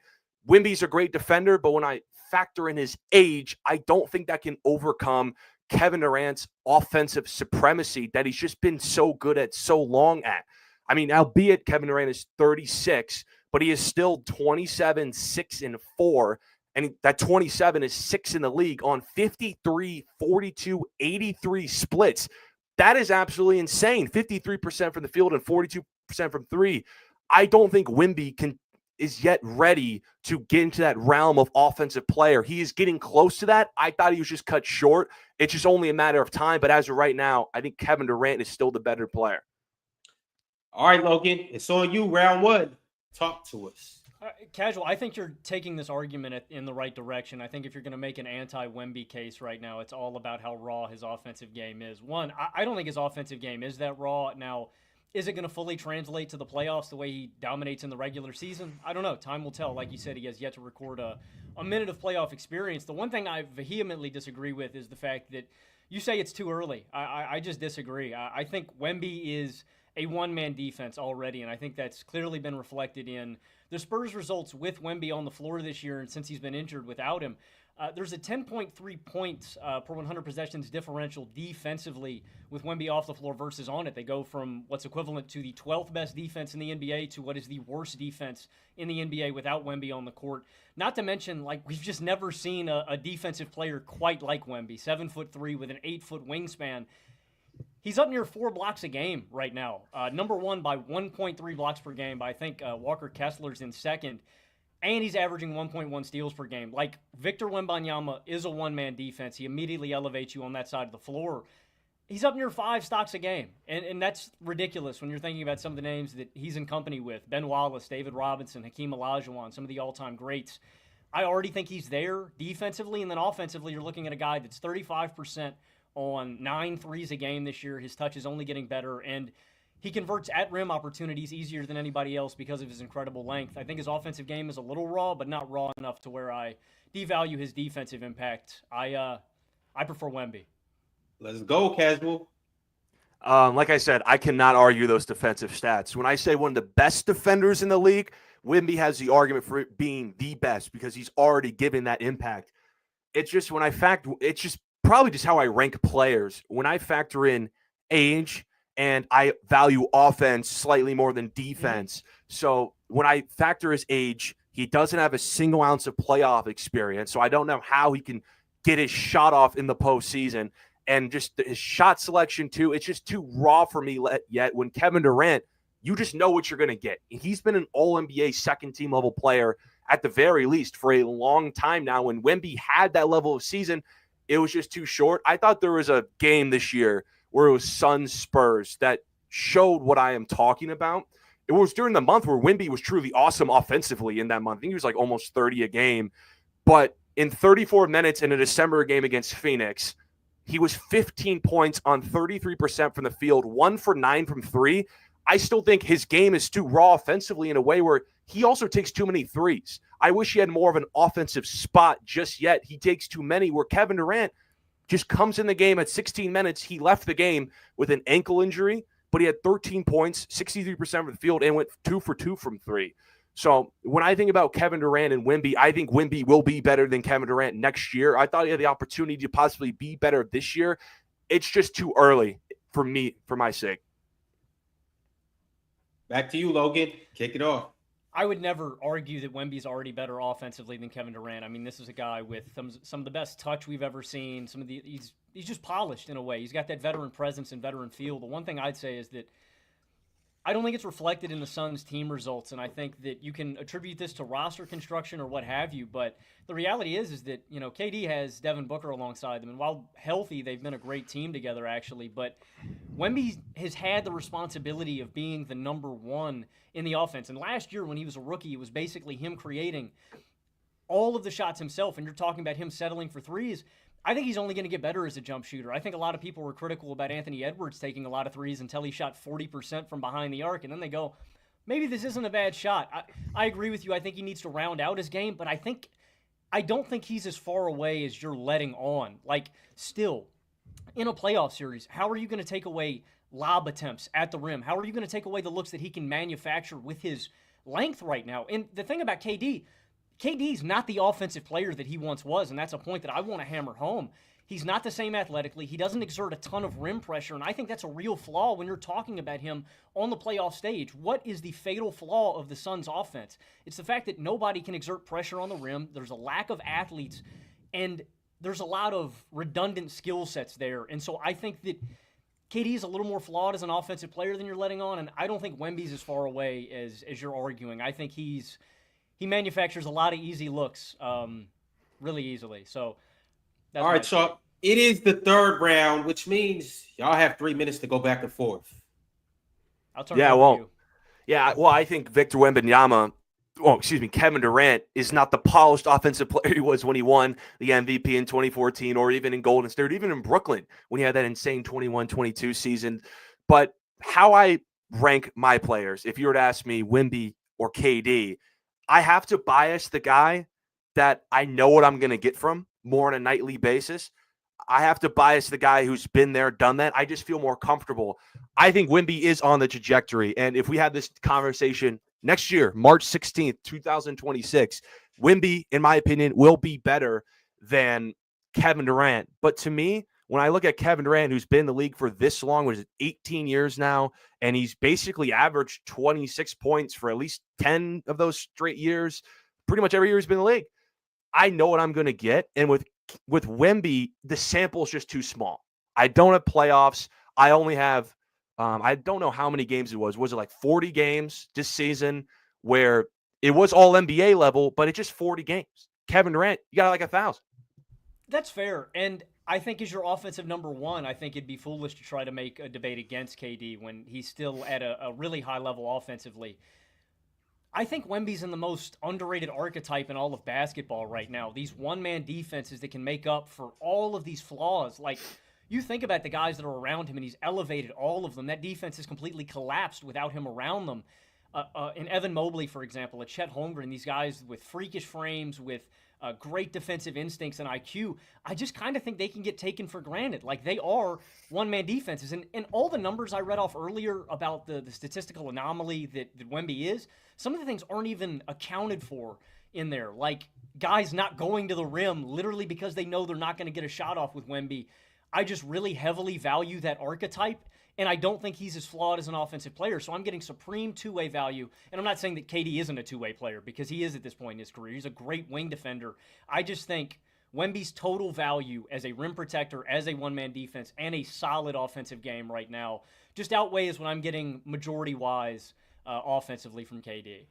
Wemby's a great defender, but when I factor in his age, I don't think that can overcome Kevin Durant's offensive supremacy that he's just been so good at so long at. I mean, albeit Kevin Durant is 36, but he is still 27, 6, and 4. And that 27 is 6 in the league on 53, 42, 83 splits. That is absolutely insane. 53% from the field and 42% from three. I don't think Wemby is yet ready to get into that realm of offensive player. He is getting close to that. I thought he was just cut short. It's just only a matter of time. But as of right now, I think Kevin Durant is still the better player. All right, Logan, it's on you. Round one. Talk to us. Casual, I think you're taking this argument in the right direction. I think if you're going to make an anti-Wemby case right now, it's all about how raw his offensive game is. One, I don't think his offensive game is that raw. Now, is it going to fully translate to the playoffs the way he dominates in the regular season? I don't know. Time will tell. Like you said, he has yet to record a minute of playoff experience. The one thing I vehemently disagree with is the fact that you say it's too early. I just disagree. I think Wemby is a one-man defense already, and I think that's clearly been reflected in the Spurs' results with Wemby on the floor this year, and since he's been injured without him. There's a 10.3 points per 100 possessions differential defensively with Wemby off the floor versus on it. They go from what's equivalent to the 12th best defense in the NBA to what is the worst defense in the NBA without Wemby on the court. Not to mention, like, we've just never seen a defensive player quite like Wemby, 7'3" with an 8-foot wingspan. He's up near 4 blocks a game right now. Number one by 1.3 blocks per game, but I think Walker Kessler's in second. And he's averaging 1.1 steals per game. Like, Victor Wembanyama is a one-man defense. He immediately elevates you on that side of the floor. He's up near 5 stocks a game. And that's ridiculous when you're thinking about some of the names that he's in company with. Ben Wallace, David Robinson, Hakeem Olajuwon, some of the all-time greats. I already think he's there defensively. And then offensively, you're looking at a guy that's 35% on 9 threes a game this year. His touch is only getting better. And he converts at-rim opportunities easier than anybody else because of his incredible length. I think his offensive game is a little raw, but not raw enough to where I devalue his defensive impact. I prefer Wemby. Let's go, Casual. Like I said, I cannot argue those defensive stats. When I say one of the best defenders in the league, Wemby has the argument for it being the best because he's already given that impact. It's just it's just probably just how I rank players. When I factor in age, and I value offense slightly more than defense. So when I factor his age, he doesn't have a single ounce of playoff experience. So I don't know how he can get his shot off in the postseason. And just his shot selection, too, it's just too raw for me yet. When Kevin Durant, you just know what you're going to get. He's been an all-NBA second-team level player at the very least for a long time now. When Wemby had that level of season, it was just too short. I thought there was a game this year where it was Suns Spurs that showed what I am talking about. It was during the month where Wemby was truly awesome offensively in that month. I think he was like almost 30 a game. But in 34 minutes in a December game against Phoenix, he was 15 points on 33% from the field, 1 for 9 from 3. I still think his game is too raw offensively in a way where he also takes too many threes. I wish he had more of an offensive spot just yet. He takes too many, where Kevin Durant just comes in the game at 16 minutes. He left the game with an ankle injury. but he had 13 points, 63% of the field, and went 2 for 2 from 3. So when I think about Kevin Durant and Wemby, I think Wemby will be better than Kevin Durant next year. I thought he had the opportunity to possibly be better this year. It's just too early for me, for my sake. Back to you, Logan. Kick it off. I would never argue that Wemby's already better offensively than Kevin Durant. I mean, this is a guy with some of the best touch we've ever seen. He's just polished in a way. He's got that veteran presence and veteran feel. The one thing I'd say is that I don't think it's reflected in the Suns' team results, and I think that you can attribute this to roster construction or what have you, but the reality is that, you know, KD has Devin Booker alongside them, and while healthy, they've been a great team together, actually, but Wemby has had the responsibility of being the number one in the offense, and last year when he was a rookie, it was basically him creating all of the shots himself, and you're talking about him settling for threes. I think he's only going to get better as a jump shooter. I think a lot of people were critical about Anthony Edwards taking a lot of threes until he shot 40% from behind the arc, and then they go, maybe this isn't a bad shot. I agree with you. I think he needs to round out his game, but I don't think he's as far away as you're letting on. Like, still, in a playoff series, how are you going to take away lob attempts at the rim? How are you going to take away the looks that he can manufacture with his length right now? And the thing about KD's not the offensive player that he once was, and that's a point that I want to hammer home. He's not the same athletically. He doesn't exert a ton of rim pressure, and I think that's a real flaw when you're talking about him on the playoff stage. What is the fatal flaw of the Suns' offense? It's the fact that nobody can exert pressure on the rim. There's a lack of athletes, and there's a lot of redundant skill sets there. And so I think that KD is a little more flawed as an offensive player than you're letting on, and I don't think Wemby's as far away as you're arguing. I think he manufactures a lot of easy looks really easily. So, that's all right, so it is the third round, which means y'all have 3 minutes to go back and forth. I'll turn it over to you. I think Kevin Durant is not the polished offensive player he was when he won the MVP in 2014, or even in Golden State, or even in Brooklyn when he had that insane 21-22 season. But how I rank my players, if you were to ask me Wemby or KD, I have to bias the guy that I know what I'm going to get from more on a nightly basis. I have to bias the guy who's been there, done that. I just feel more comfortable. I think Wemby is on the trajectory. And if we had this conversation next year, March 16th, 2026, Wemby, in my opinion, will be better than Kevin Durant. But to me, when I look at Kevin Durant, who's been in the league for this long, which is 18 years now, and he's basically averaged 26 points for at least 10 of those straight years, pretty much every year he's been in the league, I know what I'm going to get. And with Wemby, the sample is just too small. I don't have playoffs. I only have, I don't know how many games it was. Was it like 40 games this season where it was all NBA level, but it's just 40 games? Kevin Durant, you got like 1,000. That's fair. And I think as your offensive number one, I think it'd be foolish to try to make a debate against KD when he's still at a really high level offensively. I think Wemby's in the most underrated archetype in all of basketball right now. These one-man defenses that can make up for all of these flaws. Like, you think about the guys that are around him, and he's elevated all of them. That defense has completely collapsed without him around them. In Evan Mobley, for example, a Chet Holmgren, these guys with freakish frames, with great defensive instincts and IQ, I just kind of think they can get taken for granted. Like, they are one-man defenses. And all the numbers I read off earlier about the statistical anomaly that Wemby is, some of the things aren't even accounted for in there. Like, guys not going to the rim literally because they know they're not going to get a shot off with Wemby. I just really heavily value that archetype, and I don't think he's as flawed as an offensive player. So I'm getting supreme two-way value. And I'm not saying that KD isn't a two-way player, because he is at this point in his career. He's a great wing defender. I just think Wemby's total value as a rim protector, as a one-man defense, and a solid offensive game right now just outweighs what I'm getting majority-wise offensively from KD.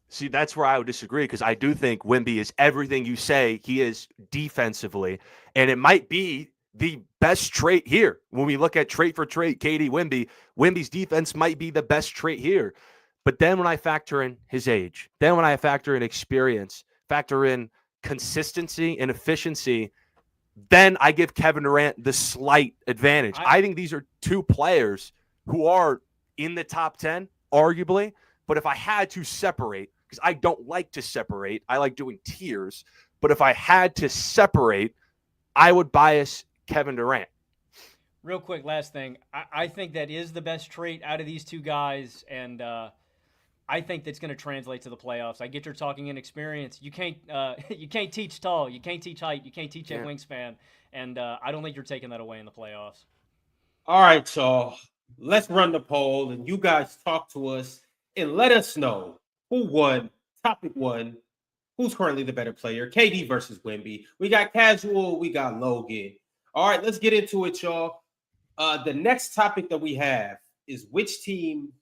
See, that's where I would disagree, because I do think Wemby is everything you say he is defensively, and it might be the best trait here. When we look at trait for trait, KD, Wemby's defense might be the best trait here. But then when I factor in his age, then when I factor in experience, factor in consistency and efficiency, then I give Kevin Durant the slight advantage. I think these are two players who are in the top 10, arguably. But if I had to separate, because I don't like to separate, I like doing tiers. But if I had to separate, I would bias Kevin Durant. Real quick, last thing. I think that is the best trait out of these two guys, and I think that's going to translate to the playoffs. I get you're talking inexperience. You can't you can't teach tall. You can't teach height. You can't teach that wingspan. And I don't think you're taking that away in the playoffs. All right, y'all. Let's run the poll, and you guys talk to us and let us know who won. Topic 1. Who's currently the better player? KD versus Wemby. We got Casual. We got Logan. All right, let's get into it, y'all. The next topic that we have is which team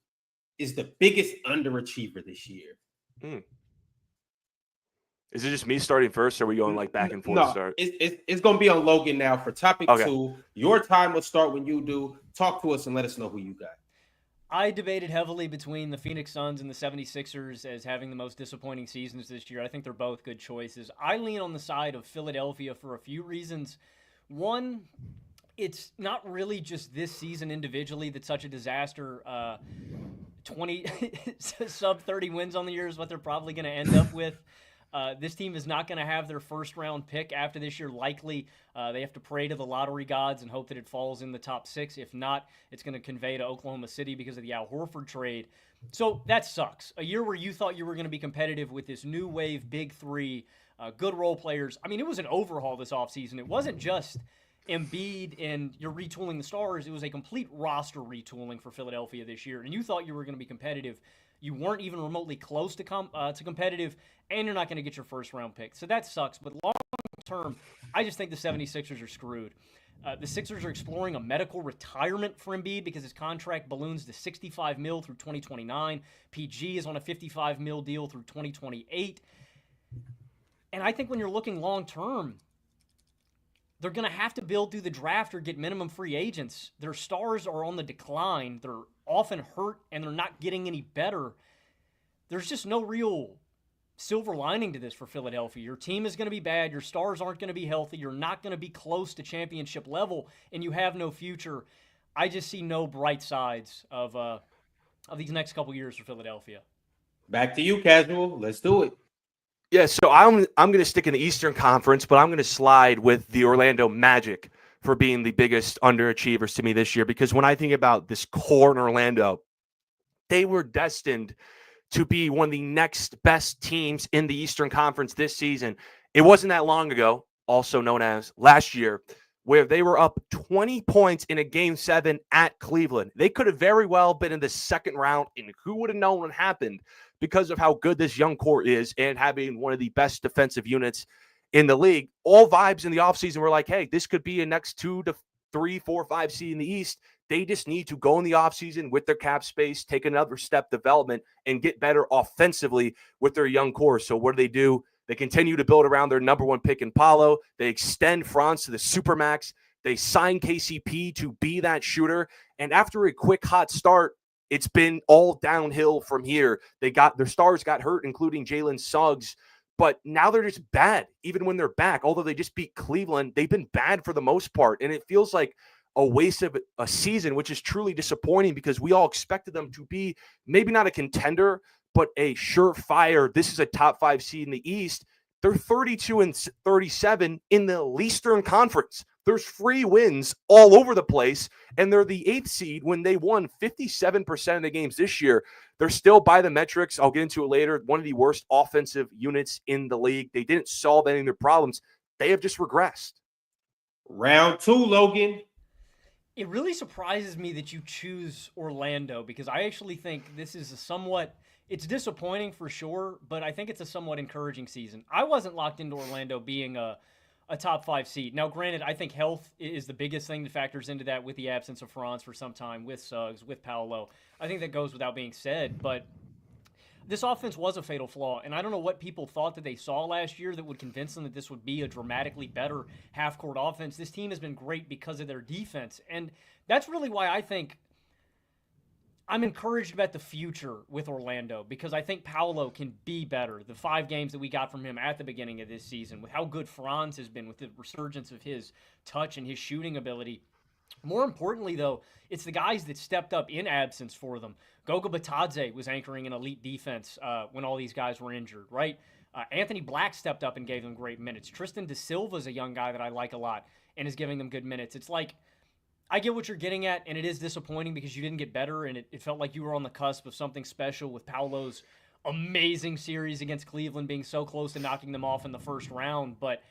is the biggest underachiever this year. Is it just me starting first, or are we going like back and forth No, start? it's going to be on Logan now for topic 2. Your time will start when you do. Talk to us and let us know who you got. I debated heavily between the Phoenix Suns and the 76ers as having the most disappointing seasons this year. I think they're both good choices. I lean on the side of Philadelphia for a few reasons. One, it's not really just this season individually that's such a disaster. 20 sub 30 wins on the year is what they're probably going to end up with. This team is not going to have their first-round pick after this year, likely. They have to pray to the lottery gods and hope that it falls in the top 6. If not, it's going to convey to Oklahoma City because of the Al Horford trade. So that sucks. A year where you thought you were going to be competitive with this new wave big three, good role players. I mean, it was an overhaul this offseason. It wasn't just Embiid and you're retooling the stars. It was a complete roster retooling for Philadelphia this year. And you thought you were going to be competitive. You weren't even remotely close to competitive, and you're not going to get your first-round pick. So that sucks. But long-term, I just think the 76ers are screwed. The Sixers are exploring a medical retirement for Embiid because his contract balloons to $65 million through 2029. PG is on a $55 million deal through 2028. And I think when you're looking long-term, they're going to have to build through the draft or get minimum free agents. Their stars are on the decline. They're often hurt, and they're not getting any better. There's just no real silver lining to this for Philadelphia. Your team is going to be bad. Your stars aren't going to be healthy. You're not going to be close to championship level, and you have no future. I just see no bright sides of these next couple years for Philadelphia. Back to you, Casual. Let's do it. Yeah, so I'm going to stick in the Eastern Conference, but I'm going to slide with the Orlando Magic for being the biggest underachievers to me this year, because when I think about this core in Orlando, they were destined to be one of the next best teams in the Eastern Conference this season. It wasn't that long ago, also known as last year, where they were up 20 points in a Game 7 at Cleveland. They could have very well been in the second round, and who would have known what happened because of how good this young core is and having one of the best defensive units in the league. All vibes in the offseason were like, hey, this could be a next 2 to 3, 4, 5 seed in the East. They just need to go in the offseason with their cap space, take another step development, and get better offensively with their young core. So what do? They continue to build around their number 1 pick in Paolo. They extend Franz to the Supermax. They sign KCP to be that shooter. And after a quick hot start, it's been all downhill from here. Their stars got hurt, including Jalen Suggs. But now they're just bad, even when they're back. Although they just beat Cleveland, they've been bad for the most part. And it feels like a waste of a season, which is truly disappointing because we all expected them to be maybe not a contender, but a surefire. This is a top 5 seed in the East. They're 32-37 in the Eastern Conference. There's free wins all over the place, and they're the 8th seed when they won 57% of the games this year. They're still, by the metrics, I'll get into it later, one of the worst offensive units in the league. They didn't solve any of their problems. They have just regressed. Round 2, Logan. It really surprises me that you choose Orlando because I actually think this is it's disappointing for sure, but I think it's a somewhat encouraging season. I wasn't locked into Orlando being a top 5 seed. Now, granted, I think health is the biggest thing that factors into that with the absence of Franz for some time, with Suggs, with Paolo. I think that goes without being said, but this offense was a fatal flaw, and I don't know what people thought that they saw last year that would convince them that this would be a dramatically better half-court offense. This team has been great because of their defense, and that's really why I think I'm encouraged about the future with Orlando because I think Paolo can be better. The 5 games that we got from him at the beginning of this season, with how good Franz has been, with the resurgence of his touch and his shooting ability. More importantly, though, it's the guys that stepped up in absence for them. Goga Batadze was anchoring an elite defense when all these guys were injured, right? Anthony Black stepped up and gave them great minutes. Tristan Da Silva is a young guy that I like a lot and is giving them good minutes. It's like I get what you're getting at, and it is disappointing because you didn't get better, and it felt like you were on the cusp of something special with Paolo's amazing series against Cleveland being so close to knocking them off in the first round. But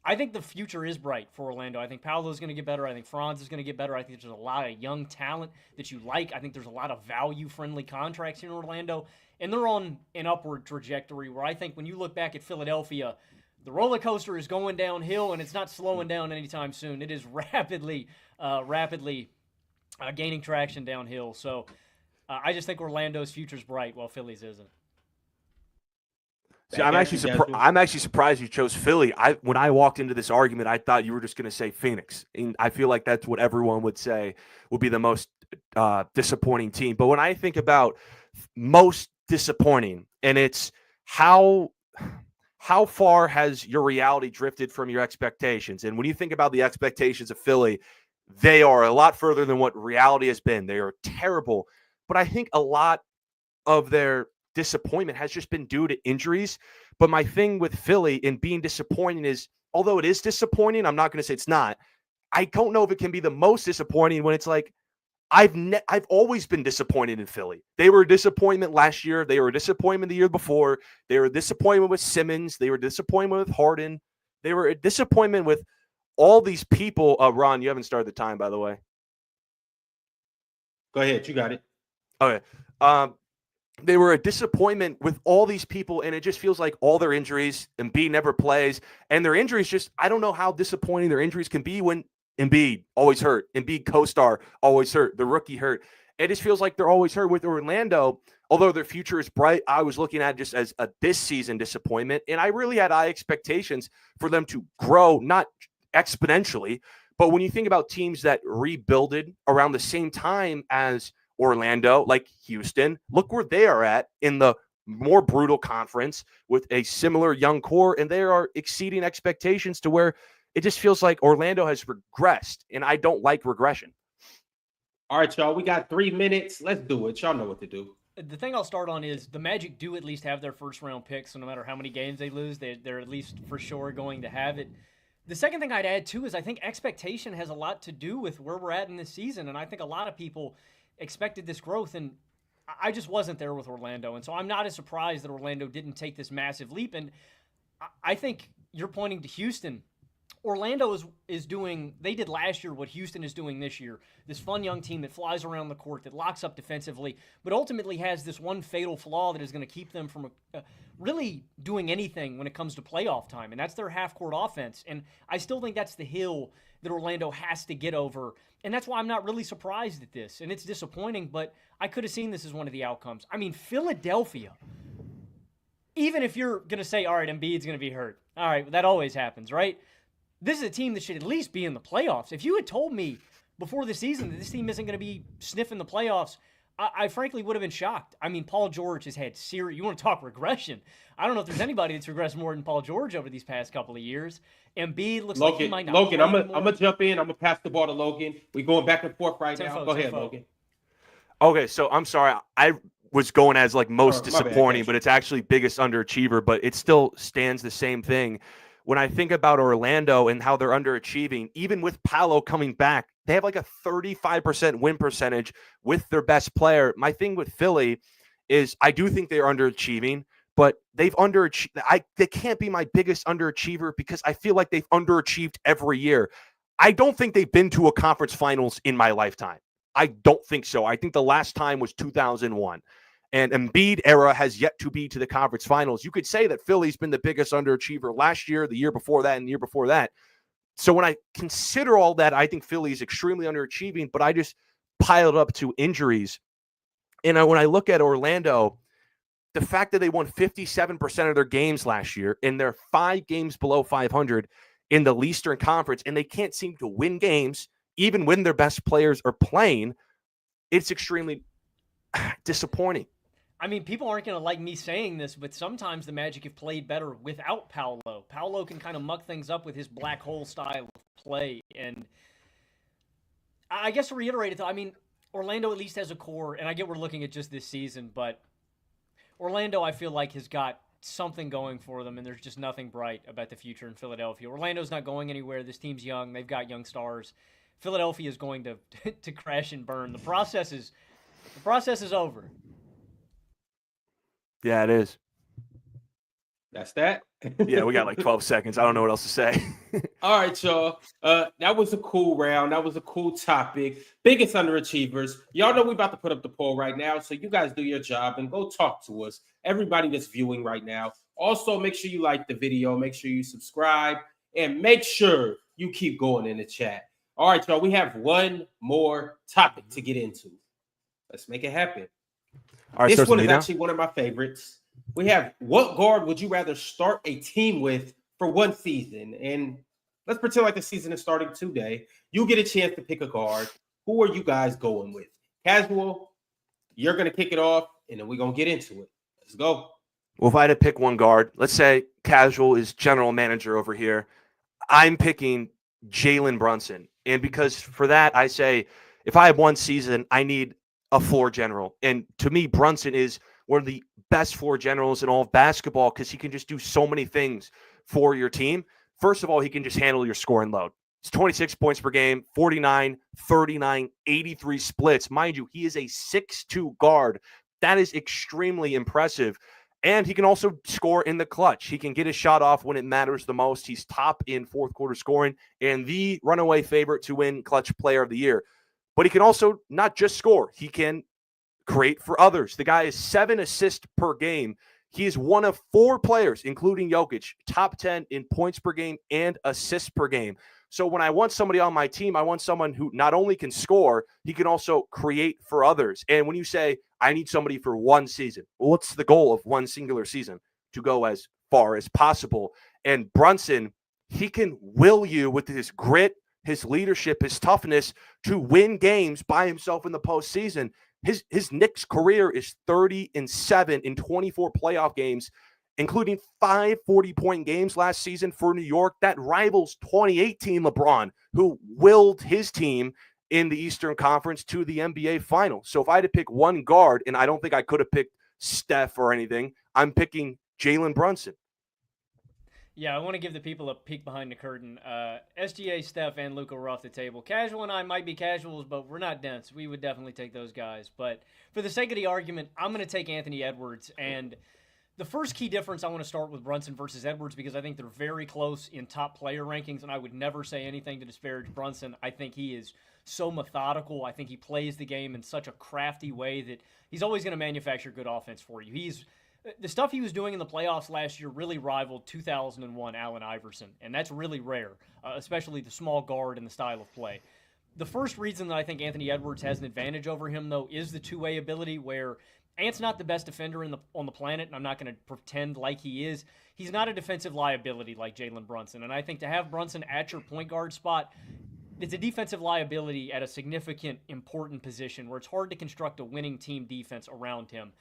I think the future is bright for Orlando. I think Paolo's going to get better. I think Franz is going to get better. I think there's a lot of young talent that you like. I think there's a lot of value-friendly contracts here in Orlando, and they're on an upward trajectory where I think when you look back at Philadelphia, the roller coaster is going downhill, and it's not slowing down anytime soon. It is rapidly gaining traction downhill. So I just think Orlando's future's bright while Philly's isn't. See, I'm actually surprised you chose Philly. When I walked into this argument, I thought you were just going to say Phoenix, and I feel like that's what everyone would say would be the most disappointing team. But when I think about most disappointing, and it's how far has your reality drifted from your expectations? And when you think about the expectations of Philly, they are a lot further than what reality has been. They are terrible. But I think a lot of their disappointment has just been due to injuries. But my thing with Philly and being disappointing is, although it is disappointing, I'm not going to say it's not. I don't know if it can be the most disappointing when it's like, I've always been disappointed in Philly. They were a disappointment last year. They were a disappointment the year before. They were a disappointment with Simmons. They were a disappointment with Harden. They were a disappointment with all these people. Ron, you haven't started the time, by the way. Go ahead. You got it. Okay. They were a disappointment with all these people, and it just feels like all their injuries, Embiid never plays, and their injuries just, I don't know how disappointing their injuries can be when Embiid always hurt, Embiid co-star always hurt, the rookie hurt. It just feels like they're always hurt with Orlando. Although their future is bright, I was looking at it just as a this season disappointment, and I really had high expectations for them to grow, not exponentially, but when you think about teams that rebuilded around the same time as Orlando, like Houston, look where they are at in the more brutal conference with a similar young core, and they are exceeding expectations to where it just feels like Orlando has regressed, and I don't like regression. All right, y'all, we got 3 minutes. Let's do it. Y'all know what to do. The thing I'll start on is the Magic do at least have their first-round pick, so no matter how many games they lose, they're at least for sure going to have it. The second thing I'd add, too, is I think expectation has a lot to do with where we're at in this season, and I think a lot of people expected this growth, and I just wasn't there with Orlando, and so I'm not as surprised that Orlando didn't take this massive leap, and I think you're pointing to Houston. Orlando is doing, they did last year what Houston is doing this year, this fun young team that flies around the court, that locks up defensively, but ultimately has this one fatal flaw that is going to keep them from really doing anything when it comes to playoff time, and that's their half-court offense, and I still think that's the hill that Orlando has to get over, and that's why I'm not really surprised at this, and it's disappointing, but I could have seen this as one of the outcomes. I mean, Philadelphia, even if you're going to say, all right, Embiid's going to be hurt, all right, that always happens, right? This is a team that should at least be in the playoffs. If you had told me before the season that this team isn't going to be sniffing the playoffs, I frankly would have been shocked. I mean, Paul George has had serious, you want to talk regression. I don't know if there's anybody that's regressed more than Paul George over these past couple of years. Embiid looks like he might not. Logan, I'm gonna jump in. I'm gonna pass the ball to Logan. We're going back and forth right now. Go ahead, Logan. Okay, so I'm sorry. I was going as like most disappointing, but it's actually biggest underachiever, but it still stands the same thing. When I think about Orlando and how they're underachieving, even with Paolo coming back, they have like a 35% win percentage with their best player. My thing with Philly is I do think they're underachieving, but they've underachieved. They can't be my biggest underachiever because I feel like they've underachieved every year. I don't think they've been to a conference finals in my lifetime. I don't think so. I think the last time was 2001. And Embiid era has yet to be to the conference finals. You could say that Philly's been the biggest underachiever last year, the year before that, and the year before that. So when I consider all that, I think Philly is extremely underachieving, but I just piled up to injuries. And when I look at Orlando, the fact that they won 57% of their games last year, and they're 5 games below 500 in the Eastern Conference, and they can't seem to win games, even when their best players are playing, it's extremely disappointing. I mean, people aren't going to like me saying this, but sometimes the Magic have played better without Paolo. Paolo can kind of muck things up with his black hole style of play. And I guess to reiterate it, though, I mean, Orlando at least has a core, and I get we're looking at just this season, but Orlando, I feel like, has got something going for them, and there's just nothing bright about the future in Philadelphia. Orlando's not going anywhere. This team's young. They've got young stars. Philadelphia is going to to crash and burn. The process is over. Yeah, it is. That's that. Yeah, we got like 12 seconds. I don't know what else to say. All right, y'all. That was a cool round. That was a cool topic. Biggest underachievers. Y'all know we about to put up the poll right now, so you guys do your job and go talk to us. Everybody that's viewing right now. Also, make sure you like the video. Make sure you subscribe. And make sure you keep going in the chat. All right, y'all. We have one more topic to get into. Let's make it happen. All right, This one is now. actually one of my favorites. We have, what guard would you rather start a team with for one season? And let's pretend like the season is starting today. You get a chance to pick a guard. Who are you guys going with? Casual, you're going to kick it off, and then we're going to get into it. Let's go. Well, if I had to pick one guard, let's say Casual is general manager over here. I'm picking Jalen Brunson. And because for that, I say, if I have one season, I need a floor general. And to me, Brunson is one of the best floor generals in all of basketball because he can just do so many things for your team. First of all, he can just handle your scoring load. It's 26 points per game, 49, 39, 83 splits. Mind you, he is a 6'2 guard. That is extremely impressive. And he can also score in the clutch. He can get his shot off when it matters the most. He's top in fourth quarter scoring and the runaway favorite to win clutch player of the year. But he can also not just score. He can create for others. The guy is 7 assists per game. He is one of 4 players, including Jokic, top 10 in points per game and assists per game. So when I want somebody on my team, I want someone who not only can score, he can also create for others. And when you say, I need somebody for one season, well, what's the goal of one singular season? To go as far as possible. And Brunson, he can will you with his grit, his leadership, his toughness to win games by himself in the postseason. His Knicks career is 30-7 in 24 playoff games, including 5 40-point games last season for New York. That rivals 2018 LeBron, who willed his team in the Eastern Conference to the NBA Finals. So if I had to pick one guard, and I don't think I could have picked Steph or anything, I'm picking Jalen Brunson. Yeah, I want to give the people a peek behind the curtain. SGA, Steph, and Luka were off the table. Casual and I might be casuals, but we're not dense. We would definitely take those guys. But for the sake of the argument, I'm going to take Anthony Edwards. And the first key difference, I want to start with Brunson versus Edwards because I think they're very close in top player rankings, and I would never say anything to disparage Brunson. I think he is so methodical. I think he plays the game in such a crafty way that he's always going to manufacture good offense for you. The stuff he was doing in the playoffs last year really rivaled 2001 Allen Iverson, and that's really rare, especially the small guard and the style of play. The first reason that I think Anthony Edwards has an advantage over him, though, is the two-way ability where Ant's not the best defender on the planet, and I'm not going to pretend like he is. He's not a defensive liability like Jalen Brunson, and I think to have Brunson at your point guard spot, it's a defensive liability at a significant, important position where it's hard to construct a winning team defense around him.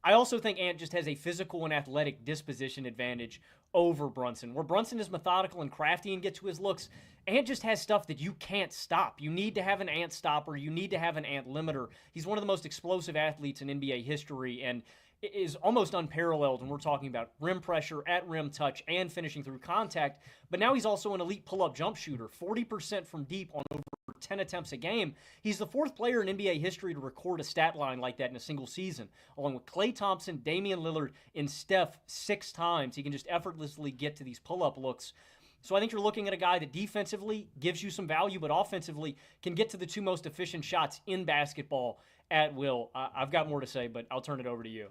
I also think Ant just has a physical and athletic disposition advantage over Brunson. Where Brunson is methodical and crafty and gets to his looks, Ant just has stuff that you can't stop. You need to have an Ant stopper. You need to have an Ant limiter. He's one of the most explosive athletes in NBA history and is almost unparalleled when we're talking about rim pressure, at rim touch, and finishing through contact. But now he's also an elite pull-up jump shooter, 40% from deep on over 10 attempts a game. He's the 4th player in NBA history to record a stat line like that in a single season, along with Klay Thompson, Damian Lillard, and Steph 6 times. He can just effortlessly get to these pull-up looks. So I think you're looking at a guy that defensively gives you some value, but offensively can get to the 2 most efficient shots in basketball at will. I've got more to say, but I'll turn it over to you.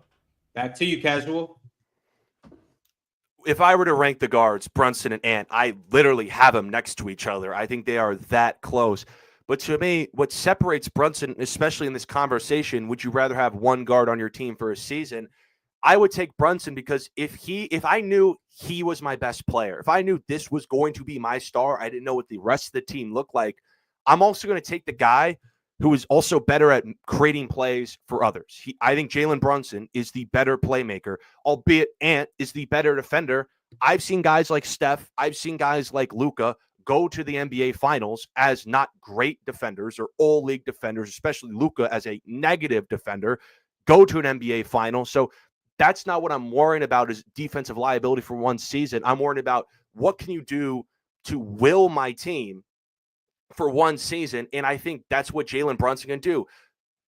Back to you, Casual. If I were to rank the guards, Brunson and Ant, I literally have them next to each other. I think they are that close. But to me, what separates Brunson, especially in this conversation, would you rather have one guard on your team for a season? I would take Brunson because if I knew he was my best player, if I knew this was going to be my star, I didn't know what the rest of the team looked like. I'm also going to take the guy who is also better at creating plays for others. I think Jalen Brunson is the better playmaker, albeit Ant is the better defender. I've seen guys like Steph, I've seen guys like Luka go to the NBA Finals as not great defenders or all-league defenders, especially Luka as a negative defender, go to an NBA Final. So that's not what I'm worrying about is defensive liability for one season. I'm worried about what can you do to will my team for one season, and I think that's what Jalen Brunson can do.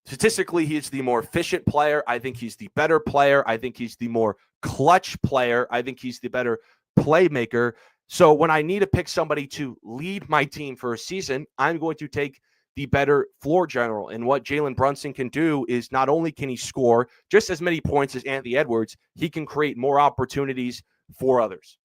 Statistically, he's the more efficient player. I think he's the better player. I think he's the more clutch player. I think he's the better playmaker. So when I need to pick somebody to lead my team for a season, I'm going to take the better floor general. And what Jalen Brunson can do is not only can he score just as many points as Anthony Edwards, he can create more opportunities for others.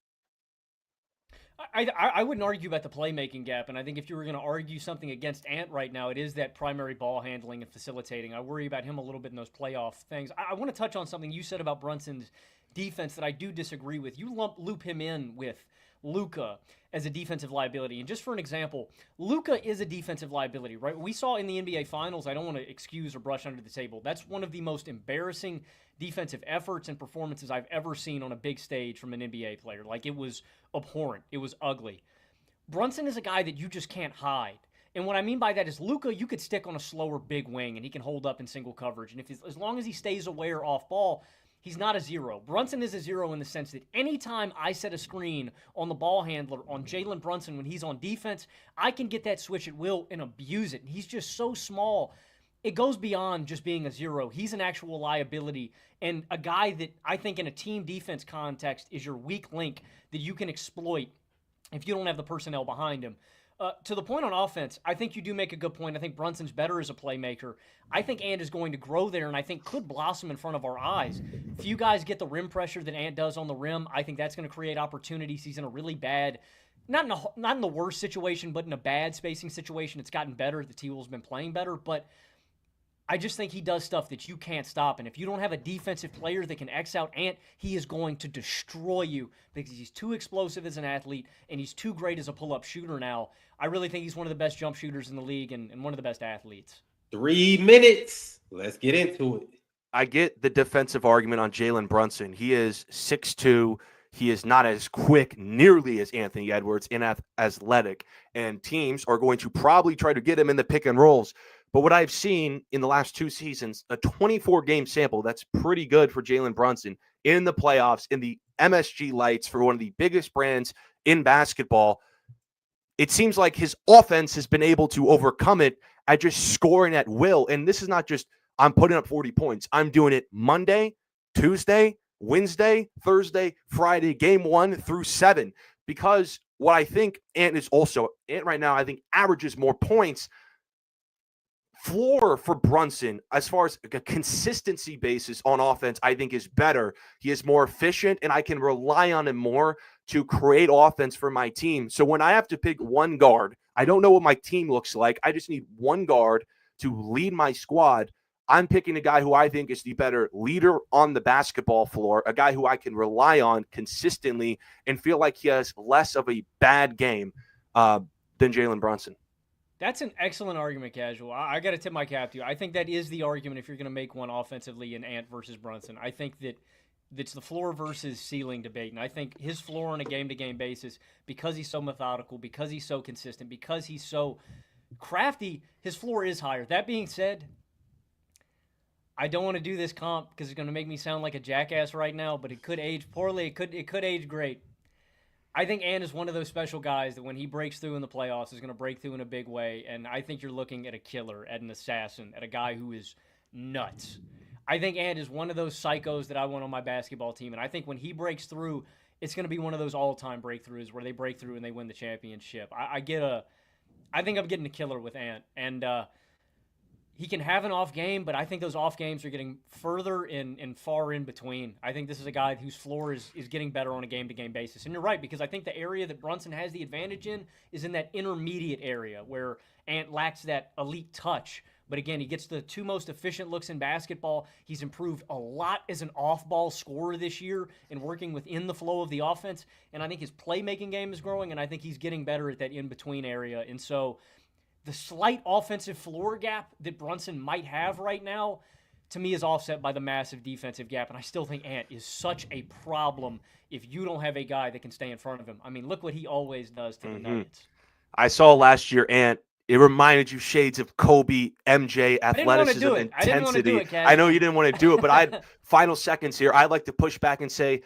I wouldn't argue about the playmaking gap, and I think if you were going to argue something against Ant right now, it is that primary ball handling and facilitating. I worry about him a little bit in those playoff things. I want to touch on something you said about Brunson's defense that I do disagree with. You loop him in with Luka as a defensive liability. And just for an example, Luka is a defensive liability, right? We saw in the NBA Finals, I don't want to excuse or brush under the table. That's one of the most embarrassing defensive efforts and performances I've ever seen on a big stage from an NBA player. Like, it was abhorrent. It was ugly. Brunson is a guy that you just can't hide. And what I mean by that is Luka, you could stick on a slower big wing and he can hold up in single coverage. And as long as he stays aware off ball, he's not a zero. Brunson is a zero in the sense that anytime I set a screen on the ball handler, on Jalen Brunson when he's on defense, I can get that switch at will and abuse it. He's just so small. It goes beyond just being a zero. He's an actual liability and a guy that I think in a team defense context is your weak link that you can exploit if you don't have the personnel behind him. To the point on offense, I think you do make a good point. I think Brunson's better as a playmaker. I think Ant is going to grow there and I think could blossom in front of our eyes. If you guys get the rim pressure that Ant does on the rim, I think that's going to create opportunities. He's in a really bad, not in the worst situation, but in a bad spacing situation. It's gotten better. The T-Wolves been playing better, but I just think he does stuff that you can't stop. And if you don't have a defensive player that can X out Ant, he is going to destroy you because he's too explosive as an athlete and he's too great as a pull-up shooter now. I really think he's one of the best jump shooters in the league and one of the best athletes. 3 minutes. Let's get into it. I get the defensive argument on Jalen Brunson. He is 6'2". He is not as quick nearly as Anthony Edwards and athletic. And teams are going to probably try to get him in the pick and rolls. But what I've seen in the last 2 seasons, a 24-game sample, that's pretty good for Jalen Brunson in the playoffs, in the MSG lights for one of the biggest brands in basketball. It seems like his offense has been able to overcome it at just scoring at will. And this is not just, I'm putting up 40 points. I'm doing it Monday, Tuesday, Wednesday, Thursday, Friday, game 1 through 7. Because what I think Ant right now, I think averages more points. Floor for Brunson, as far as a consistency basis on offense, I think is better. He is more efficient, and I can rely on him more to create offense for my team. So when I have to pick one guard, I don't know what my team looks like. I just need one guard to lead my squad. I'm picking a guy who I think is the better leader on the basketball floor, a guy who I can rely on consistently and feel like he has less of a bad game than Jalen Brunson. That's an excellent argument, Casual. I got to tip my cap to you. I think that is the argument if you're going to make one offensively in Ant versus Brunson. I think that it's the floor versus ceiling debate, and I think his floor on a game-to-game basis, because he's so methodical, because he's so consistent, because he's so crafty, his floor is higher. That being said, I don't want to do this comp because it's going to make me sound like a jackass right now, but it could age poorly. It could age great. I think Ant is one of those special guys that when he breaks through in the playoffs is going to break through in a big way, and I think you're looking at a killer, at an assassin, at a guy who is nuts. I think Ant is one of those psychos that I want on my basketball team, and I think when he breaks through, it's going to be one of those all-time breakthroughs where they break through and they win the championship. I think I'm getting a killer with Ant, and he can have an off game, but I think those off games are getting further and far in between. I think this is a guy whose floor is getting better on a game-to-game basis. And you're right, because I think the area that Brunson has the advantage in is in that intermediate area where Ant lacks that elite touch. But again, he gets the 2 most efficient looks in basketball. He's improved a lot as an off-ball scorer this year and working within the flow of the offense. And I think his playmaking game is growing, and I think he's getting better at that in-between area. And so the slight offensive floor gap that Brunson might have right now, to me, is offset by the massive defensive gap. And I still think Ant is such a problem if you don't have a guy that can stay in front of him. I mean, look what he always does to the Nuggets. I saw last year, Ant, it reminded you shades of Kobe, MJ, athleticism, intensity. I know you didn't want to do it, but final seconds here, I'd like to push back and say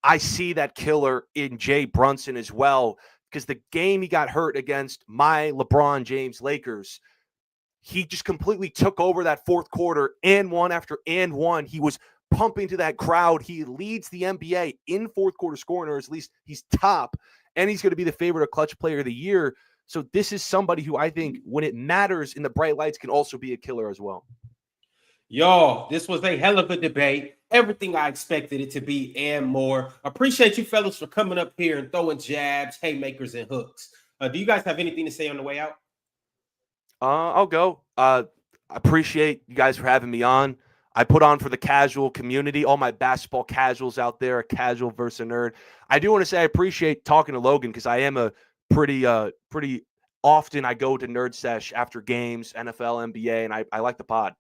I see that killer in Jay Brunson as well. because the game he got hurt against my LeBron James Lakers, he just completely took over that fourth quarter and one after and one. He was pumping to that crowd. He leads the NBA in fourth quarter scoring, or at least he's top, and he's going to be the favorite of clutch player of the year. So this is somebody who I think when it matters in the bright lights can also be a killer as well. Y'all, this was a hell of a debate. Everything I expected it to be and more. Appreciate you fellas for coming up here and throwing jabs, haymakers, and hooks. Do you guys have anything to say on the way out? I'll go. I appreciate you guys for having me on. I put on for the casual community, all my basketball casuals out there, a casual versus a nerd. I do want to say I appreciate talking to Logan because I am a pretty often I go to Nerd Sesh after games, NFL, NBA, and I like the pod.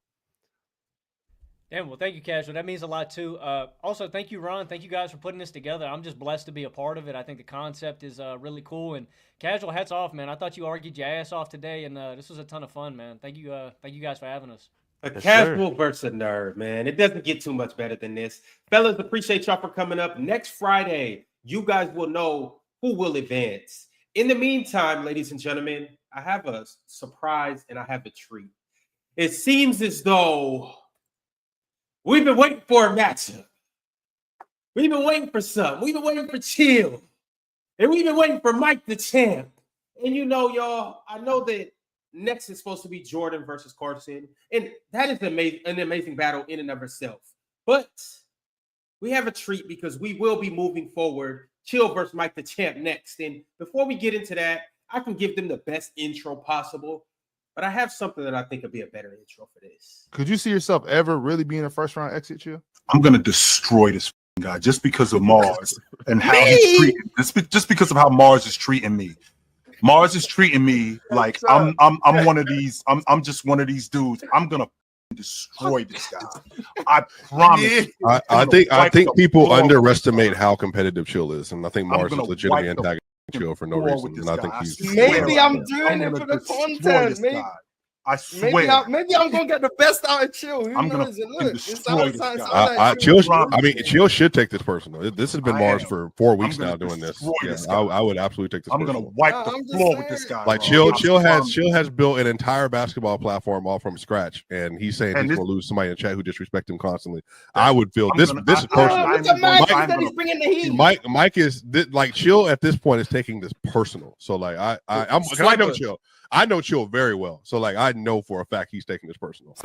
Yeah, well, thank you, Casual. That means a lot, too. Also, thank you, Ron. Thank you guys for putting this together. I'm just blessed to be a part of it. I think the concept is really cool. And Casual, hats off, man. I thought you argued your ass off today, and this was a ton of fun, man. Thank you guys for having us. A casual versus a nerd, man. It doesn't get too much better than this. Fellas, appreciate y'all for coming up. Next Friday, you guys will know who will advance. In the meantime, ladies and gentlemen, I have a surprise and I have a treat. It seems as though we've been waiting for a matchup. We've been waiting for something. We've been waiting for Chill. And we've been waiting for Mike the Champ. And you know, y'all, I know that next is supposed to be Jordan versus Carson. And that is an amazing battle in and of itself. But we have a treat because we will be moving forward. Chill versus Mike the Champ next. And before we get into that, I can give them the best intro possible. But I have something that I think would be a better intro for this. Could you see yourself ever really being a first round exit, Chill? I'm going to destroy this guy just because of Mars and how he's treating. Just because of how Mars is treating me. Mars is treating me like I'm one of these. I'm just one of these dudes. I'm gonna destroy this guy. I promise. I think people underestimate how competitive Chill is, and I think Mars is legitimately antagonizing Chill for no reason. And I think he's maybe I'm doing it for the content. I swear. Maybe I'm gonna get the best out of Chill. Who knows? Chill should take this personal. This has been Mars for 4 weeks now doing this. Yeah, I would absolutely take this. I'm gonna wipe the floor with this guy. Like Chill has built an entire basketball platform all from scratch, and he's saying he's gonna lose somebody in chat who disrespect him constantly. I would feel this is personal. Mike is like Chill at this point is taking this personal. So like I know Chill. I know Chill very well. So, like, I know for a fact he's taking this personal.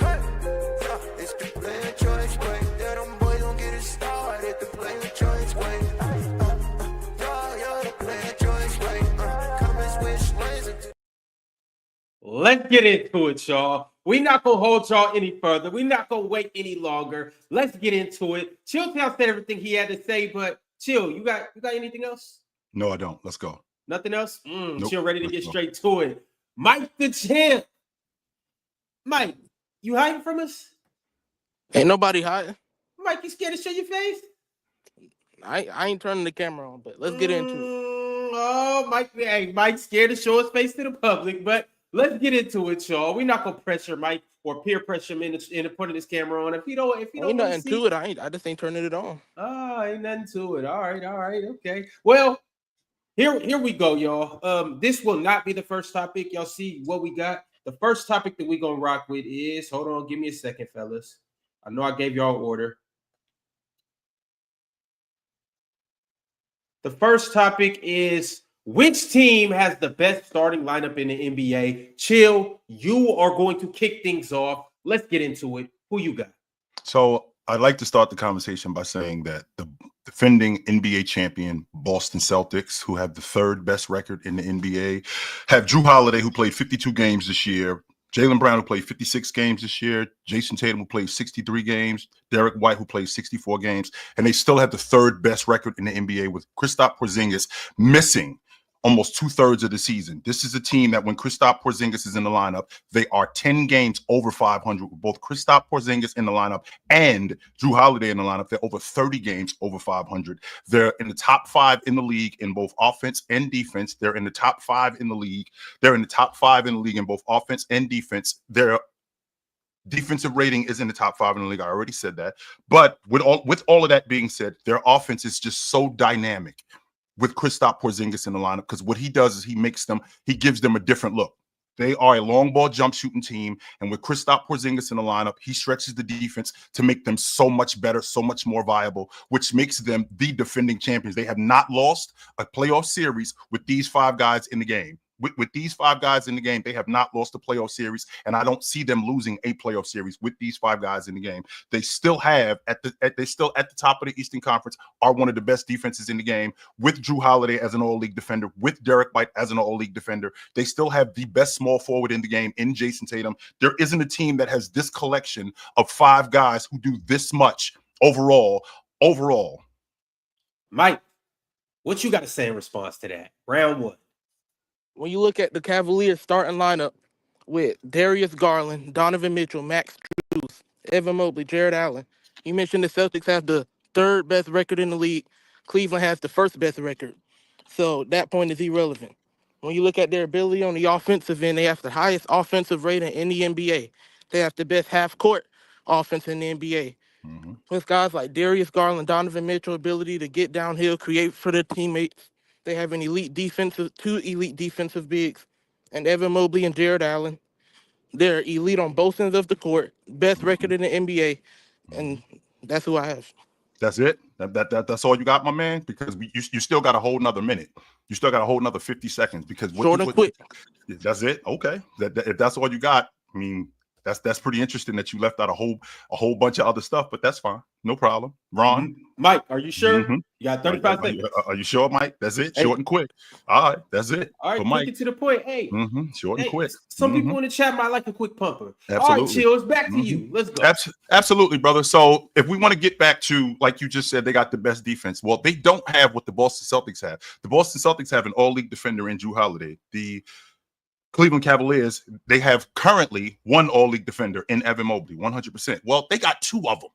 Let's get into it, y'all. We're not going to hold y'all any further. We're not going to wait any longer. Let's get into it. Chilltown said everything he had to say, but Chill, you got anything else? No, I don't. Let's go. Nothing else? Nope. Chill, ready to get straight to it. Mike the Champ. Mike, you hiding from us? Ain't nobody hiding. Mike, you scared to show your face? I ain't turning the camera on, but let's get into it. Oh, Mike's scared to show his face to the public, but let's get into it, y'all. We're not gonna pressure Mike or peer pressure him into putting his camera on. If you don't ain't nothing to it. I just ain't turning it on. Oh, ain't nothing to it. All right, okay. Well, here we go, y'all. This will not be the first topic. Y'all see what we got. The first topic that we're gonna rock with is, hold on, give me a second, fellas. I know I gave y'all order. The first topic is, which team has the best starting lineup in the NBA? Chill, you are going to kick things off. Let's get into it. Who you got? So I'd like to start the conversation by saying that the defending NBA champion Boston Celtics, who have the third best record in the NBA, have Drew Holiday, who played 52 games this year, Jaylen Brown, who played 56 games this year, Jason Tatum, who played 63 games, Derek White, who played 64 games, and they still have the third best record in the NBA with Kristaps Porzingis missing almost 2/3 of the season. This is a team that when Kristaps Porzingis is in the lineup, they are 10 games over 500 with both Kristaps Porzingis in the lineup and Drew Holiday in the lineup. They're over 30 games over 500. They're in the top 5 in the league in both offense and defense. They're in the top 5 in the league. They're in the top 5 in the league in both offense and defense. Their defensive rating is in the top 5 in the league. I already said that. But with all of that being said, their offense is just so dynamic. with Kristaps Porzingis in the lineup, because what he does is he gives them a different look. They are a long ball jump shooting team, and with Kristaps Porzingis in the lineup, he stretches the defense to make them so much better, so much more viable, which makes them the defending champions. They have not lost a playoff series with these 5 guys in the game. With these 5 guys in the game, they have not lost a playoff series, and I don't see them losing a playoff series with these 5 guys in the game. They still have they still at the top of the Eastern Conference are one of the best defenses in the game, with Jrue Holiday as an all-league defender, with Derek White as an all-league defender. They still have the best small forward in the game in Jason Tatum. There isn't a team that has this collection of 5 guys who do this much overall. Mike, what you got to say in response to that? Round 1. When you look at the Cavaliers starting lineup with Darius Garland, Donovan Mitchell, Max Strus, Evan Mobley, Jared Allen, you mentioned the Celtics have the 3rd best record in the league. Cleveland has the 1st best record. So that point is irrelevant. When you look at their ability on the offensive end, they have the highest offensive rating in the NBA. They have the best half-court offense in the NBA. With guys like Darius Garland, Donovan Mitchell, ability to get downhill, create for their teammates. They have 2 elite defensive bigs, and Evan Mobley and Jared Allen. They're elite on both ends of the court, best record in the NBA, and that's who I have. That's it. That's all you got, my man. Because you still got a whole nother minute. You still got a whole nother 50 seconds. Because quick. That's it. Okay. If that's all you got, I mean, that's pretty interesting that you left out a whole bunch of other stuff, but that's fine. No problem. Ron? Mike, are you sure? You got 35 seconds. Are you sure, Mike? That's it. Short and quick. All right. That's it. All right, Mike. quick and to the point. Hey. Short and quick. Some people in the chat might like a quick pumper. Absolutely. All right, Chills, back to you. Let's go. Absolutely, brother. So if we want to get back to, like you just said, they got the best defense. Well, they don't have what the Boston Celtics have. The Boston Celtics have an all-league defender in Jrue Holiday. The Cleveland Cavaliers, they have currently 1 all-league defender in Evan Mobley, 100%. Well, they got 2 of them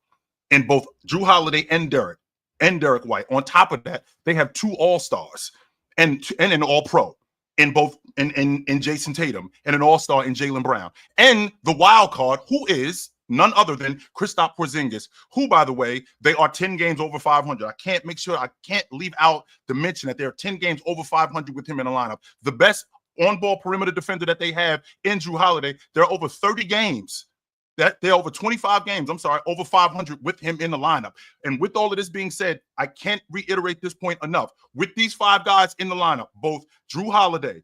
in both Jrue Holiday and Derek White. On top of that, they have 2 all-stars and an all-pro in both in Jason Tatum and an all-star in Jaylen Brown. And the wild card, who is none other than Kristaps Porzingis, who, by the way, they are 10 games over 500. I can't leave out the mention that they're 10 games over 500 with him in the lineup. The best on-ball perimeter defender that they have in Jrue Holiday. There are over 30 games. They're over 25 games, over 500 with him in the lineup. And with all of this being said, I can't reiterate this point enough. With these 5 guys in the lineup, both Jrue Holiday,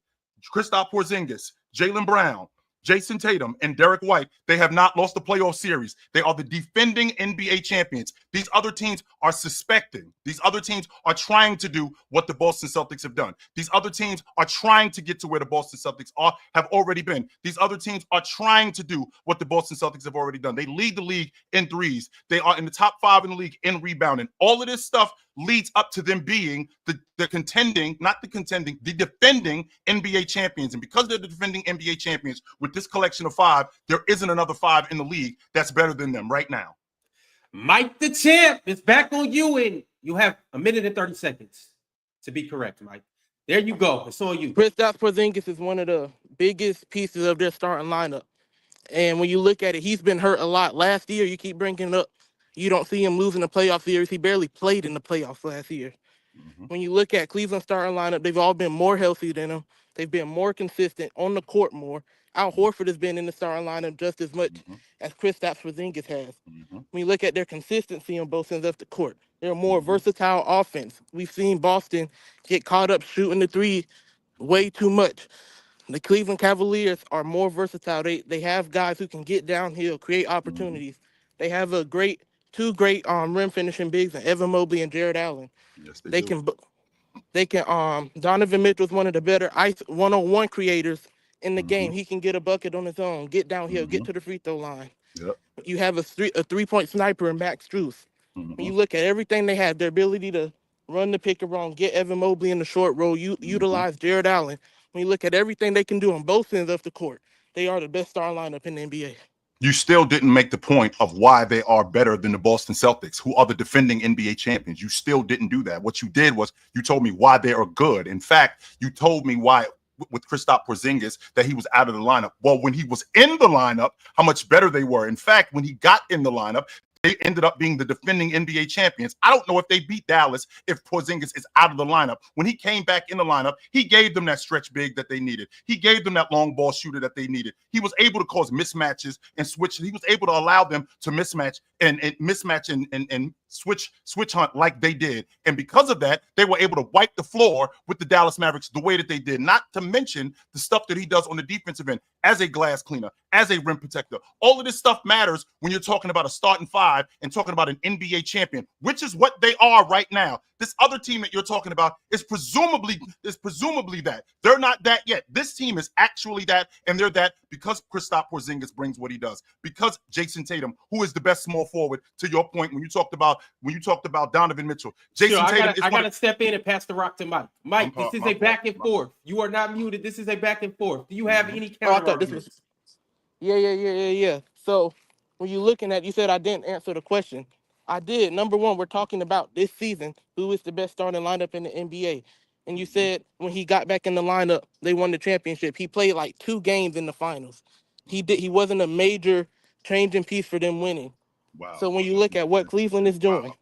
Kristaps Porzingis, Jaylen Brown, Jason Tatum, and Derek White, they have not lost the playoff series. They are the defending NBA champions. These other teams are suspecting. These other teams are trying to do what the Boston Celtics have done. These other teams are trying to get to where the Boston Celtics have already been. These other teams are trying to do what the Boston Celtics have already done. They lead the league in threes. They are in the top 5 in the league in rebounding. All of this stuff leads up to them being the defending NBA champions. And because they're the defending NBA champions, with this collection of 5, there isn't another 5 in the league that's better than them right now. Mike the champ is back on you, and you have 1 minute and 30 seconds to be correct, Mike. There you go. It's on you. Kristaps Porzingis is one of the biggest pieces of their starting lineup. And when you look at it, he's been hurt a lot. Last year, you keep bringing it up. You don't see him losing the playoff series. He barely played in the playoffs last year. When you look at Cleveland's starting lineup, they've all been more healthy than him. They've been more consistent on the court more. Al Horford has been in the starting lineup just as much as Kristaps Porzingis has. When you look at their consistency on both ends of the court, they're a more versatile offense. We've seen Boston get caught up shooting the 3 way too much. The Cleveland Cavaliers are more versatile. They have guys who can get downhill, create opportunities. They have two great rim finishing bigs, in Evan Mobley and Jared Allen. Yes, they can Donovan Mitchell's one of the better ice one-on-one creators in the game. He can get a bucket on his own, get downhill, get to the free throw line. Yep. You have a three-point sniper in Max Strus. When you look at everything they have, their ability to run the pick and roll, get Evan Mobley in the short roll, utilize Jared Allen. When you look at everything they can do on both ends of the court, they are the best starting lineup in the NBA. You still didn't make the point of why they are better than the Boston Celtics, who are the defending NBA champions. You still didn't do that. What you did was you told me why they are good. In fact, you told me why with Kristaps Porzingis that he was out of the lineup. Well, when he was in the lineup, how much better they were. In fact, when he got in the lineup, they ended up being the defending NBA champions. I don't know if they beat Dallas if Porzingis is out of the lineup. When he came back in the lineup, he gave them that stretch big that they needed. He gave them that long ball shooter that they needed. He was able to cause mismatches and switch. He was able to allow them to mismatch and switch hunt like they did. And because of that, they were able to wipe the floor with the Dallas Mavericks the way that they did. Not to mention the stuff that he does on the defensive end as a glass cleaner, as a rim protector. All of this stuff matters when you're talking about a starting five and talking about an NBA champion, which is what they are right now. This other team that you're talking about is presumably that. They're not that yet. This team is actually that, and they're that because Kristaps Porzingis brings what he does. Because Jason Tatum, who is the best small forward, to your point when you talked about Donovan Mitchell. Jason Tatum I gotta step in and pass the rock to Mike. Mike, this is a back and forth. You are not muted. This is a back and forth. Do you have any counter arguments? Yeah. So when you're looking at, you said I didn't answer the question. I did. Number one, we're talking about this season, who is the best starting lineup in the NBA. And you said when he got back in the lineup, they won the championship. He played like 2 games in the finals. He wasn't a major changing piece for them winning. Wow. So when you look at what Cleveland is doing,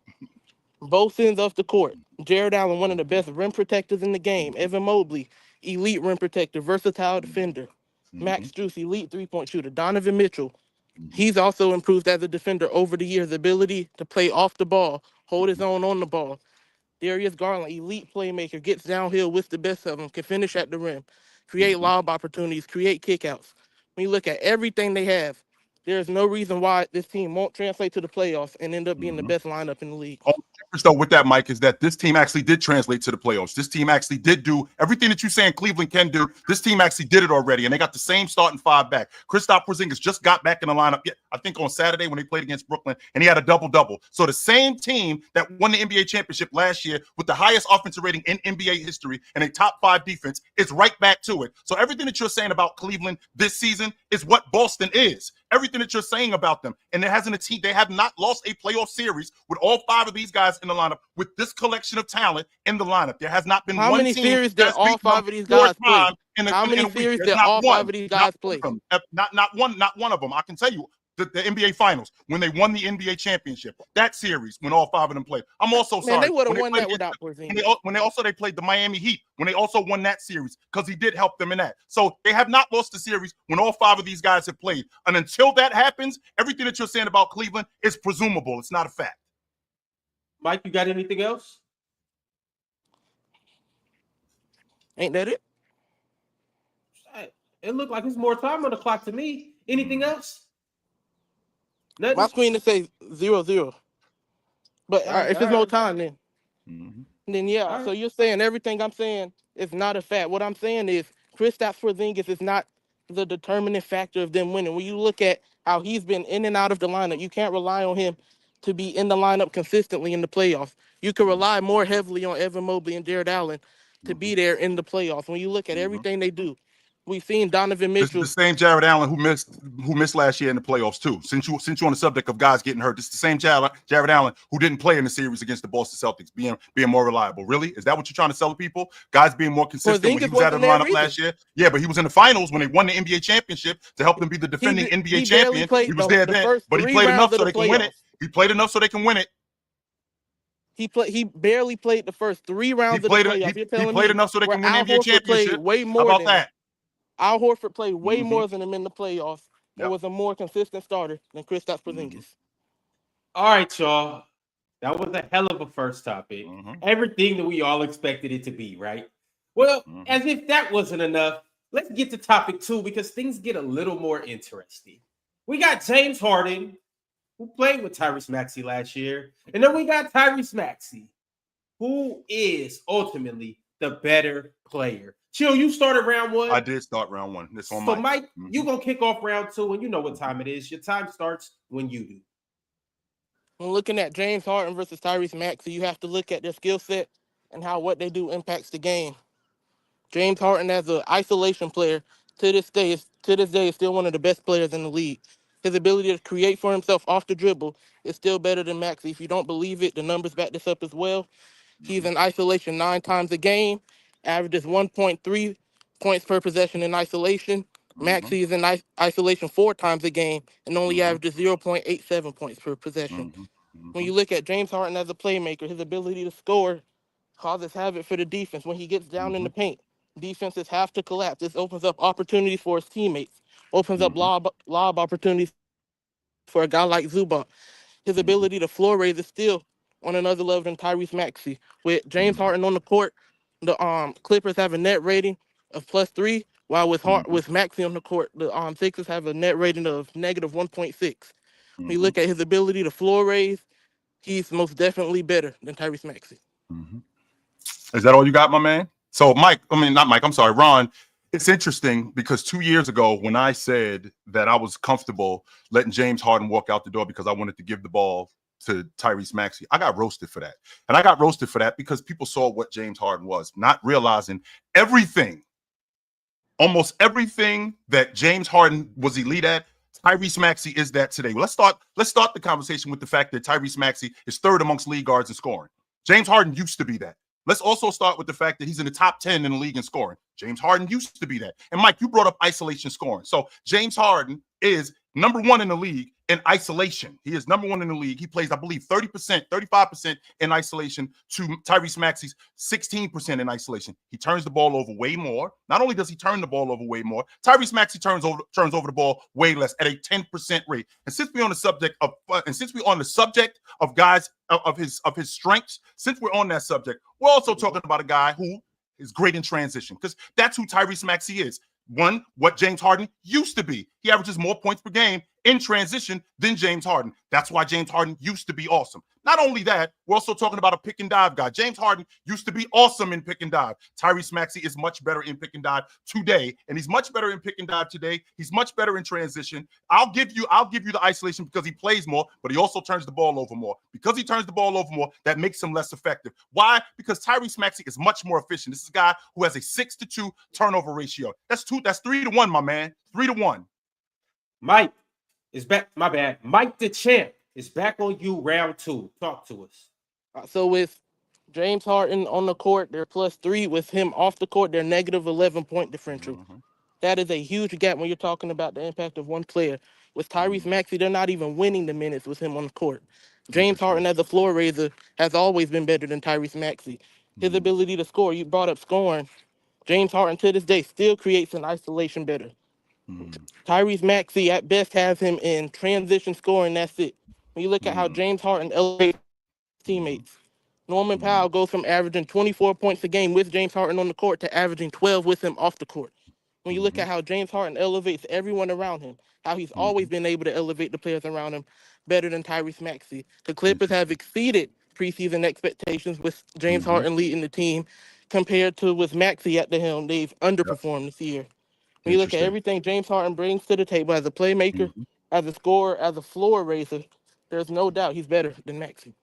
both ends of the court, Jared Allen, one of the best rim protectors in the game. Evan Mobley, elite rim protector, versatile defender. Max Strus, elite three-point shooter. Donovan Mitchell, he's also improved as a defender over the years. Ability to play off the ball, hold his own on the ball. Darius Garland, elite playmaker, gets downhill with the best of them, can finish at the rim, create lob opportunities, create kickouts. When you look at everything they have, there's no reason why this team won't translate to the playoffs and end up being the best lineup in the league. All the difference, though, with that, Mike, is that this team actually did translate to the playoffs. This team actually did do everything that you're saying Cleveland can do. This team actually did it already, and they got the same starting five back. Kristaps Porzingis just got back in the lineup, I think, on Saturday when they played against Brooklyn, and he had a double-double. So the same team that won the NBA championship last year with the highest offensive rating in NBA history and a top 5 defense is right back to it. So everything that you're saying about Cleveland this season is what Boston is. Everything that you're saying about them. And they have not lost a playoff series with all 5 of these guys in the lineup, with this collection of talent in the lineup. There has not been How one many team series that all 5 of these guys play? How many series that all 5 of these guys play? Not one of them. I can tell you the NBA Finals when they won the NBA championship. That series when all 5 of them played. I'm also sorry. They would have won that without Porzingis. When they played the Miami Heat, when they also won that series, because he did help them in that. So they have not lost the series when all 5 of these guys have played. And until that happens, everything that you're saying about Cleveland is presumable. It's not a fact. Mike, you got anything else? Ain't that it? It looked like there's more time on the clock to me. Anything else? Nothing? My screen to say 0-0. But if there's no time, then yeah. All right. So you're saying everything I'm saying is not a fact. What I'm saying is Kristaps Porzingis is not the determining factor of them winning. When you look at how he's been in and out of the lineup, you can't rely on him to be in the lineup consistently in the playoffs. You can rely more heavily on Evan Mobley and Jared Allen to be there in the playoffs. When you look at everything they do, we've seen Donovan Mitchell. This is the same Jared Allen who missed last year in the playoffs too. Since you're on the subject of guys getting hurt, this is the same Jared Allen who didn't play in the series against the Boston Celtics, being more reliable. Really? Is that what you're trying to sell to people? Guys being more consistent when he was out of the lineup last year? Yeah, but he was in the finals when they won the NBA championship to help them be the defending NBA champion. He was there then, but he played enough so they can win it. He played enough so they can win it. He barely played the first 3 rounds of the playoffs. He played enough so they can win the NBA championship. Way more How about that? Al Horford played way more than him in the playoffs. It was a more consistent starter than Kristaps Porzingis. All right, y'all. That was a hell of a first topic. Everything that we all expected it to be, right? Well, as if that wasn't enough, let's get to topic 2 because things get a little more interesting. We got James Harden, who played with Tyrese Maxey last year. And then we got Tyrese Maxey, who is ultimately the better player. Chill, you started round 1. I did start round 1. This on so, Mike, you're going to kick off round 2, and you know what time it is. Your time starts when you do. When looking at James Harden versus Tyrese Maxey, you have to look at their skill set and how what they do impacts the game. James Harden, as an isolation player, to this day is still one of the best players in the league. His ability to create for himself off the dribble is still better than Maxey. If you don't believe it, the numbers back this up as well. He's in isolation 9 times a game, averages 1.3 points per possession in isolation, Maxey is in isolation 4 times a game and only averages 0.87 points per possession. When you look at James Harden as a playmaker, his ability to score causes havoc for the defense. When he gets down in the paint, defenses have to collapse. This opens up opportunities for his teammates, opens up lob opportunities for a guy like Zubac. His ability to floor raise is still on another level than Tyrese Maxey. With James Harden on the court, the Clippers have a net rating of +3, while with Maxey on the court, the Sixers have a net rating of -1.6. When you look at his ability to floor raise, he's most definitely better than Tyrese Maxey. Is that all you got, my man? So not Mike, I'm sorry, Ron. It's interesting because 2 years ago, when I said that I was comfortable letting James Harden walk out the door because I wanted to give the ball to Tyrese Maxey, I got roasted for that. And I got roasted for that because people saw what James Harden was, not realizing almost everything that James Harden was elite at, Tyrese Maxey is that today. Well, let's start the conversation with the fact that Tyrese Maxey is 3rd amongst league guards in scoring. James Harden used to be that. Let's also start with the fact that he's in the top 10 in the league in scoring. James Harden used to be that. And Mike, you brought up isolation scoring. So James Harden is number 1 in the league in isolation. He is number 1 in the league. He plays, I believe, 30%, 35% in isolation to Tyrese Maxey's 16% in isolation. He turns the ball over way more. Not only does he turn the ball over way more, Tyrese Maxey turns over the ball way less at a 10% rate. And since we're on the subject of guys of his strengths, since we're on that subject, we're also talking about a guy who is great in transition because that's who Tyrese Maxey is. One, what James Harden used to be. He averages more points per game in transition than James Harden. That's why James Harden used to be awesome. Not only that, we're also talking about a pick and dive guy. James Harden used to be awesome in pick and dive. Tyrese Maxey is much better in pick and dive today, and he's much better in pick and dive today. He's much better in transition. I'll give you the isolation because he plays more, but he also turns the ball over more. Because he turns the ball over more, that makes him less effective. Why? Because Tyrese Maxey is much more efficient. This is a guy who has a 6-to-2 turnover ratio. That's 3-to-1, my man. 3-to-1. Mike is back. My bad. Mike the champ is back on you. Round 2. Talk to us. So with James Harden on the court, they're +3. With him off the court, they're -11 point differential. That is a huge gap when you're talking about the impact of one player. With Tyrese Maxey, they're not even winning the minutes with him on the court. James Harden as a floor raiser has always been better than Tyrese Maxey. His ability to score, you brought up scoring. James Harden to this day still creates an isolation better. Tyrese Maxey at best has him in transition scoring. That's it. When you look at how James Harden elevates teammates, Norman Powell goes from averaging 24 points a game with James Harden on the court to averaging 12 with him off the court. When you look at how James Harden elevates everyone around him, how he's always been able to elevate the players around him better than Tyrese Maxey. The Clippers have exceeded preseason expectations with James Harden leading the team compared to with Maxey at the helm. They've underperformed this year. When you look at everything James Harden brings to the table as a playmaker, as a scorer, as a floor raiser, there's no doubt he's better than Maxey.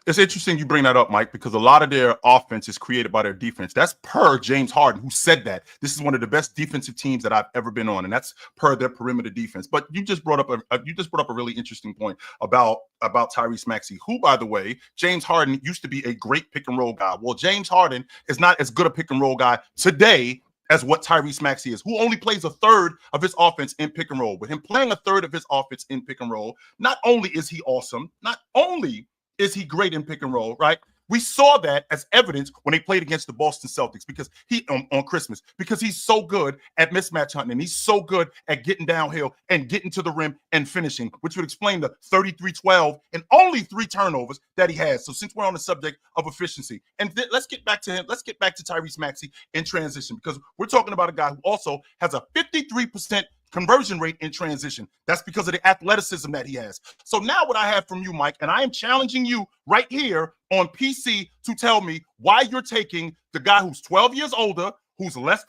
It's interesting you bring that up, Mike, because a lot of their offense is created by their defense. That's per James Harden, who said that. This is one of the best defensive teams that I've ever been on, and that's per their perimeter defense. But you just brought up a really interesting point about Tyrese Maxey, who, by the way, James Harden used to be a great pick and roll guy. Well, James Harden is not as good a pick and roll guy today as what Tyrese Maxey is, who only plays 1/3 of his offense in pick and roll. With him playing 1/3 of his offense in pick and roll, not only is he awesome, not only is he great in pick and roll, right? We saw that as evidence when they played against the Boston Celtics because he on Christmas, because he's so good at mismatch hunting and he's so good at getting downhill and getting to the rim and finishing, which would explain the 33-12 and only 3 turnovers that he has. So since we're on the subject of efficiency, and let's get back to him. Let's get back to Tyrese Maxey in transition because we're talking about a guy who also has a 53% conversion rate in transition. That's because of the athleticism that he has. So now what I have from you, Mike, and I am challenging you right here on PC to tell me why you're taking the guy who's 12 years older, who's less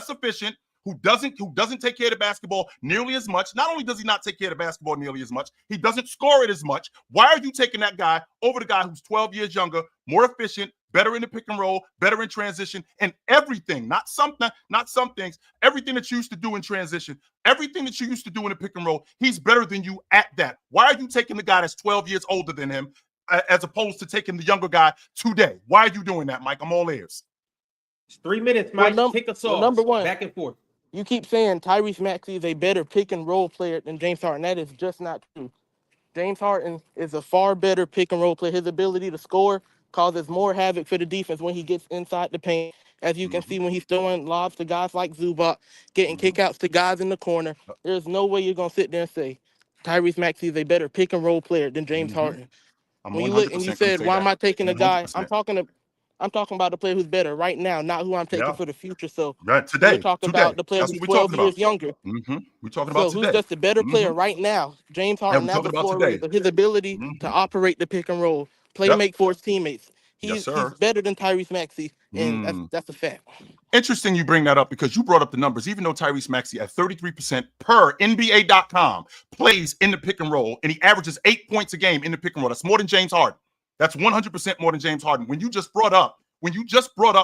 efficient, who doesn't take care of the basketball nearly as much. Not only does he not take care of the basketball nearly as much, he doesn't score it as much. Why are you taking that guy over the guy who's 12 years younger, more efficient, better in the pick and roll, better in transition, and everything, not some things, everything that you used to do in transition, everything that you used to do in the pick and roll, he's better than you at that. Why are you taking the guy that's 12 years older than him as opposed to taking the younger guy today? Why are you doing that, Mike? I'm all ears. It's 3 minutes, Mike. Kick us off. Number one, back and forth. You keep saying Tyrese Maxey is a better pick and roll player than James Harden. That is just not true. James Harden is a far better pick and roll player. His ability to score causes more havoc for the defense when he gets inside the paint. As you can see when he's throwing lobs to guys like Zubac, getting kickouts to guys in the corner. There's no way you're going to sit there and say Tyrese Maxey is a better pick and roll player than James Harden. I'm When you look 100% and you going to said, say why that. am I taking a guy? 100%. I'm talking about the player who's better right now, not who I'm taking Yeah. for the future. So Right. we're Today. talking about the player That's who's what we're talking 12 years about. younger. We're talking So about who's today. just a better player right now? James Yeah, Harden, we're now talking the about floor today. raiser, his ability to operate the pick and roll, play Yep. make for his teammates. Yes, He's sir. better than Tyrese Maxey, and that's a fact. Interesting you bring that up because you brought up the numbers. Even though Tyrese Maxey at 33% per NBA.com plays in the pick and roll, and he averages 8 points a game in the pick and roll. That's more than James Harden. That's 100% more than James Harden. When you just brought up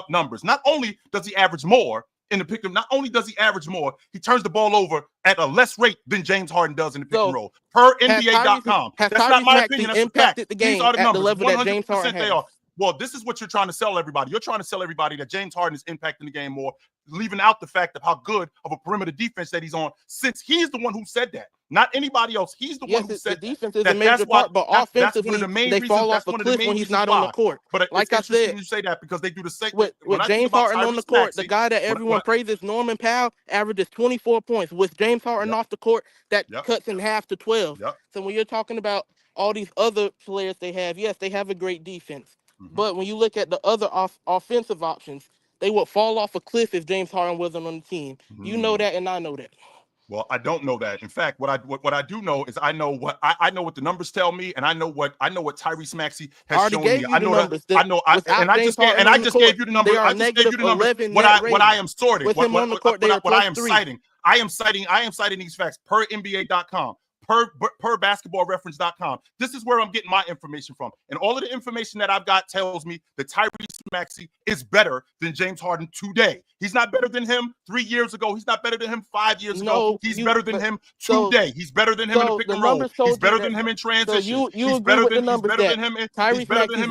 numbers, not only does he average more in the pick and not only does he average more, he turns the ball over at a less rate than James Harden does in the pick and roll. Per NBA.com. That's not my opinion. That's a fact. The These game are the at numbers. the level that James 100% Harden they has. are. Well, this is what you're trying to sell everybody. You're trying to sell everybody that James Harden is impacting the game more, leaving out the fact of how good of a perimeter defense that he's on, since he's the one who said that, not anybody else. He's the one who said the defense is that. a major part, but offensively, that's one of the main they reasons. fall off That's a one of the cliff main when he's reasons not on why. the court. But Like it's I interesting said, you say that because they do the same. with When I think James about Harden on the Tyrese court, Maxey, the guy that everyone praises, Norman Powell, averages 24 points. With James Harden off the court, that cuts in half to 12. So when you're talking about all these other players they have, yes, they have a great defense. But when you look at the other offensive options, they would fall off a cliff if James Harden wasn't on the team. You know that, and I know that. Well, I don't know that. In fact, what I do know is I know what the numbers tell me, and I know what Tyrese Maxey has shown me. I know that. I just gave you the numbers. I just gave you the numbers. What I am sorting. What I am citing. I am citing these facts per NBA.com. Per basketballreference.com. This is where I'm getting my information from. And all of the information that I've got tells me that Tyrese Maxey is better than James Harden today. He's not better than him 3 years ago. He's not better than him 5 years ago. He's better than him today. He's better than him in the pick and roll. He's better than him in transition. He's better than him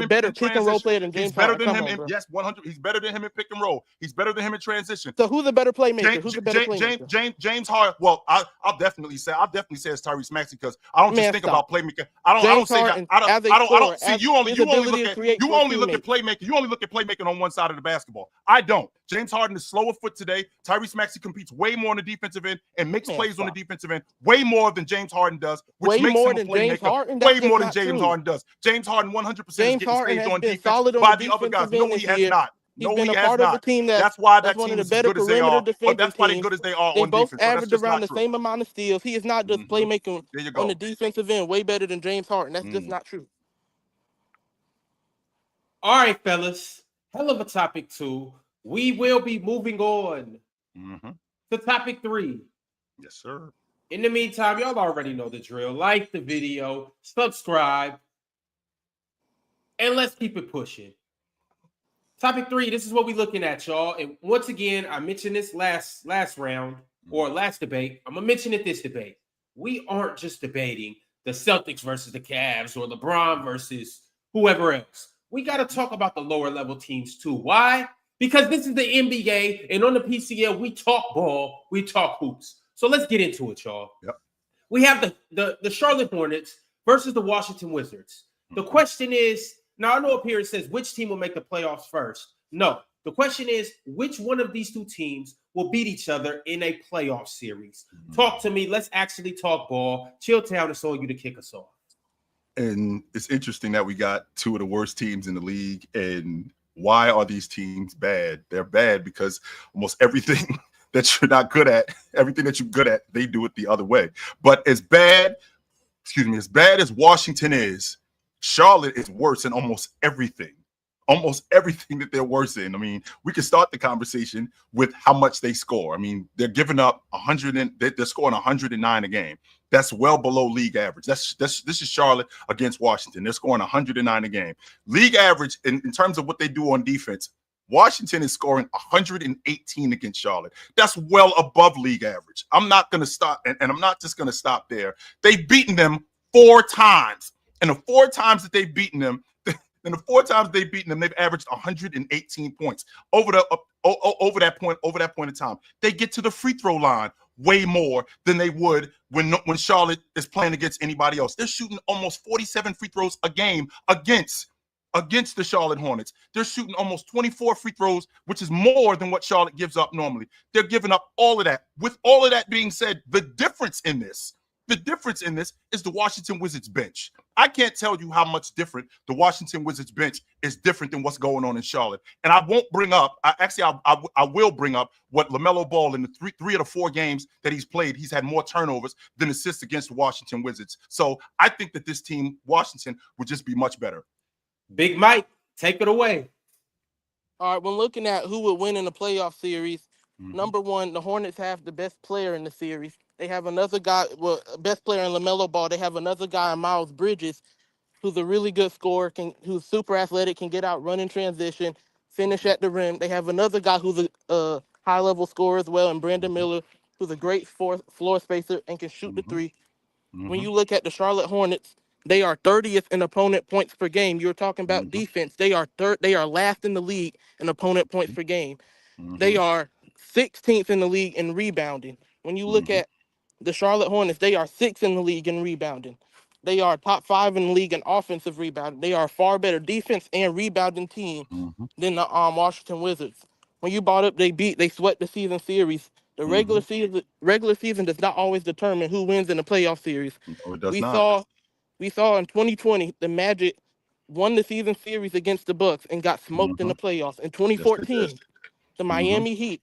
in pick and roll player than James Harden. He's better than him in 100. He's better than him in pick and roll. He's better than him in transition. So who's a better playmaker? James Harden. Well, I'll definitely say it's Tyrese Maxey because I don't just think about playmaker. I don't see you only look at playmaker. You only look at playmaking on one side of the basketball. I don't. James Harden is slower foot today. Tyrese Maxey competes way more on the defensive end and makes plays on the defensive end way more than James Harden does, which makes him a playmaker way more than James Harden does. James Harden 100% is getting staged on defense by the other guys. No, he has not. No, he has not. That's why that team is as good as they are. But that's why they're good as they are on defense. They both average around the same amount of steals. He is not just playmaking on the defensive end way better than James Harden. That's just not true. All right, fellas. Hell of a topic 2. We will be moving on to topic 3. Yes, sir. In the meantime, y'all already know the drill. Like the video, subscribe, and let's keep it pushing. Topic 3, this is what we're looking at, y'all. And once again, I mentioned this last round or last debate. I'm going to mention it this debate. We aren't just debating the Celtics versus the Cavs or LeBron versus whoever else. We got to talk about the lower level teams too. Why? Because this is the NBA, and on the PCL, we talk ball, we talk hoops. So let's get into it, y'all. Yep. We have the Charlotte Hornets versus the Washington Wizards. The question is, now I know up here it says which team will make the playoffs first. No, the question is which one of these two teams will beat each other in a playoff series. Talk to me. Let's actually talk ball. Chilltown is on you to kick us off. And it's interesting that we got two of the worst teams in the league. And why are these teams bad? They're bad because almost everything that you're not good at, everything that you're good at, they do it the other way. But as bad as Washington is, Charlotte is worse in almost everything that they're worse in. I mean, we can start the conversation with how much they score. I mean, they're giving up 100 and they're scoring 109 a game. That's well below league average. This is Charlotte against Washington. They're scoring 109 a game. League average in terms of what they do on defense, Washington is scoring 118 against Charlotte. That's well above league average. I'm not going to stop, and I'm not just going to stop there. They've beaten them 4 times. And the 4 times that they've beaten them, And the 4 times they've beaten them, they've averaged 118 points over that point in time. They get to the free throw line way more than they would when Charlotte is playing against anybody else. They're shooting almost 47 free throws a game against the Charlotte Hornets. They're shooting almost 24 free throws, which is more than what Charlotte gives up normally. They're giving up all of that. With all of that being said, the difference in this is the Washington Wizards bench. I can't tell you how much different the Washington Wizards bench is different than what's going on in Charlotte. And I won't bring up, I will bring up what LaMelo Ball in the three of the 4 games that he's played, he's had more turnovers than assists against the Washington Wizards. So I think that this team, Washington, would just be much better. Big Mike, take it away. All right, when looking at who would win in the playoff series, number one, the Hornets have the best player in the series. They have another guy, best player in LaMelo Ball. They have another guy, Miles Bridges, who's a really good scorer, who's super athletic, can get out, run in transition, finish at the rim. They have another guy who's a high-level scorer as well, and Brandon Miller, who's a great floor spacer and can shoot the three. When you look at the Charlotte Hornets, they are 30th in opponent points per game. You're talking about defense. They are last in the league in opponent points per game. They are 16th in the league in rebounding. When you look at the Charlotte Hornets, they are 6th in the league in rebounding. They are top 5 in the league in offensive rebounding. They are a far better defense and rebounding team than the Washington Wizards. When you brought up they swept the season series. The regular season does not always determine who wins in the playoff series. No, it does not. We saw in 2020 the Magic won the season series against the Bucks and got smoked in the playoffs. In 2014, the Miami Heat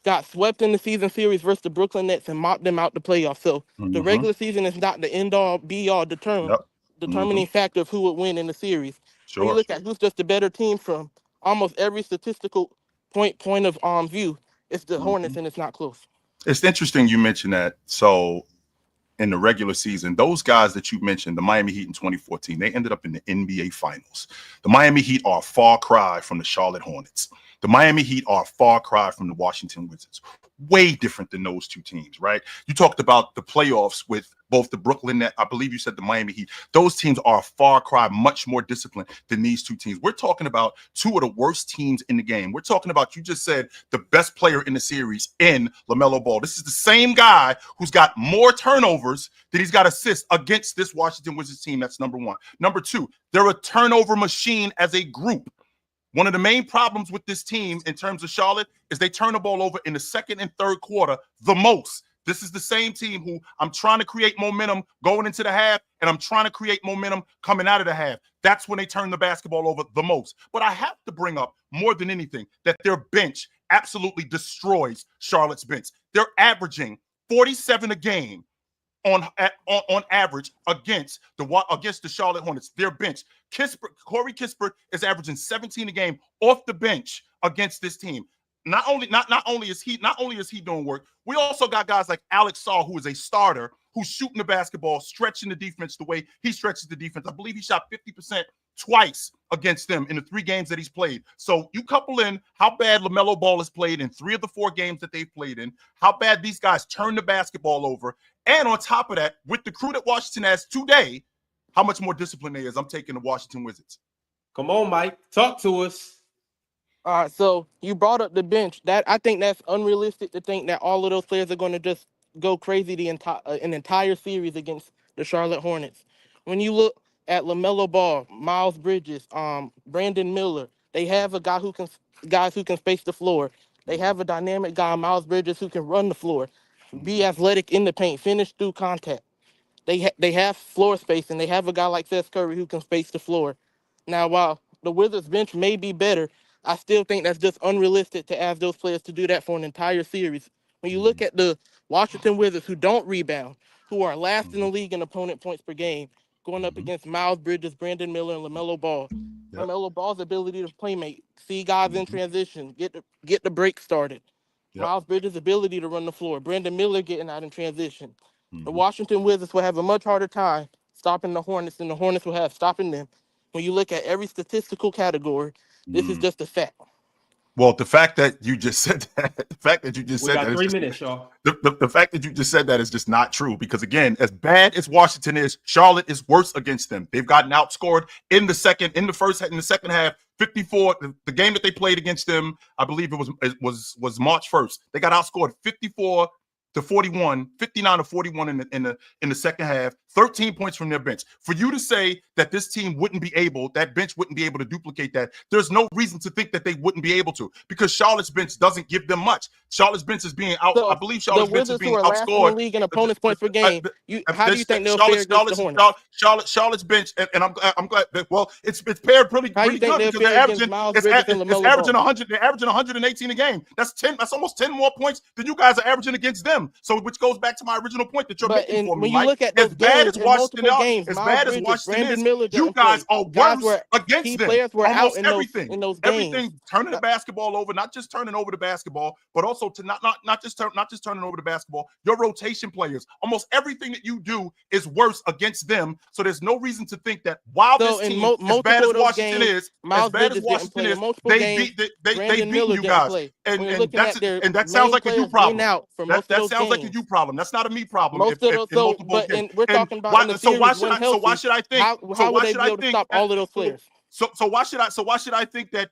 got swept in the season series versus the Brooklyn Nets and mopped them out the playoffs. So the regular season is not the end-all, be-all determining factor of who would win in the series. When you look at who's just the better team from almost every statistical point of view, it's the Hornets, and it's not close. It's interesting you mentioned that. So in the regular season, those guys that you mentioned, the Miami Heat in 2014, they ended up in the NBA Finals. The Miami Heat are a far cry from the Charlotte Hornets. The Miami Heat are a far cry from the Washington Wizards. Way different than those two teams, right? You talked about the playoffs with both the Brooklyn Nets, I believe you said the Miami Heat. Those teams are a far cry, much more disciplined than these two teams. We're talking about 2 of the worst teams in the game. We're talking about, you just said, the best player in the series in LaMelo Ball. This is the same guy who's got more turnovers than he's got assists against this Washington Wizards team. That's number one. Number 2, they're a turnover machine as a group. One of the main problems with this team in terms of Charlotte is they turn the ball over in the second and third quarter the most. This is the same team who I'm trying to create momentum going into the half, and I'm trying to create momentum coming out of the half. That's when they turn the basketball over the most. But I have to bring up, more than anything, that their bench absolutely destroys Charlotte's bench. They're averaging 47 a game on average against the Charlotte Hornets. Their bench. Corey Kispert is averaging 17 a game off the bench against this team. Not only is he doing work, we also got guys like Alex Saul, who is a starter, who's shooting the basketball, stretching the defense the way he stretches the defense. I believe he shot 50% twice against them in the 3 games that he's played. So you couple in how bad LaMelo Ball has played in 3 of the 4 games that they've played in, how bad these guys turn the basketball over, and on top of that, with the crew that Washington has today, how much more discipline there is. I'm taking the Washington Wizards. Come on, Mike. Talk to us. All right, so you brought up the bench. That I think that's unrealistic to think that all of those players are going to just go crazy the entire series against the Charlotte Hornets. When you look at LaMelo Ball, Miles Bridges, Brandon Miller, they have a guys who can space the floor. They have a dynamic guy, Miles Bridges, who can run the floor, be athletic in the paint, finish through contact. They have floor space, and they have a guy like Seth Curry who can space the floor. Now, while the Wizards bench may be better, I still think that's just unrealistic to ask those players to do that for an entire series. When you look at the Washington Wizards, who don't rebound, who are last in the league in opponent points per game, going up against Miles Bridges, Brandon Miller, and LaMelo Ball. LaMelo Ball's ability to playmate, see guys in transition, get the break started. Miles Bridges' ability to run the floor. Brandon Miller getting out in transition. The Washington Wizards will have a much harder time stopping the Hornets than the Hornets will have stopping them. When you look at every statistical category, this is just a fact. Well, the fact that you just said that, We got 3 minutes, y'all. The fact that you just said that is just not true because, again, as bad as Washington is, Charlotte is worse against them. They've gotten outscored in the second half, 54. The game that they played against them, I believe it was March 1st. They got outscored 54 to 41, 59 to 41 in the second half, 13 points from their bench. For you to say that this team that bench wouldn't be able to duplicate that, there's no reason to think that they wouldn't be able to because Charlotte's bench doesn't give them much. Charlotte's bench is being out. I believe Charlotte's bench is being outscored. Last in the league in opponents' points per game. How do you think they'll fare against the Hornets? Charlotte's bench, and I'm glad. Well, it's paired pretty good because they're averaging 100. They're averaging 118 a game. That's almost 10 more points than you guys are averaging against them. So, which goes back to my original point that you're making for me, when you Mike. look at those games, Washington is, you guys are worse against them. Players were almost out everything. in those games. Everything, turning the basketball over, not just turning over the basketball, but also to not just turning over the basketball. Your rotation players, almost everything that you do is worse against them. So there's no reason to think that while this team, as bad as Washington is, they beat you guys, and that sounds like a you problem. That sounds like a you problem. That's not a me problem. We're talking about so why should I think? How would they be able to stop all of those players? So why should I think that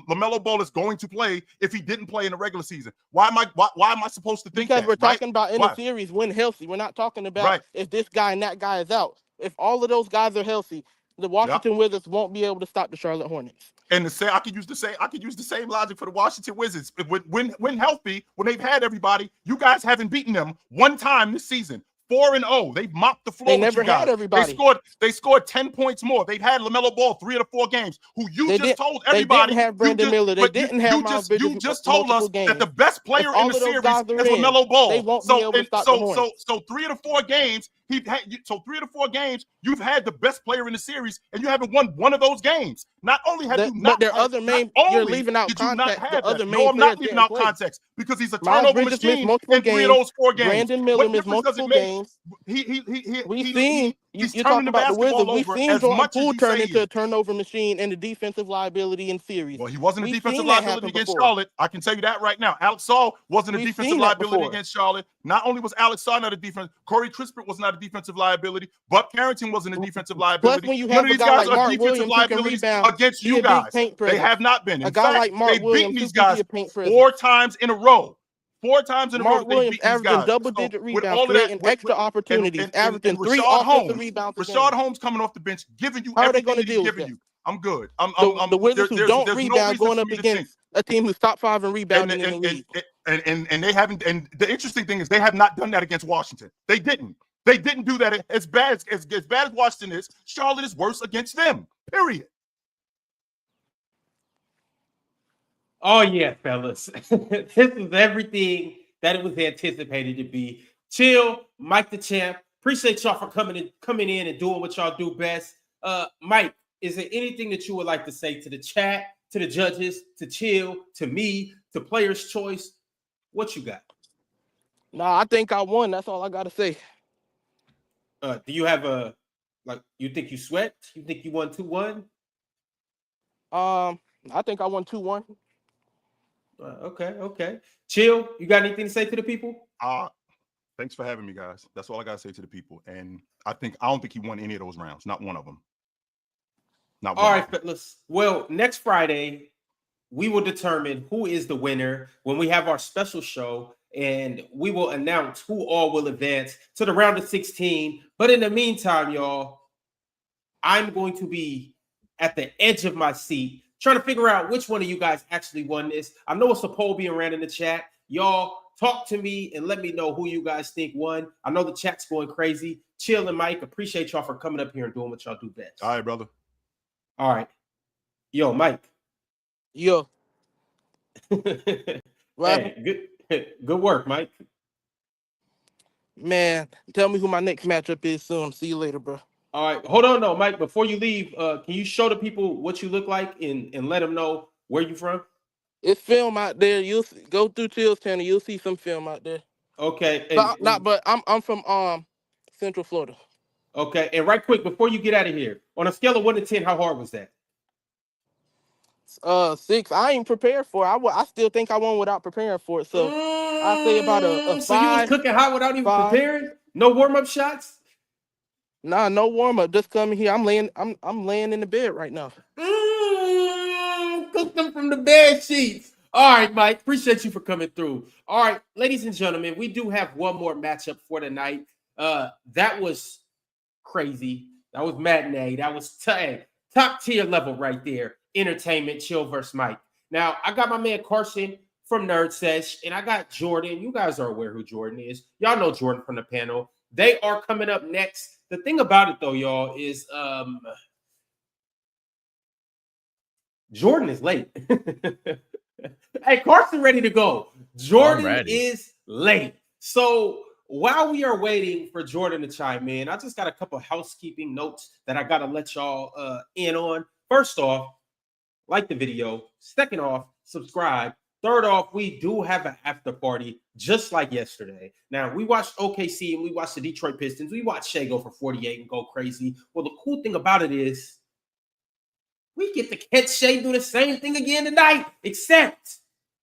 LaMelo Ball is going to play if he didn't play in the regular season? Why am I supposed to think because that? We're talking about in the series when healthy. We're not talking about if this guy and that guy is out. If all of those guys are healthy, the Washington Wizards won't be able to stop the Charlotte Hornets. And I could use the same logic for the Washington Wizards. When healthy, when they've had everybody, you guys haven't beaten them one time this season. 4-0. They've mopped the floor. They never had everybody. They scored 10 points more. They've had LaMelo Ball 3 of the 4 games. Who you just told everybody. They didn't have Brandon Miller. They didn't have Miles Bridges. You just told us that the best player in the series is LaMelo Ball. They won't be able to stop the Hornets. So 3 of the 4 games. 3 of the 4 games, you've had the best player in the series, and you haven't won one of those games. Not only have you not, but their other main, you're leaving out context. No, I'm not leaving out context because he's a turnover machine in 3 of those 4 games. Brandon Miller missed multiple games. We've seen you're talking about the Wizards. We've seen Jordan Poole turn into a turnover machine and a defensive liability in series. Well, he wasn't a defensive liability against Charlotte. I can tell you that right now. Alex Saul wasn't a defensive liability against Charlotte. Not only was Alex Saul not a defense, Corey Trispert was not a defensive liability. Buck Carrington wasn't a defensive liability. Plus, when you have a guy like Mark Williams who can rebound against you guys, they have not been. A guy like Mark Williams these guys 4 times in a row. 4 times in a row. Mark Williams averaging double-digit rebounds, creating extra opportunities, averaging 3 offensive rebounds. Rashad Holmes coming off the bench, giving you everything that he's giving you. I'm good. The Wizards who don't rebound going up against a team who's top 5 in rebounding in the league. And they haven't. And the interesting thing is they have not done that against Washington. They didn't. They didn't do that. As bad as Washington is, Charlotte is worse against them. Period. Oh yeah, fellas. This is everything that it was anticipated to be. Chill, Mike the Champ. Appreciate y'all for coming in and doing what y'all do best. Mike, is there anything that you would like to say to the chat, to the judges, to Chill, to me, to Player's Choice? What you got? Nah, I think I won. That's all I got to say. Do you have you think you sweat? You think you won 2-1? I think I won 2-1. Okay. Chill, you got anything to say to the people? Thanks for having me, guys. That's all I gotta say to the people. And I don't think he won any of those rounds. Not one of them. Not one. All right, fellas. Well, next Friday, we will determine who is the winner when we have our special show, and we will announce who all will advance to the round of 16. But in the meantime, y'all, I'm going to be at the edge of my seat trying to figure out which one of you guys actually won this. I know it's a poll being ran in the chat. Y'all talk to me and let me know who you guys think won. I know the chat's going crazy. Chill and Mike, appreciate y'all for coming up here and doing what y'all do best. All right, brother. All right. Yo, Mike. Yo. Hey, good work, Mike. Man, tell me who my next matchup is soon. See you later, bro. All right. Hold on, though, Mike. Before you leave, can you show the people what you look like and let them know where you from? It's film out there. You'll go through Chill's channel. You'll see some film out there. Okay. But I'm from Central Florida. Okay. And right quick, before you get out of here, on a scale of 1 to 10, how hard was that? 6. I ain't prepared for it. I still think I won without preparing for it. So I say about a So you was 5. cooking hot without even 5. preparing? No warm-up shots? Nah, no warm up. Just coming here. I'm laying in the bed right now. Cook them from the bed sheets. All right, Mike. Appreciate you for coming through. All right, ladies and gentlemen, we do have one more matchup for tonight. That was crazy. That was matinee. That was top tier level right there. Entertainment, Chill versus Mike. Now, I got my man Carson from Nerd Sesh, and I got Jordan. You guys are aware who Jordan is. Y'all know Jordan from the panel. They are coming up next. The thing about it, though, y'all, is Jordan is late. Hey, Carson ready to go. Jordan is late. So while we are waiting for Jordan to chime in, I just got a couple housekeeping notes that I got to let y'all in on. First off, like the video. Second off, subscribe. Third off, we do have an after party just like yesterday. Now, we watched OKC and we watched the Detroit Pistons. We watched Shea go for 48 and go crazy. Well, the cool thing about it is we get to catch Shea do the same thing again tonight, except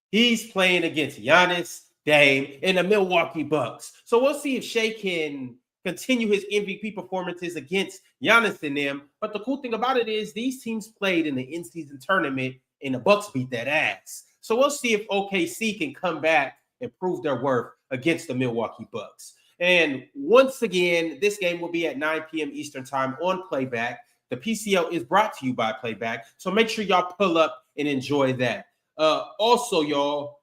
he's playing against Giannis, Dame, and the Milwaukee Bucks. So we'll see if Shea can continue his MVP performances against Giannis and them. But the cool thing about it is these teams played in the in-season tournament and the Bucks beat that ass. So we'll see if OKC can come back and prove their worth against the Milwaukee Bucks. And once again, this game will be at 9 p.m. Eastern time on Playback. The PCL is brought to you by Playback. So make sure y'all pull up and enjoy that. Also, y'all,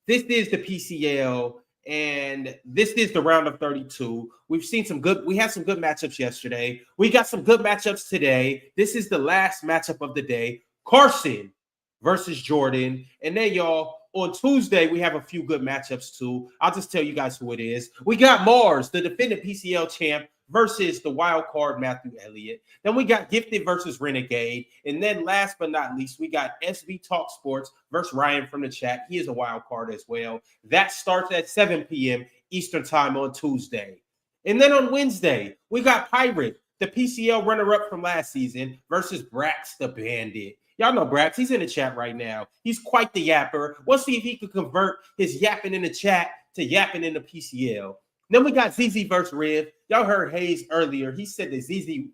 this is the PCL, and this is the round of 32. We had some good matchups yesterday. We got some good matchups today. This is the last matchup of the day. Carson versus Jordan. And then, y'all, on Tuesday, we have a few good matchups, too. I'll just tell you guys who it is. We got Mars, the defending PCL champ, versus the wild card Matthew Elliott. Then we got Gifted versus Renegade. And then last but not least, we got SB Talk Sports versus Ryan from the chat. He is a wild card as well. That starts at 7 p.m. Eastern time on Tuesday. And then on Wednesday, we got Pirate, the PCL runner-up from last season, versus Brax the Bandit. Y'all know Brax. He's in the chat right now. He's quite the yapper. We'll see if he can convert his yapping in the chat to yapping in the PCL. Then we got ZZ versus Riv. Y'all heard Hayes earlier. He said that ZZ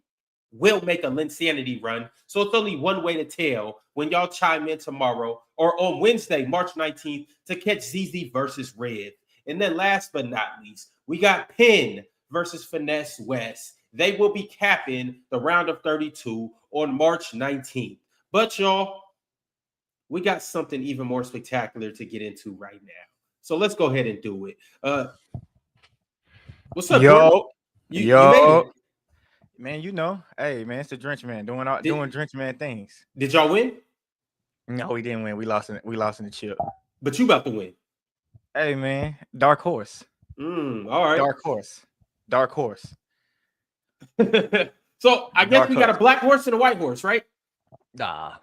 will make a Linsanity run. So it's only one way to tell when y'all chime in tomorrow or on Wednesday, March 19th, to catch ZZ versus Riv. And then last but not least, we got Penn versus Finesse West. They will be capping the round of 32 on March 19th. But y'all, we got something even more spectacular to get into right now. So let's go ahead and do it. What's up, yo? You made it. Man, you know, hey man, it's the Drench Man doing Drench Man things. Did y'all win? No, we didn't win. We lost in the chip. But you about to win. Hey man, Darkhorse. All right. Darkhorse. So I guess we got a black horse and a white horse, right? Nah.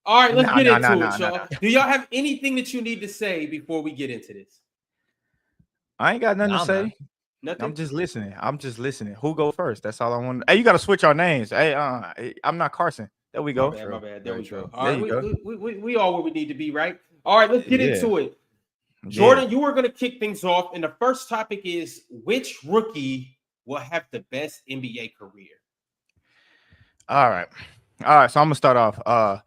All right, let's get into it, y'all. Do y'all have anything that you need to say before we get into this? I ain't got nothing to say. Nothing? I'm just listening. Who go first? That's all I want. Hey, you got to switch our names. Hey, I'm not Carson. There we go. My bad. There we go. All there right, we all where we need to be, right? All right, let's get into it. Jordan, you are going to kick things off, and the first topic is which rookie will have the best NBA career? All right. So I'm gonna start off. I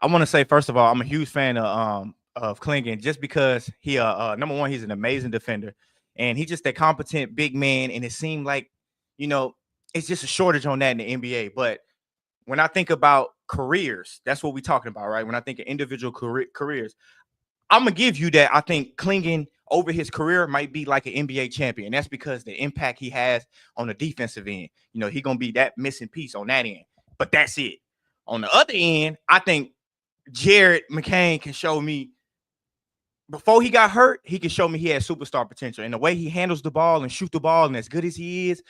want to say first of all, I'm a huge fan of Klingon just because he number one, he's an amazing defender, and he's just a competent big man. And it seemed like, you know, it's just a shortage on that in the NBA. But when I think about careers, that's what we're talking about, right? When I think of individual careers, I'm gonna give you that. I think Klingon over his career might be like an NBA champion. That's because the impact he has on the defensive end. You know, he's gonna be that missing piece on that end. But that's it. On the other end, I think Jared McCain can show me before he got hurt, he can show me he had superstar potential. And the way he handles the ball and shoot the ball, and as good as he is,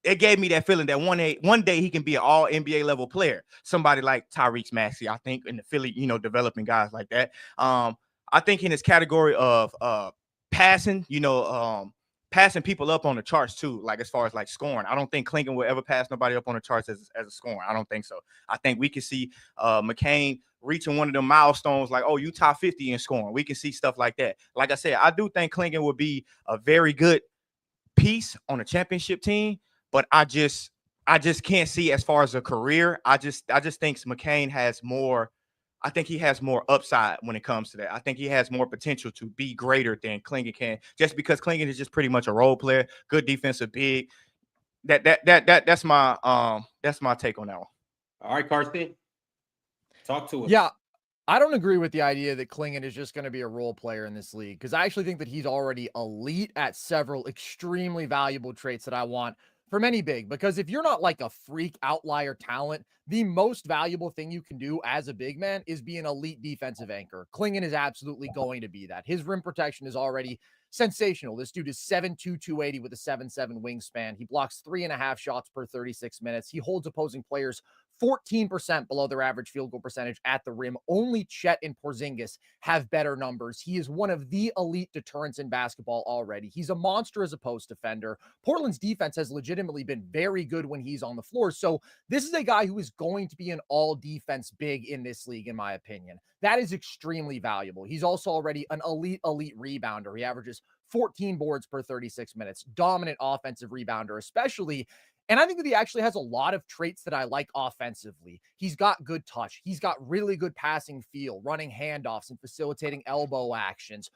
it gave me that feeling that one day he can be an all NBA level player. Somebody like Tyrese Maxey, I think, in the Philly, you know, developing guys like that. I think in his category of passing, you know, passing people up on the charts too, like as far as like scoring. I don't think Klingon will ever pass nobody up on the charts as a scorer. I don't think so. I think we can see McCain reaching one of the milestones like, oh, you top 50 in scoring. We can see stuff like that. Like I said, I do think Klingon would be a very good piece on a championship team, but I just can't see as far as a career. I just think McCain has more. I think he has more upside when it comes to that. I think he has more potential to be greater than Klingon can, just because Klingon is just pretty much a role player, good defensive big. That's my take on that one. All right, Carson, talk to us. Yeah, I don't agree with the idea that Klingon is just going to be a role player in this league, because I actually think that he's already elite at several extremely valuable traits that I want from any big. Because if you're not like a freak outlier talent, the most valuable thing you can do as a big man is be an elite defensive anchor. Klingon is absolutely going to be that. His rim protection is already sensational. This dude is 7'2", 280 with a 7'7" wingspan. He blocks 3.5 shots per 36 minutes. He holds opposing players 14% below their average field goal percentage at the rim. Only Chet and Porzingis have better numbers. He is one of the elite deterrents in basketball already. He's a monster as a post defender. Portland's defense has legitimately been very good when he's on the floor. So this is a guy who is going to be an all defense big in this league, in my opinion. That is extremely valuable. He's also already an elite rebounder. He averages 14 boards per 36 minutes. Dominant offensive rebounder, especially. And I think that he actually has a lot of traits that I like offensively. He's got good touch. He's got really good passing feel, running handoffs and facilitating elbow actions.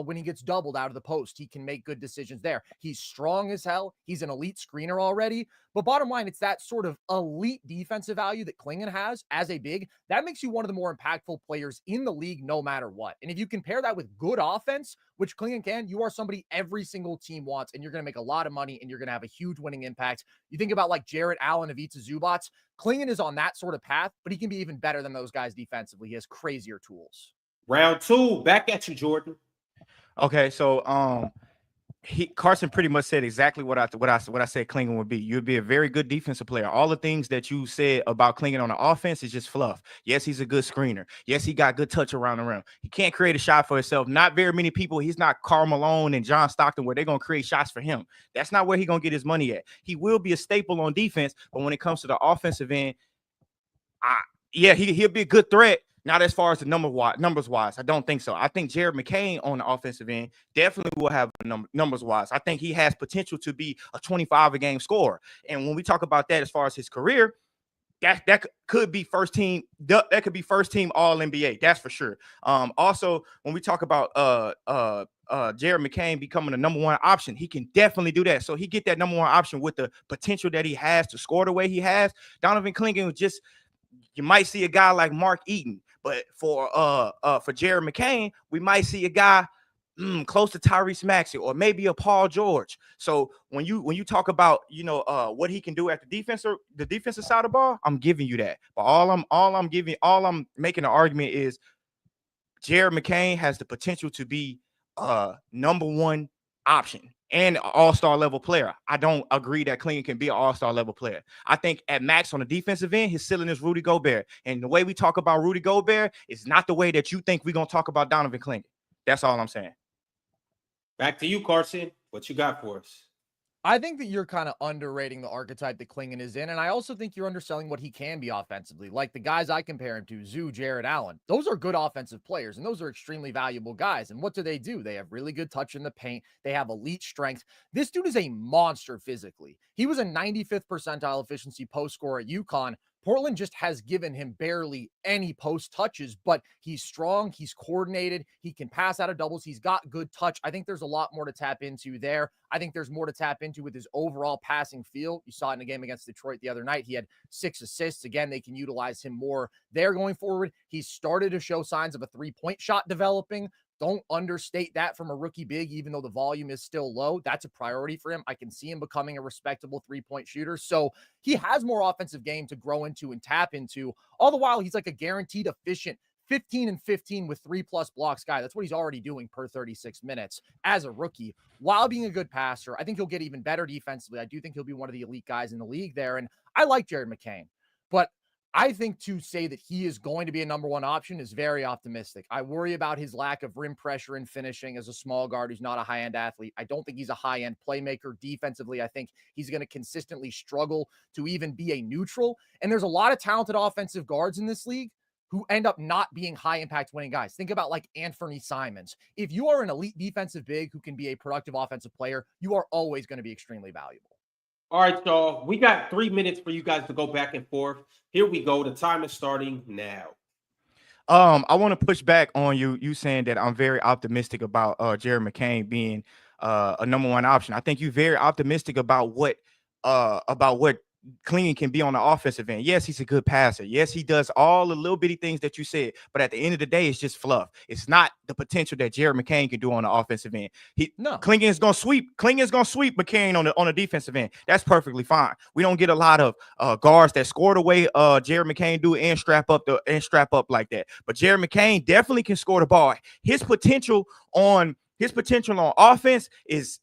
When he gets doubled out of the post, he can make good decisions there. He's strong as hell. He's an elite screener already. But bottom line, it's that sort of elite defensive value that Klingon has as a big. That makes you one of the more impactful players in the league no matter what. And if you compare that with good offense, which Klingon can, you are somebody every single team wants, and you're going to make a lot of money, and you're going to have a huge winning impact. You think about like Jarrett Allen, Ivica Zubac. Klingon is on that sort of path, but he can be even better than those guys defensively. He has crazier tools. Round two, back at you, Jordan. Okay, so Carson pretty much said exactly what I said Klingon would be. You'd be a very good defensive player. All the things that you said about Klingon on the offense is just fluff. Yes, he's a good screener. Yes, he got good touch around the rim. He can't create a shot for himself. Not very many people. He's not Karl Malone and John Stockton where they're going to create shots for him. That's not where he's going to get his money at. He will be a staple on defense, but when it comes to the offensive end, he'll be a good threat. Not as far as the numbers wise. I don't think so. I think Jared McCain on the offensive end definitely will have numbers wise. I think he has potential to be a 25-a-game scorer. And when we talk about that as far as his career, that could be first team. That could be first team All NBA. That's for sure. Also, when we talk about Jared McCain becoming the number one option, he can definitely do that. So he get that number one option with the potential that he has to score the way he has. Donovan Klingon was just. You might see a guy like Mark Eaton, but for Jared McCain, we might see a guy close to Tyrese Maxey or maybe a Paul George. So when you talk about what he can do at the defensive side of the ball, I'm giving you that. But all I'm making an argument is Jared McCain has the potential to be number one option and an all-star level player. I don't agree that Klingon can be an all-star level player. I think at max on the defensive end, his ceiling is Rudy Gobert. And the way we talk about Rudy Gobert is not the way that you think we're going to talk about Donovan Klingon. That's all I'm saying. Back to you, Carson. What you got for us? I think that you're kind of underrating the archetype that Klingon is in, and I also think you're underselling what he can be offensively. Like the guys I compare him to, Zoo, Jared Allen, those are good offensive players, and those are extremely valuable guys. And what do? They have really good touch in the paint. They have elite strength. This dude is a monster physically. He was a 95th percentile efficiency post scorer at UConn. Portland just has given him barely any post touches, but he's strong. He's coordinated. He can pass out of doubles. He's got good touch. I think there's a lot more to tap into there. I think there's more to tap into with his overall passing feel. You saw it in a game against Detroit the other night. He had 6 assists. Again, they can utilize him more there going forward. He's started to show signs of a three-point shot developing. Don't understate that from a rookie big, even though the volume is still low. That's a priority for him. I can see him becoming a respectable three-point shooter. So he has more offensive game to grow into and tap into. All the while, he's like a guaranteed efficient 15 and 15 with 3+ blocks guy. That's what he's already doing per 36 minutes as a rookie while being a good passer. I think he'll get even better defensively. I do think he'll be one of the elite guys in the league there. And I like Jared McCain, but I think to say that he is going to be a number one option is very optimistic. I worry about his lack of rim pressure and finishing as a small guard who's not a high-end athlete. I don't think he's a high-end playmaker. Defensively, I think he's going to consistently struggle to even be a neutral. And there's a lot of talented offensive guards in this league, who end up not being high impact winning guys. Think about like Anthony Simons. If you are an elite defensive big who can be a productive offensive player, you are always going to be extremely valuable. All right, y'all. We got 3 minutes for you guys to go back and forth. Here we go. The time is starting now. I want to push back on you saying that I'm very optimistic about Jared McCain being a number one option. I think you're very optimistic about what Clingan can be on the offensive end. Yes, he's a good passer. Yes, he does all the little bitty things that you said, but at the end of the day, it's just fluff. It's not the potential that Jared McCain can do on the offensive end. Clingan's gonna sweep McCain on the defensive end. That's perfectly fine. We don't get a lot of guards that score the way Jared McCain do and strap up like that. But Jared McCain definitely can score the ball. His potential on offense is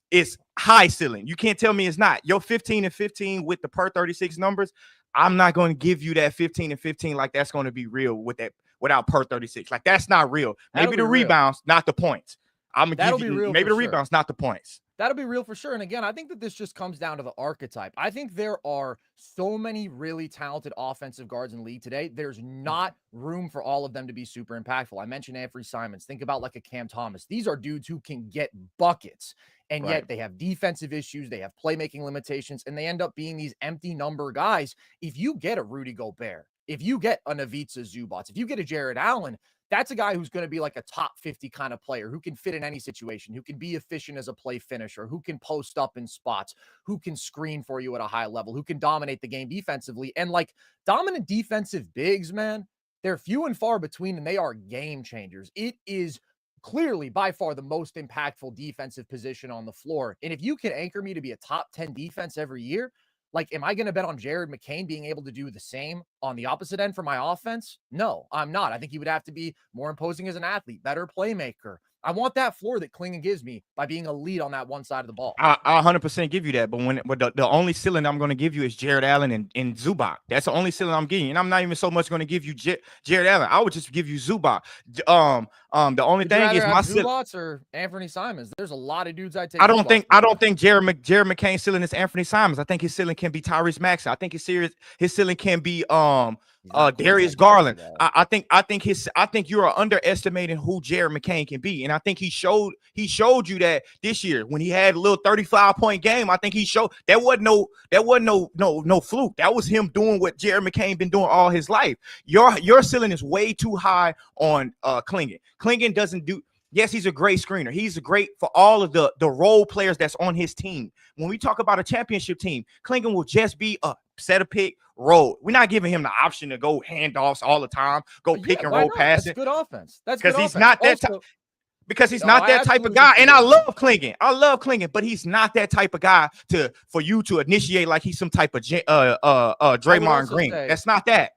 high ceiling. You can't tell me it's not. Your 15 and 15 with the per 36 numbers, I'm not going to give you that 15 and 15 like that's going to be real with that without per 36. Like that's not real. Maybe the rebounds, not the points. I'm gonna give you maybe the rebounds, not the points. That'll be real for sure. And again, I think that this just comes down to the archetype. I think there are so many really talented offensive guards in the league today. There's not room for all of them to be super impactful. I mentioned Anthony Simons. Think about like a Cam Thomas. These are dudes who can get buckets, and yet they have defensive issues. They have playmaking limitations, and they end up being these empty number guys. If you get a Rudy Gobert, if you get a Ivica Zubac, if you get a Jared Allen, that's a guy who's going to be like a top 50 kind of player who can fit in any situation, who can be efficient as a play finisher, who can post up in spots, who can screen for you at a high level, who can dominate the game defensively. And like dominant defensive bigs, man, they're few and far between, and they are game changers. It is clearly by far the most impactful defensive position on the floor. And if you can anchor me to be a top 10 defense every year, like, am I going to bet on Jared McCain being able to do the same on the opposite end for my offense? No, I'm not. I think he would have to be more imposing as an athlete, better playmaker. I want that floor that Clingan gives me by being a lead on that one side of the ball. I 100% give you that, but the only ceiling I'm going to give you is Jared Allen and Zubac. That's the only ceiling I'm giving you, and I'm not even so much going to give you Jared Allen. I would just give you Zubac. The only thing is my Zubac or Anthony Simons. There's a lot of dudes I take. I don't think Jared McCain's ceiling is Anthony Simons. I think his ceiling can be Tyrese Maxey. I think his ceiling can be Darius Garland. I think you are underestimating who Jared McCain can be, and I think he showed you that this year when he had a little 35-point game. I think he showed that wasn't no fluke. That was him doing what Jared McCain been doing all his life. Your ceiling is way too high on Clingan. Clingan doesn't do. Yes, he's a great screener. He's great for all of the role players that's on his team. When we talk about a championship team, Clingan will just be a set a pick, roll. We're not giving him the option to go handoffs all the time, go pick and roll passing. That's good offense. That's because he's not that type. Because he's not that type of guy. And I love Clingan. But he's not that type of guy for you to initiate like he's some type of Draymond Green. That's not that.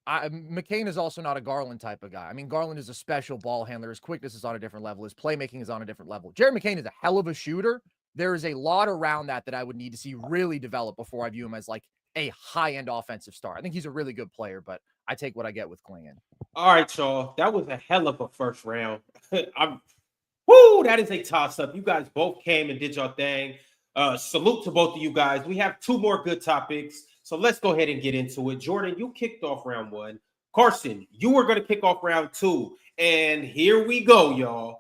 McCain is also not a Garland type of guy. I mean, Garland is a special ball handler. His quickness is on a different level. His playmaking is on a different level. Jared McCain is a hell of a shooter. There is a lot around that I would need to see really develop before I view him as like a high-end offensive star. I think he's a really good player, but I take what I get with Clingan. All right, y'all. That was a hell of a first round. That is a toss-up. You guys both came and did your thing. Salute to both of you guys. We have 2 more good topics. So let's go ahead and get into it. Jordan, you kicked off round 1. Carson, you were going to kick off round 2. And here we go, y'all.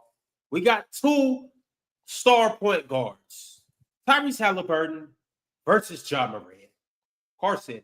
We got 2 star point guards. Tyrese Haliburton versus Ja Morant. Carson,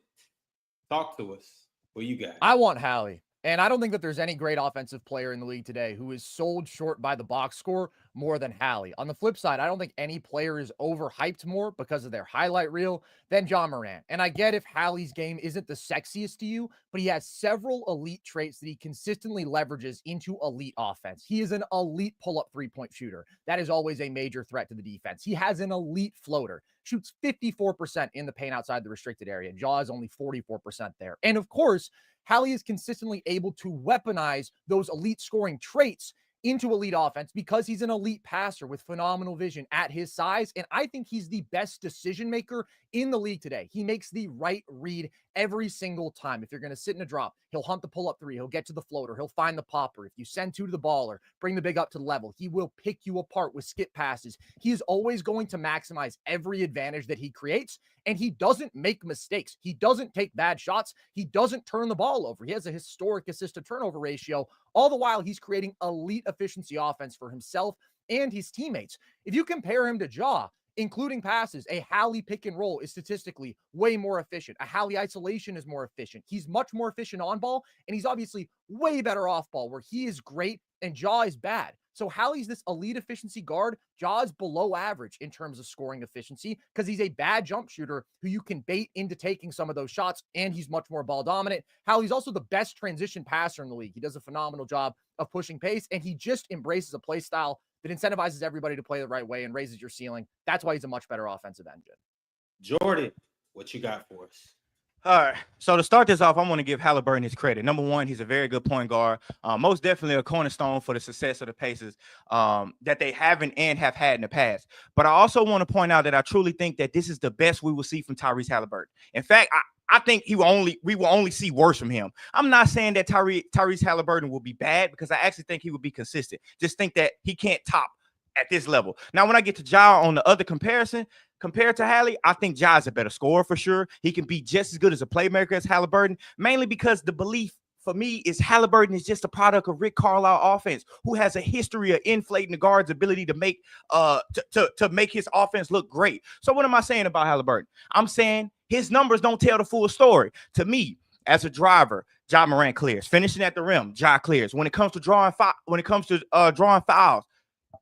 talk to us. What you got? I want Hallie. And I don't think that there's any great offensive player in the league today who is sold short by the box score more than Hallie. On the flip side, I don't think any player is overhyped more because of their highlight reel than Ja Morant. And I get if Hallie's game isn't the sexiest to you, but he has several elite traits that he consistently leverages into elite offense. He is an elite pull-up three-point shooter. That is always a major threat to the defense. He has an elite floater. Shoots 54% in the paint outside the restricted area. Ja is only 44% there. And of course, Hallie is consistently able to weaponize those elite scoring traits into elite offense because he's an elite passer with phenomenal vision at his size. And I think he's the best decision maker in the league today. He makes the right read every single time. If you're going to sit in a drop, he'll hunt the pull-up three. He'll get to the floater. He'll find the popper. If you send two to the ball or bring the big up to the level, he will pick you apart with skip passes. He is always going to maximize every advantage that he creates, and he doesn't make mistakes. He doesn't take bad shots. He doesn't turn the ball over. He has a historic assist-to-turnover ratio. All the while, he's creating elite efficiency offense for himself and his teammates. If you compare him to Ja, including passes, a Hallie pick and roll is statistically way more efficient. A Hallie isolation is more efficient. He's much more efficient on ball, and he's obviously way better off ball, where he is great and Ja is bad. So Hallie's this elite efficiency guard. Ja's below average in terms of scoring efficiency because he's a bad jump shooter who you can bait into taking some of those shots, and he's much more ball dominant. Hallie's also the best transition passer in the league. He does a phenomenal job of pushing pace, and he just embraces a play style that incentivizes everybody to play the right way and raises your ceiling. That's why he's a much better offensive engine. Jordan, what you got for us? All right. So to start this off, I want to give Haliburton his credit. Number one, he's a very good point guard. Most definitely a cornerstone for the success of the Pacers that they haven't and have had in the past. But I also want to point out that I truly think that this is the best we will see from Tyrese Haliburton. In fact, I think we will only see worse from him. I'm not saying that Tyrese Haliburton will be bad, because I actually think he will be consistent. Just think that he can't top at this level. Now, when I get to Ja on the other comparison, compared to Hallie, I think Ja is a better scorer for sure. He can be just as good as a playmaker as Haliburton, mainly because the belief for me is Haliburton is just a product of Rick Carlisle offense, who has a history of inflating the guard's ability to make to make his offense look great. So what am I saying about Haliburton? I'm saying his numbers don't tell the full story. To me, as a driver, Ja Morant clears. Finishing at the rim, Ja clears. When it comes to drawing fouls,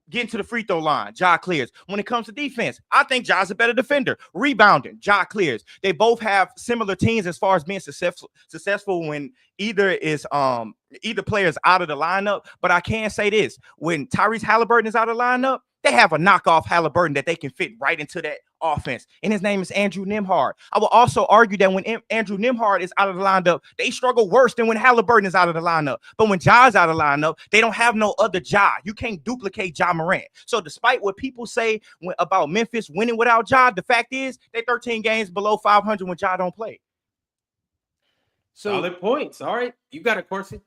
getting to the free throw line, Ja clears. When it comes to defense, I think Ja's a better defender. Rebounding, Ja clears. They both have similar teams as far as being successful when either player is out of the lineup. But I can say this: when Tyrese Haliburton is out of the lineup, they have a knockoff Haliburton that they can fit right into that offense, and his name is Andrew Nembhard. I will also argue that when Andrew Nembhard is out of the lineup, they struggle worse than when Haliburton is out of the lineup. But when Ja's out of the lineup, they don't have no other Ja. You can't duplicate Ja Morant. So despite what people say about Memphis winning without Ja, the fact is they're 13 games below 500 when Ja don't play. So, solid points. All right, you got it, Corsi.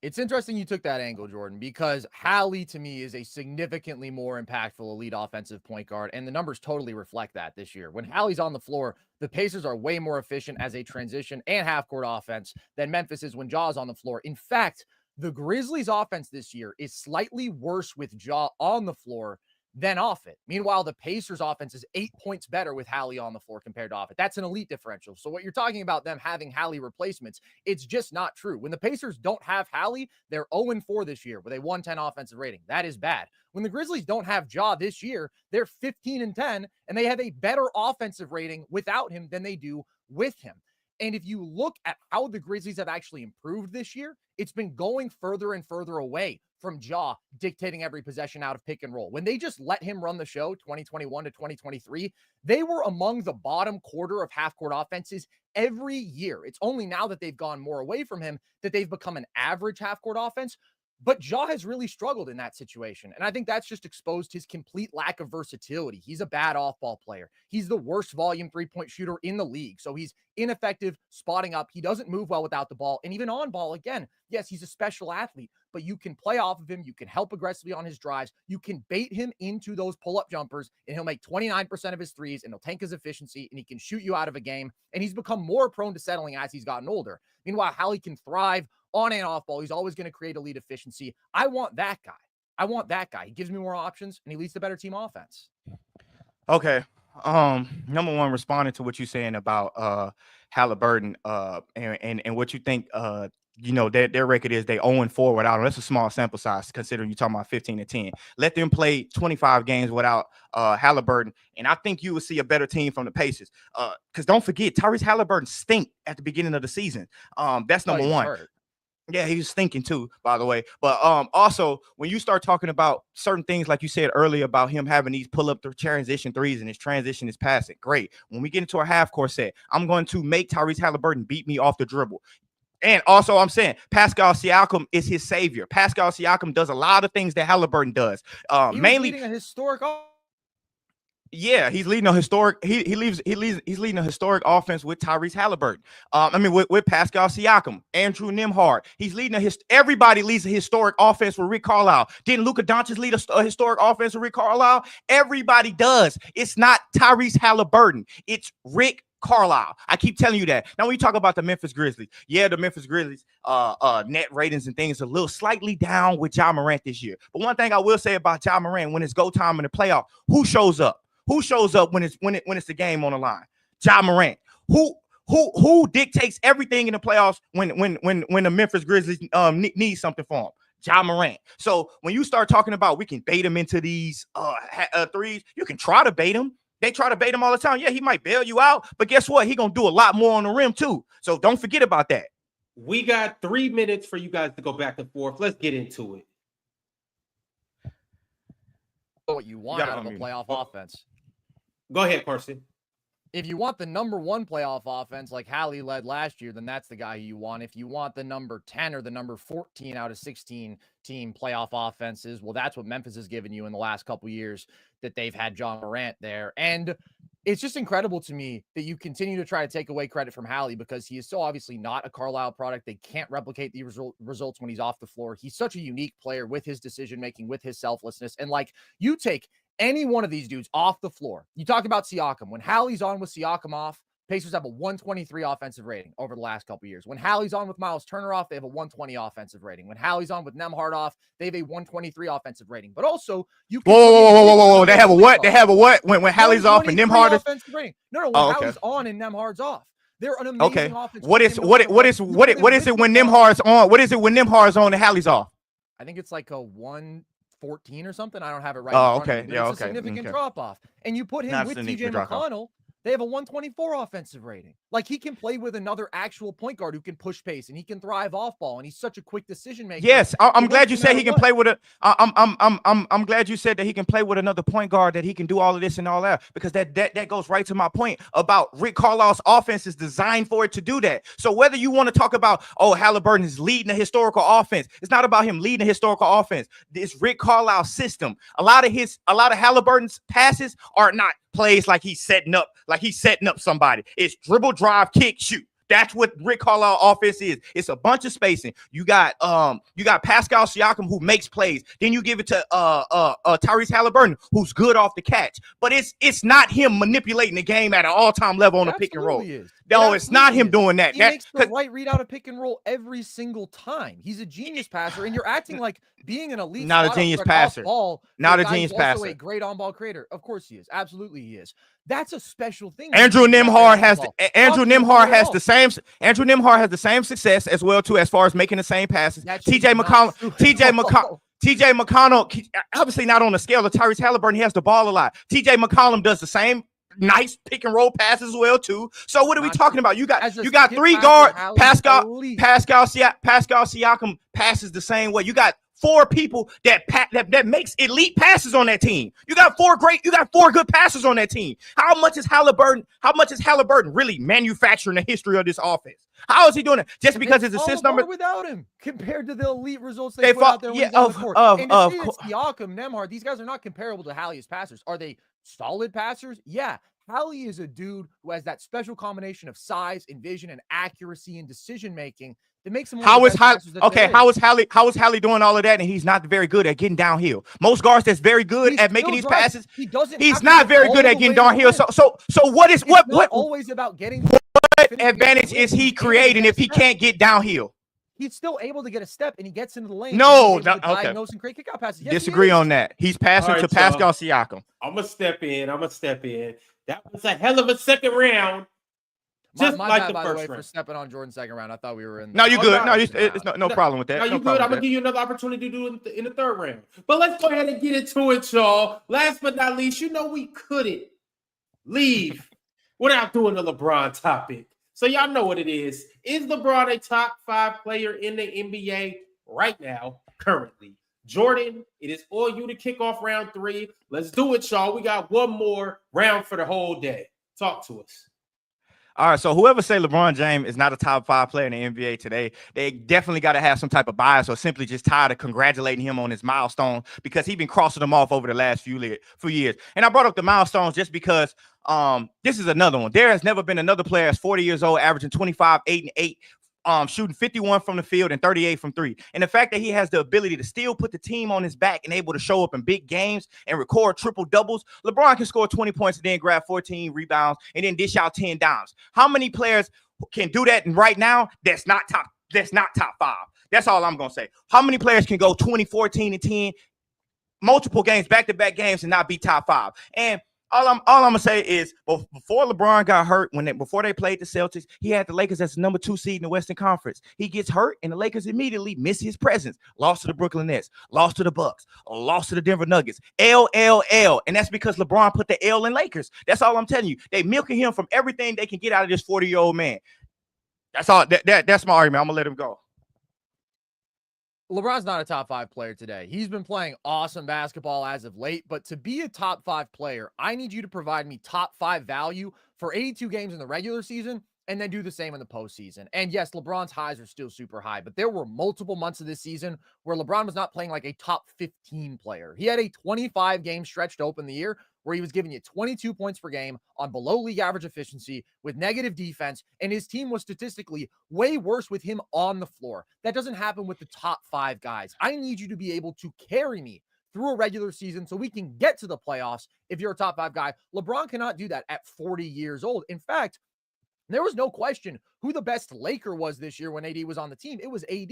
It's interesting you took that angle, Jordan, because Hallie, to me, is a significantly more impactful elite offensive point guard, and the numbers totally reflect that this year. When Hallie's on the floor, the Pacers are way more efficient as a transition and half-court offense than Memphis is when Ja's on the floor. In fact, the Grizzlies' offense this year is slightly worse with Ja on the floor than off it. Meanwhile, the Pacers' offense is 8 points better with Hallie on the floor compared to off it. That's an elite differential. So what you're talking about them having Hallie replacements, it's just not true. When the Pacers don't have Hallie, they're 0-4 this year with a 110 offensive rating. That is bad. When the Grizzlies don't have Ja this year, they're 15-10, and they have a better offensive rating without him than they do with him. And if you look at how the Grizzlies have actually improved this year, it's been going further and further away from Ja dictating every possession out of pick and roll. When they just let him run the show 2021 to 2023, they were among the bottom quarter of half-court offenses every year. It's only now that they've gone more away from him that they've become an average half-court offense. But Ja has really struggled in that situation. And I think that's just exposed his complete lack of versatility. He's a bad off-ball player. He's the worst volume three-point shooter in the league. So he's ineffective spotting up. He doesn't move well without the ball. And even on ball, again, yes, he's a special athlete, but you can play off of him. You can help aggressively on his drives. You can bait him into those pull-up jumpers, and he'll make 29% of his threes, and he'll tank his efficiency, and he can shoot you out of a game. And he's become more prone to settling as he's gotten older. Meanwhile, Hallie can thrive on and off ball. He's always going to create elite efficiency. I want that guy. He gives me more options, and he leads to better team offense. Okay. Number one, responding to what you're saying about Haliburton and what you think their record is they 0-4 without him. That's a small sample size considering you're talking about 15-10. Let them play 25 games without Haliburton, and I think you will see a better team from the Pacers. Because don't forget, Tyrese Haliburton stink at the beginning of the season. That's number one. Hurt. Yeah, he was thinking too, by the way. But also, when you start talking about certain things, like you said earlier about him having these pull-up transition threes and his transition is passing, great. When we get into a half-court set, I'm going to make Tyrese Haliburton beat me off the dribble. And also, I'm saying Pascal Siakam is his savior. Pascal Siakam does a lot of things that Haliburton does. He Mainly was beating a historic. Yeah, he's leading a historic. He's leading a historic offense with Tyrese Haliburton. With Pascal Siakam, Andrew Nembhard. He's leading everybody leads a historic offense with Rick Carlisle. Didn't Luka Doncic lead a historic offense with Rick Carlisle? Everybody does. It's not Tyrese Haliburton. It's Rick Carlisle. I keep telling you that. Now, when you talk about the Memphis Grizzlies, yeah, the Memphis Grizzlies net ratings and things a little slightly down with Ja Morant this year. But one thing I will say about Ja Morant, when it's go time in the playoff, who shows up? Who shows up when it's the game on the line? Ja Morant. Who dictates everything in the playoffs when the Memphis Grizzlies need something for him? Ja Morant. So when you start talking about we can bait him into these threes, you can try to bait him. They try to bait him all the time. Yeah, he might bail you out, but guess what? He gonna do a lot more on the rim too. So don't forget about that. We got 3 minutes for you guys to go back and forth. Let's get into it. What you want out of a playoff offense. Go ahead, Carson. If you want the number 1 playoff offense like Hallie led last year, then that's the guy you want. If you want the number 10 or the number 14 out of 16 team playoff offenses, well, that's what Memphis has given you in the last couple years that they've had Ja Morant there. And it's just incredible to me that you continue to try to take away credit from Hallie because he is so obviously not a Carlisle product. They can't replicate the results when he's off the floor. He's such a unique player with his decision-making, with his selflessness. And like you take any one of these dudes off the floor. You talk about Siakam. When Hallie's on with Siakam off, Pacers have a 123 offensive rating over the last couple years. When Hallie's on with Miles Turner off, they have a 120 offensive rating. When Hallie's on with Nembhard off, they have a 123 offensive rating. But also, you can whoa. They have a what? They have a what? When Hallie's off and Nembhard is offensive rating. No, when Hallie's on and Nembhard's off. They're an amazing offense. What is it when Nembhard's on? What is it when Nembhard's on and Hallie's off? I think it's like a 114 or something. I don't have it right. Oh, okay. Yeah, it's a significant drop off. And you put him with TJ McConnell, they have a 124 offensive rating. Like he can play with another actual point guard who can push pace and he can thrive off ball and he's such a quick decision maker. Yes, I'm glad you said he can play with a. I'm glad you said that he can play with another point guard, that he can do all of this and all that, because that goes right to my point about Rick Carlisle's offense is designed for it to do that. So whether you want to talk about Haliburton is leading a historical offense, it's not about him leading a historical offense. It's Rick Carlisle's system. A lot of Haliburton's passes are not plays like he's setting up somebody. It's dribble, drive, kick, shoot. That's what Rick Carlisle offense is. It's a bunch of spacing. You got Pascal Siakam who makes plays. Then you give it to Tyrese Haliburton who's good off the catch. But it's not him manipulating the game at an all-time level on a pick and roll. No, it's not him doing that. He makes the right read out of pick and roll every single time. He's a genius passer, and you're acting like being an elite. Not a genius passer. Not a genius passer. Also a great on-ball creator. Of course he is. Absolutely he is. That's a special thing. Andrew Nembhard has the same success as well too, as far as making the same passes. TJ McConnell, obviously not on the scale of Tyrese Haliburton. He has the ball a lot. TJ McCollum does the same nice pick and roll passes as well too. So what are we talking about? You got 3 guards. Pascal Siakam passes the same way. You got 4 people that makes elite passes on that team. You got 4 good passes on that team. How much is Haliburton really manufacturing the history of this offense? How is he doing it? Just because his assist number without him compared to the elite results they put out there. Siakam, Nembhard, these guys are not comparable to Hallie as passers. Are they solid passers? Yeah. Hallie is a dude who has that special combination of size and vision and accuracy and decision making that makes him. How is Hallie doing all of that and he's not very good at getting downhill? Most guards that's very good at making these passes, he's not very good at getting downhill. So what always about getting what advantage is he creating if he can't get downhill? He's still able to get a step and he gets into the lane. Diagnose and create kick-out passes. Yes, disagree on that. He's passing to Pascal Siakam. I'm gonna step in. That was a hell of a second round. Just my like bad, the by first the way, round. For stepping on Jordan's second round. I thought we were in. No, you're good. No, it's no problem with that. No, you're good. I'm gonna give you another opportunity to do it in the third round. But let's go ahead and get into it, y'all. Last but not least, we couldn't leave without doing the LeBron topic. So y'all know what it is. Is LeBron a top 5 player in the NBA right now, currently? Jordan, it is all you to kick off round 3. Let's do it, y'all. We got one more round for the whole day. Talk to us. All right, so whoever say LeBron James is not a top 5 player in the NBA today, they definitely got to have some type of bias or simply just tired of congratulating him on his milestone because he's been crossing them off over the last few years. And I brought up the milestones just because this is another one. There has never been another player that's 40 years old, averaging 25, 8, and 8, shooting 51 from the field and 38 from 3. And the fact that he has the ability to still put the team on his back and able to show up in big games and record triple doubles. LeBron can score 20 points and then grab 14 rebounds and then dish out 10 dimes. How many players can do that right now? That's not top 5. That's all I'm going to say. How many players can go 20, 14, and 10, multiple games, back-to-back games, and not be top 5? And all I'm gonna say is before LeBron got hurt, before they played the Celtics, he had the Lakers as the number 2 seed in the Western Conference. He gets hurt, and the Lakers immediately miss his presence. Lost to the Brooklyn Nets, lost to the Bucks, lost to the Denver Nuggets. L, and that's because LeBron put the L in Lakers. That's all I'm telling you. They milking him from everything they can get out of this 40-year-old man. That's all. That's my argument. I'm gonna let him go. LeBron's not a top 5 player today. He's been playing awesome basketball as of late, but to be a top 5 player, I need you to provide me top 5 value for 82 games in the regular season and then do the same in the postseason. And yes, LeBron's highs are still super high, but there were multiple months of this season where LeBron was not playing like a top 15 player. He had a 25-game stretch to open the year where he was giving you 22 points per game on below league average efficiency with negative defense, and his team was statistically way worse with him on the floor. That doesn't happen with the top 5 guys. I need you to be able to carry me through a regular season so we can get to the playoffs if you're a top 5 guy. LeBron cannot do that at 40 years old. In fact, there was no question who the best Laker was this year when AD was on the team. It was AD.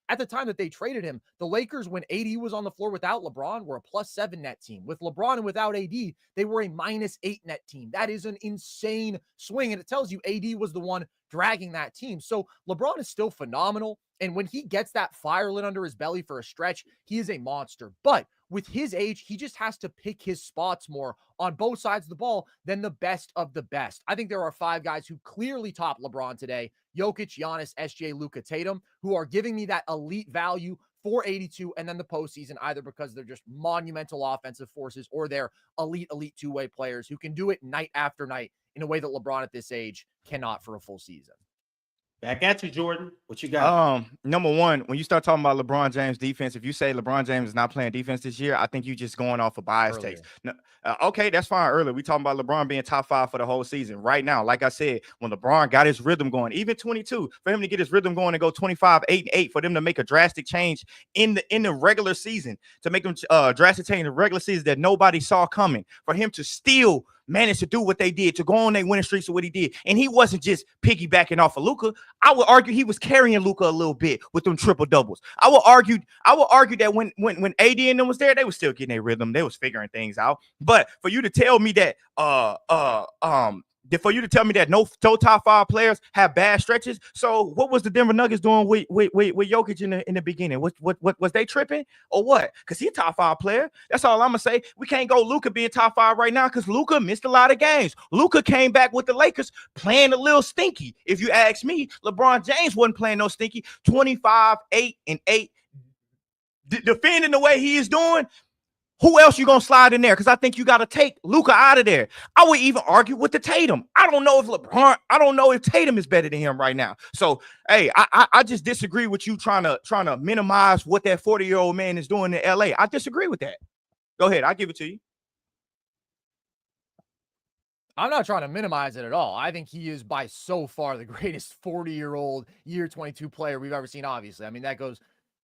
At the time that they traded him, the Lakers, when AD was on the floor without LeBron, were a +7 net team. With LeBron and without AD, they were a -8 net team. That is an insane swing, and it tells you AD was the one dragging that team. So LeBron is still phenomenal, and when he gets that fire lit under his belly for a stretch, he is a monster. But with his age, he just has to pick his spots more on both sides of the ball than the best of the best. I think there are 5 guys who clearly top LeBron today: Jokic, Giannis, SJ, Luka, Tatum, who are giving me that elite value for 82 and then the postseason, either because they're just monumental offensive forces or they're elite two-way players who can do it night after night in a way that LeBron at this age cannot for a full season. Back at you, Jordan. What you got? Number one, when you start talking about LeBron James defense, if you say LeBron James is not playing defense this year, I think you just going off a bias takes. No, okay, that's fine. Earlier, we talking about LeBron being top 5 for the whole season. Right now, like I said, when LeBron got his rhythm going, even 22, for him to get his rhythm going and go 25, 8, and 8, for them to make a drastic change in the regular season, to make them drastic change in the regular season that nobody saw coming, for him to still managed to do what they did, to go on their winning streaks of what he did. And he wasn't just piggybacking off of Luka. I would argue he was carrying Luka a little bit with them triple doubles. I would argue that when AD and them was there, they was still getting their rhythm. They was figuring things out. But for you to tell me that no top 5 players have bad stretches. So what was the Denver Nuggets doing with Jokic in the beginning? What was they tripping or what? Because he's a top 5 player. That's all I'm gonna say. We can't go Luka being top 5 right now because Luka missed a lot of games. Luka came back with the Lakers playing a little stinky. If you ask me, LeBron James wasn't playing no stinky. 25, 8, and 8. Defending the way he is doing. Who else you gonna slide in there? Because I think you got to take Luka out of there. I would even argue with the Tatum. I don't know if Tatum is better than him right now. So hey, I just disagree with you trying to minimize what that 40-year-old man is doing in LA. I disagree with that. Go ahead, I'll give it to you. I'm not trying to minimize it at all. I think he is by so far the greatest 40-year-old year 22 player we've ever seen, obviously. I mean, that goes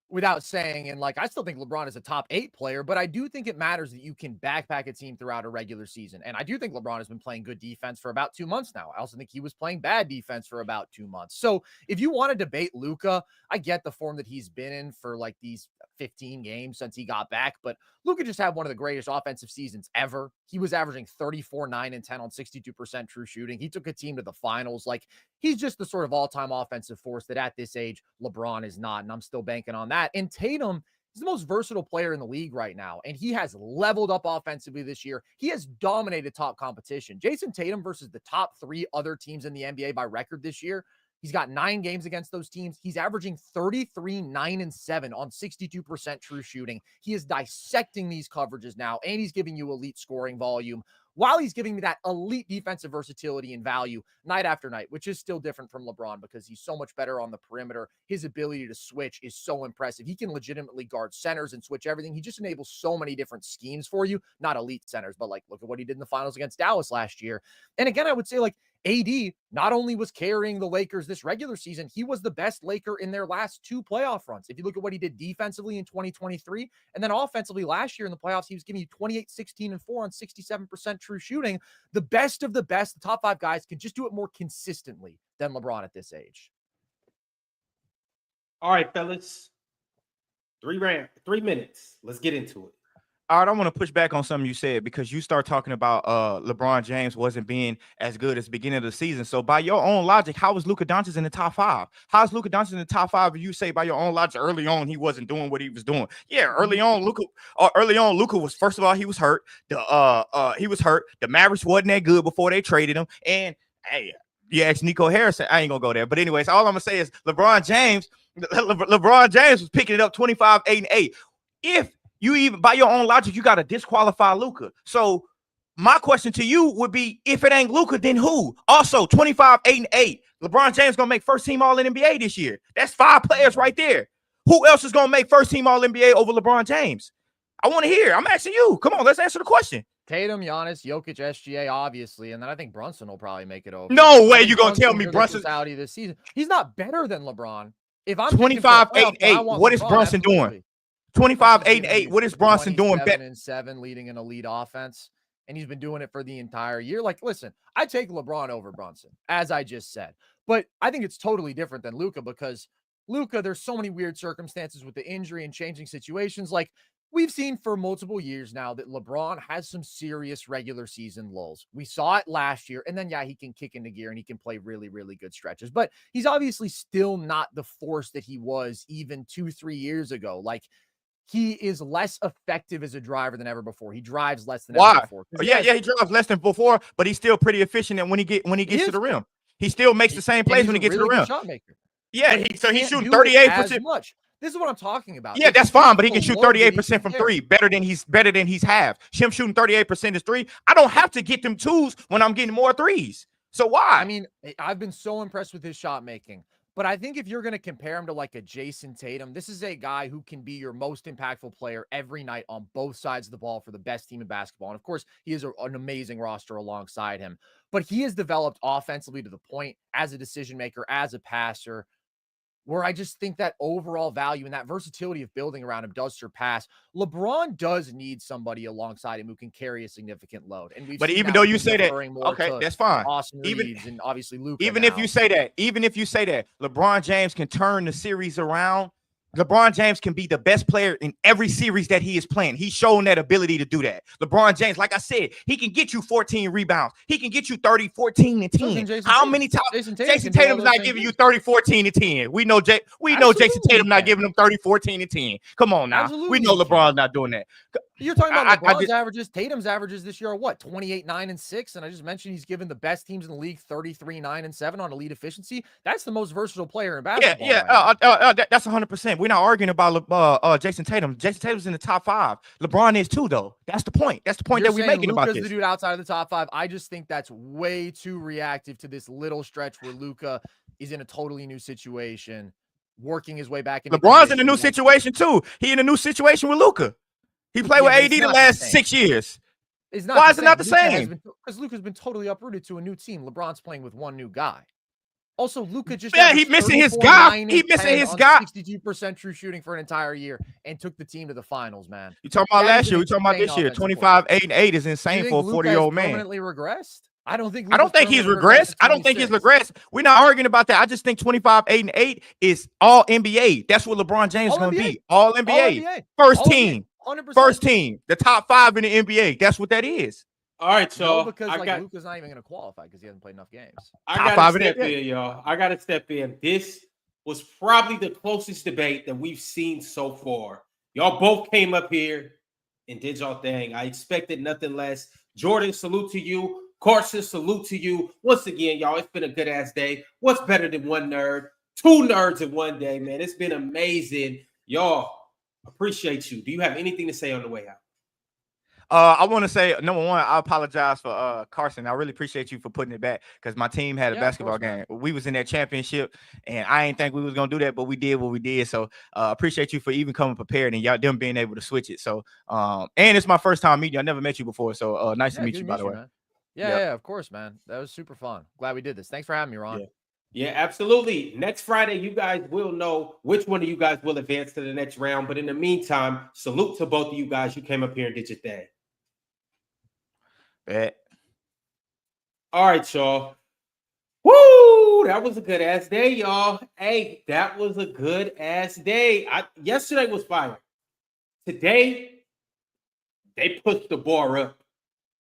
without saying. And like, I still think LeBron is a top 8 player, but I do think it matters that you can backpack a team throughout a regular season. And I do think LeBron has been playing good defense for about 2 months now. I also think he was playing bad defense for about 2 months. So if you want to debate Luka, I get the form that he's been in for like these 15 games since he got back, but Luka just had one of the greatest offensive seasons ever. He was averaging 34, 9, and 10 on 62% true shooting. He took a team to the finals. Like, he's just the sort of all-time offensive force that at this age, LeBron is not, and I'm still banking on that. And Tatum is the most versatile player in the league right now, and he has leveled up offensively this year. He has dominated top competition. Jason Tatum versus the top 3 other teams in the NBA by record this year, He's got 9 games against those teams. He's averaging 33, 9, and 7 on 62% true shooting. He is dissecting these coverages now, and he's giving you elite scoring volume while he's giving me that elite defensive versatility and value night after night, which is still different from LeBron because he's so much better on the perimeter. His ability to switch is so impressive. He can legitimately guard centers and switch everything. He just enables so many different schemes for you, not elite centers, but like, look at what he did in the finals against Dallas last year. And again, I would say like AD not only was carrying the Lakers this regular season, he was the best Laker in their last 2 playoff runs. If you look at what he did defensively in 2023, and then offensively last year in the playoffs, he was giving you 28, 16, and 4 on 67% true shooting. The best of the best, the top 5 guys can just do it more consistently than LeBron at this age. All right, fellas. 3 minutes. Let's get into it. All right, I want to push back on something you said because you start talking about LeBron James wasn't being as good as the beginning of the season. So by your own logic, how is Luka Doncic in the top 5? How is Luka Doncic in the top 5 if you say by your own logic early on he wasn't doing what he was doing? Yeah, early on Luka was, first of all, he was hurt. He was hurt. The Mavericks wasn't that good before they traded him. And hey, you asked Nico Harrison. I ain't gonna go there. But anyways, all I'm gonna say is LeBron James was picking it up 25, 8, and 8. If you even by your own logic, you got to disqualify Luka. So my question to you would be, if it ain't Luka, then who? Also, 25, 8, and 8. LeBron James gonna make first team All NBA this year. That's 5 players right there. Who else is gonna make first team All NBA over LeBron James? I want to hear. I'm asking you. Come on, let's answer the question. Tatum, Giannis, Jokic, SGA, obviously, and then I think Brunson will probably make it over. No way you gonna tell me Brunson's out this season. He's not better than LeBron. If I'm 25, 8, and 8, what is Brunson absolutely doing? 25, 8, and 8. What is Brunson doing? 7 and 7, leading an elite offense, and he's been doing it for the entire year. Like, listen, I take LeBron over Brunson, as I just said, but I think it's totally different than Luka because Luka, there's so many weird circumstances with the injury and changing situations. Like we've seen for multiple years now that LeBron has some serious regular season lulls. We saw it last year, and then yeah, he can kick into gear and he can play really, really good stretches, but he's obviously still not the force that he was even 2-3 years ago. Like, he is less effective as a driver than ever before. He drives less than ever before. Yeah, he drives less than before, but he's still pretty efficient when he gets to the rim. He still makes the same plays when he gets to the rim. Shot maker. Yeah, he's shooting 38%. Much. This is what I'm talking about. Yeah, that's fine, but he can shoot 38% from 3, better than he's half. Him shooting 38% is 3. I don't have to get them 2s when I'm getting more 3s. So why? I mean, I've been so impressed with his shot making. But I think if you're going to compare him to like a Jason Tatum, this is a guy who can be your most impactful player every night on both sides of the ball for the best team in basketball. And of course, he has an amazing roster alongside him. But he has developed offensively to the point as a decision maker, as a passer, where I just think that overall value and that versatility of building around him does surpass. LeBron does need somebody alongside him who can carry a significant load. And but even though you say that, okay, that's fine. Austin Reeves and obviously Luka. Even if you say that, LeBron James can turn the series around. LeBron James can be the best player in every series that he is playing. He's shown that ability to do that. LeBron James, like I said, he can get you 14 rebounds. He can get you 30, 14, and 10. How many times? Jason Tatum's not giving you 30, 14, and 10. We know Jason Tatum not giving him 30, 14, and 10. Come on now. We know LeBron's not doing that. You're talking about LeBron's averages. Tatum's averages this year are what? 28, 9, and 6. And I just mentioned he's given the best teams in the league 33, 9, and 7 on elite efficiency. That's the most versatile player in basketball. That's 100%. We're not arguing about Jason Tatum. Jason Tatum's in the top 5. LeBron is too, though. That's the point. That's the point that we're making about this. Luka's the dude outside of the top 5. I just think that's way too reactive to this little stretch where Luka is in a totally new situation, working his way back. LeBron's in a new situation too. He in a new situation with Luka. He played with AD the last 6 years. Why is it not the same? Because Luka's been totally uprooted to a new team. LeBron's playing with one new guy. Also, Luka just he's missing his guy. He's missing his guy. 62% true shooting for an entire year and took the team to the finals, man. You talking about last year? We talking about this year. 25, 8, and 8 is insane for a 40-year-old man. Permanently regressed? I don't think he's regressed. I don't think he's regressed. We're not arguing about that. I just think 25, 8, and 8 is all NBA. That's what LeBron James is going to be. All NBA. First team. 100%. First team. The top 5 in the NBA. That's what that is. All right, so because Luka's not even going to qualify because he hasn't played enough games. I got to step in, y'all. I got to step in. This was probably the closest debate that we've seen so far. Y'all both came up here and did y'all thing. I expected nothing less. Jordan, salute to you. Carson, salute to you. Once again, y'all, it's been a good-ass day. What's better than one nerd? Two nerds in one day, man. It's been amazing. Y'all, appreciate you. Do you have anything to say on the way out? I want to say, number one, I apologize for Carson. I really appreciate you for putting it back because my team had a basketball game. We was in that championship, and I didn't think we was gonna do that, but we did what we did. So appreciate you for even coming prepared and y'all them being able to switch it. So and it's my first time meeting you. I never met you before, so nice to meet you, by the way. Man. Yeah, of course, man. That was super fun. Glad we did this. Thanks for having me, Ron. Yeah, absolutely. Next Friday, you guys will know which one of you guys will advance to the next round. But in the meantime, salute to both of you guys. You came up here and did your thing. All right, y'all. Woo! That was a good ass day, y'all. Hey, that was a good ass day. Yesterday was fire. Today, they pushed the bar up.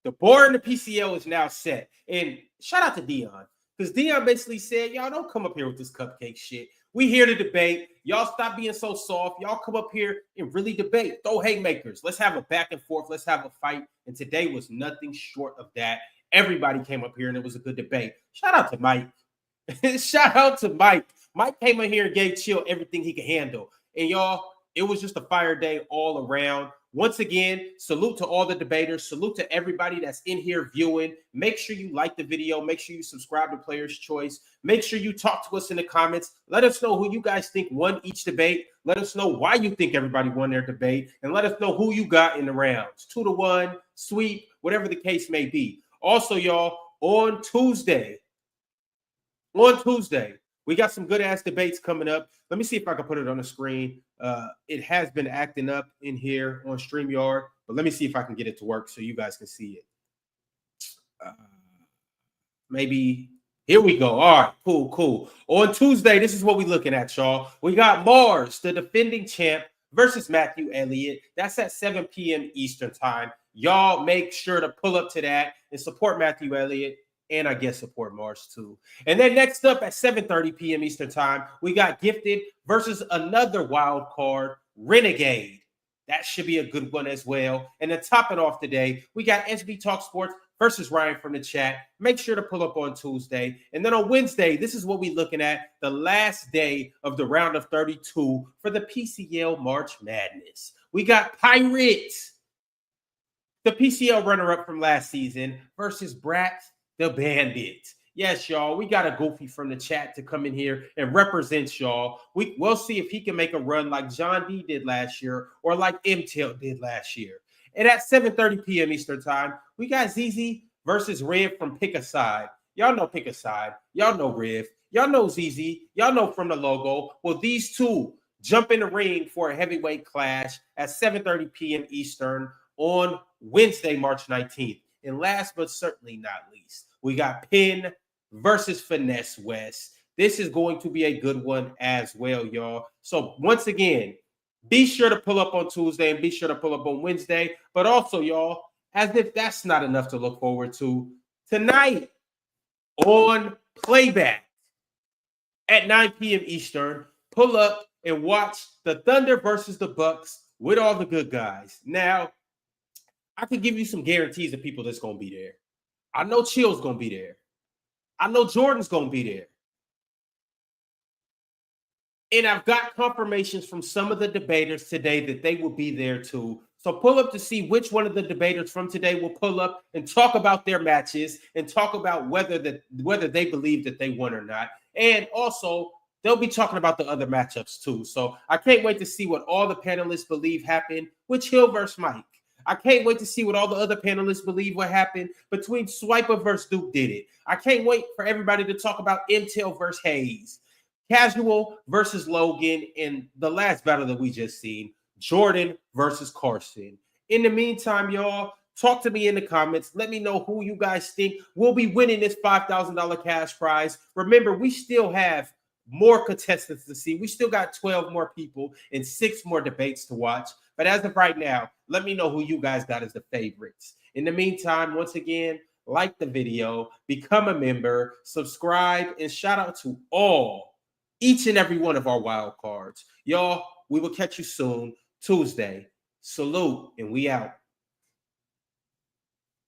The bar in the PCL is now set. And shout out to Dion. Because Dion basically said, y'all don't come up here with this cupcake shit. We here to debate. Y'all stop being so soft. Y'all come up here and really debate. Throw haymakers. Let's have a back and forth. Let's have a fight. And today was nothing short of that. Everybody came up here and it was a good debate. Shout out to Mike. Shout out to Mike. Mike came in here and gave Chill everything he could handle. And y'all, it was just a fire day all around. Once again, salute to all the debaters. Salute to everybody that's in here viewing. Make sure you like the video. Make sure you subscribe to Player's Choice. Make sure you talk to us in the comments. Let us know who you guys think won each debate. Let us know why you think everybody won their debate. And let us know who you got in the rounds. 2-1, sweep, whatever the case may be. Also, y'all, on Tuesday, we got some good-ass debates coming up. Let me see if I can put it on the screen. It has been acting up in here on StreamYard, but let me see if I can get it to work so you guys can see it. Maybe here we go. All right, cool. On Tuesday, this is what we're looking at, y'all. We got Mars, the defending champ, versus Matthew Elliott. That's at 7 p.m. Eastern time. Y'all make sure to pull up to that and support Matthew Elliott. And I guess support Mars too. And then next up at 7:30 p.m. Eastern time, we got Gifted versus another wild card, Renegade. That should be a good one as well. And to top it off today, we got SB Talk Sports versus Ryan from the chat. Make sure to pull up on Tuesday. And then on Wednesday, this is what we're looking at, the last day of the round of 32 for the PCL March Madness. We got Pirates, the PCL runner-up from last season, versus Brat, the Bandit. Yes, y'all, we got a goofy from the chat to come in here and represent y'all. We'll see if he can make a run like John D did last year or like Mtel did last year. And at 7:30 p.m. Eastern time, we got ZZ versus Rev from Pick a Side. Y'all know Pick a Side. Y'all know Rev. Y'all know ZZ. Y'all know from the logo. Well, these two jump in the ring for a heavyweight clash at 7:30 p.m. Eastern on Wednesday, March 19th. And last but certainly not least, we got Penn versus Finesse West. This is going to be a good one as well, y'all. So once again, be sure to pull up on Tuesday and be sure to pull up on Wednesday. But also, y'all, as if that's not enough to look forward to, tonight on Playback at 9 p.m. Eastern, pull up and watch the Thunder versus the Bucks with all the good guys. Now, I could give you some guarantees of people that's going to be there. I know Chill's going to be there. I know Jordan's going to be there. And I've got confirmations from some of the debaters today that they will be there too. So pull up to see which one of the debaters from today will pull up and talk about their matches and talk about whether they believe that they won or not. And also, they'll be talking about the other matchups too. So I can't wait to see what all the panelists believe happened with Hill versus Mike. I can't wait to see what all the other panelists believe what happened between Swiper versus Duke did it. I can't wait for everybody to talk about Mtel versus Hayes, Casual versus Logan, and the last battle that we just seen, Jordan versus Carson. In the meantime, y'all, talk to me in the comments. Let me know who you guys think will be winning this $5,000 cash prize. Remember, we still have more contestants to see. We still got 12 more people and 6 more debates to watch. But as of right now, let me know who you guys got as the favorites. In the meantime, once again, like the video, become a member, subscribe, and shout out to each and every one of our wild cards. Y'all, we will catch you soon, Tuesday. Salute, and we out.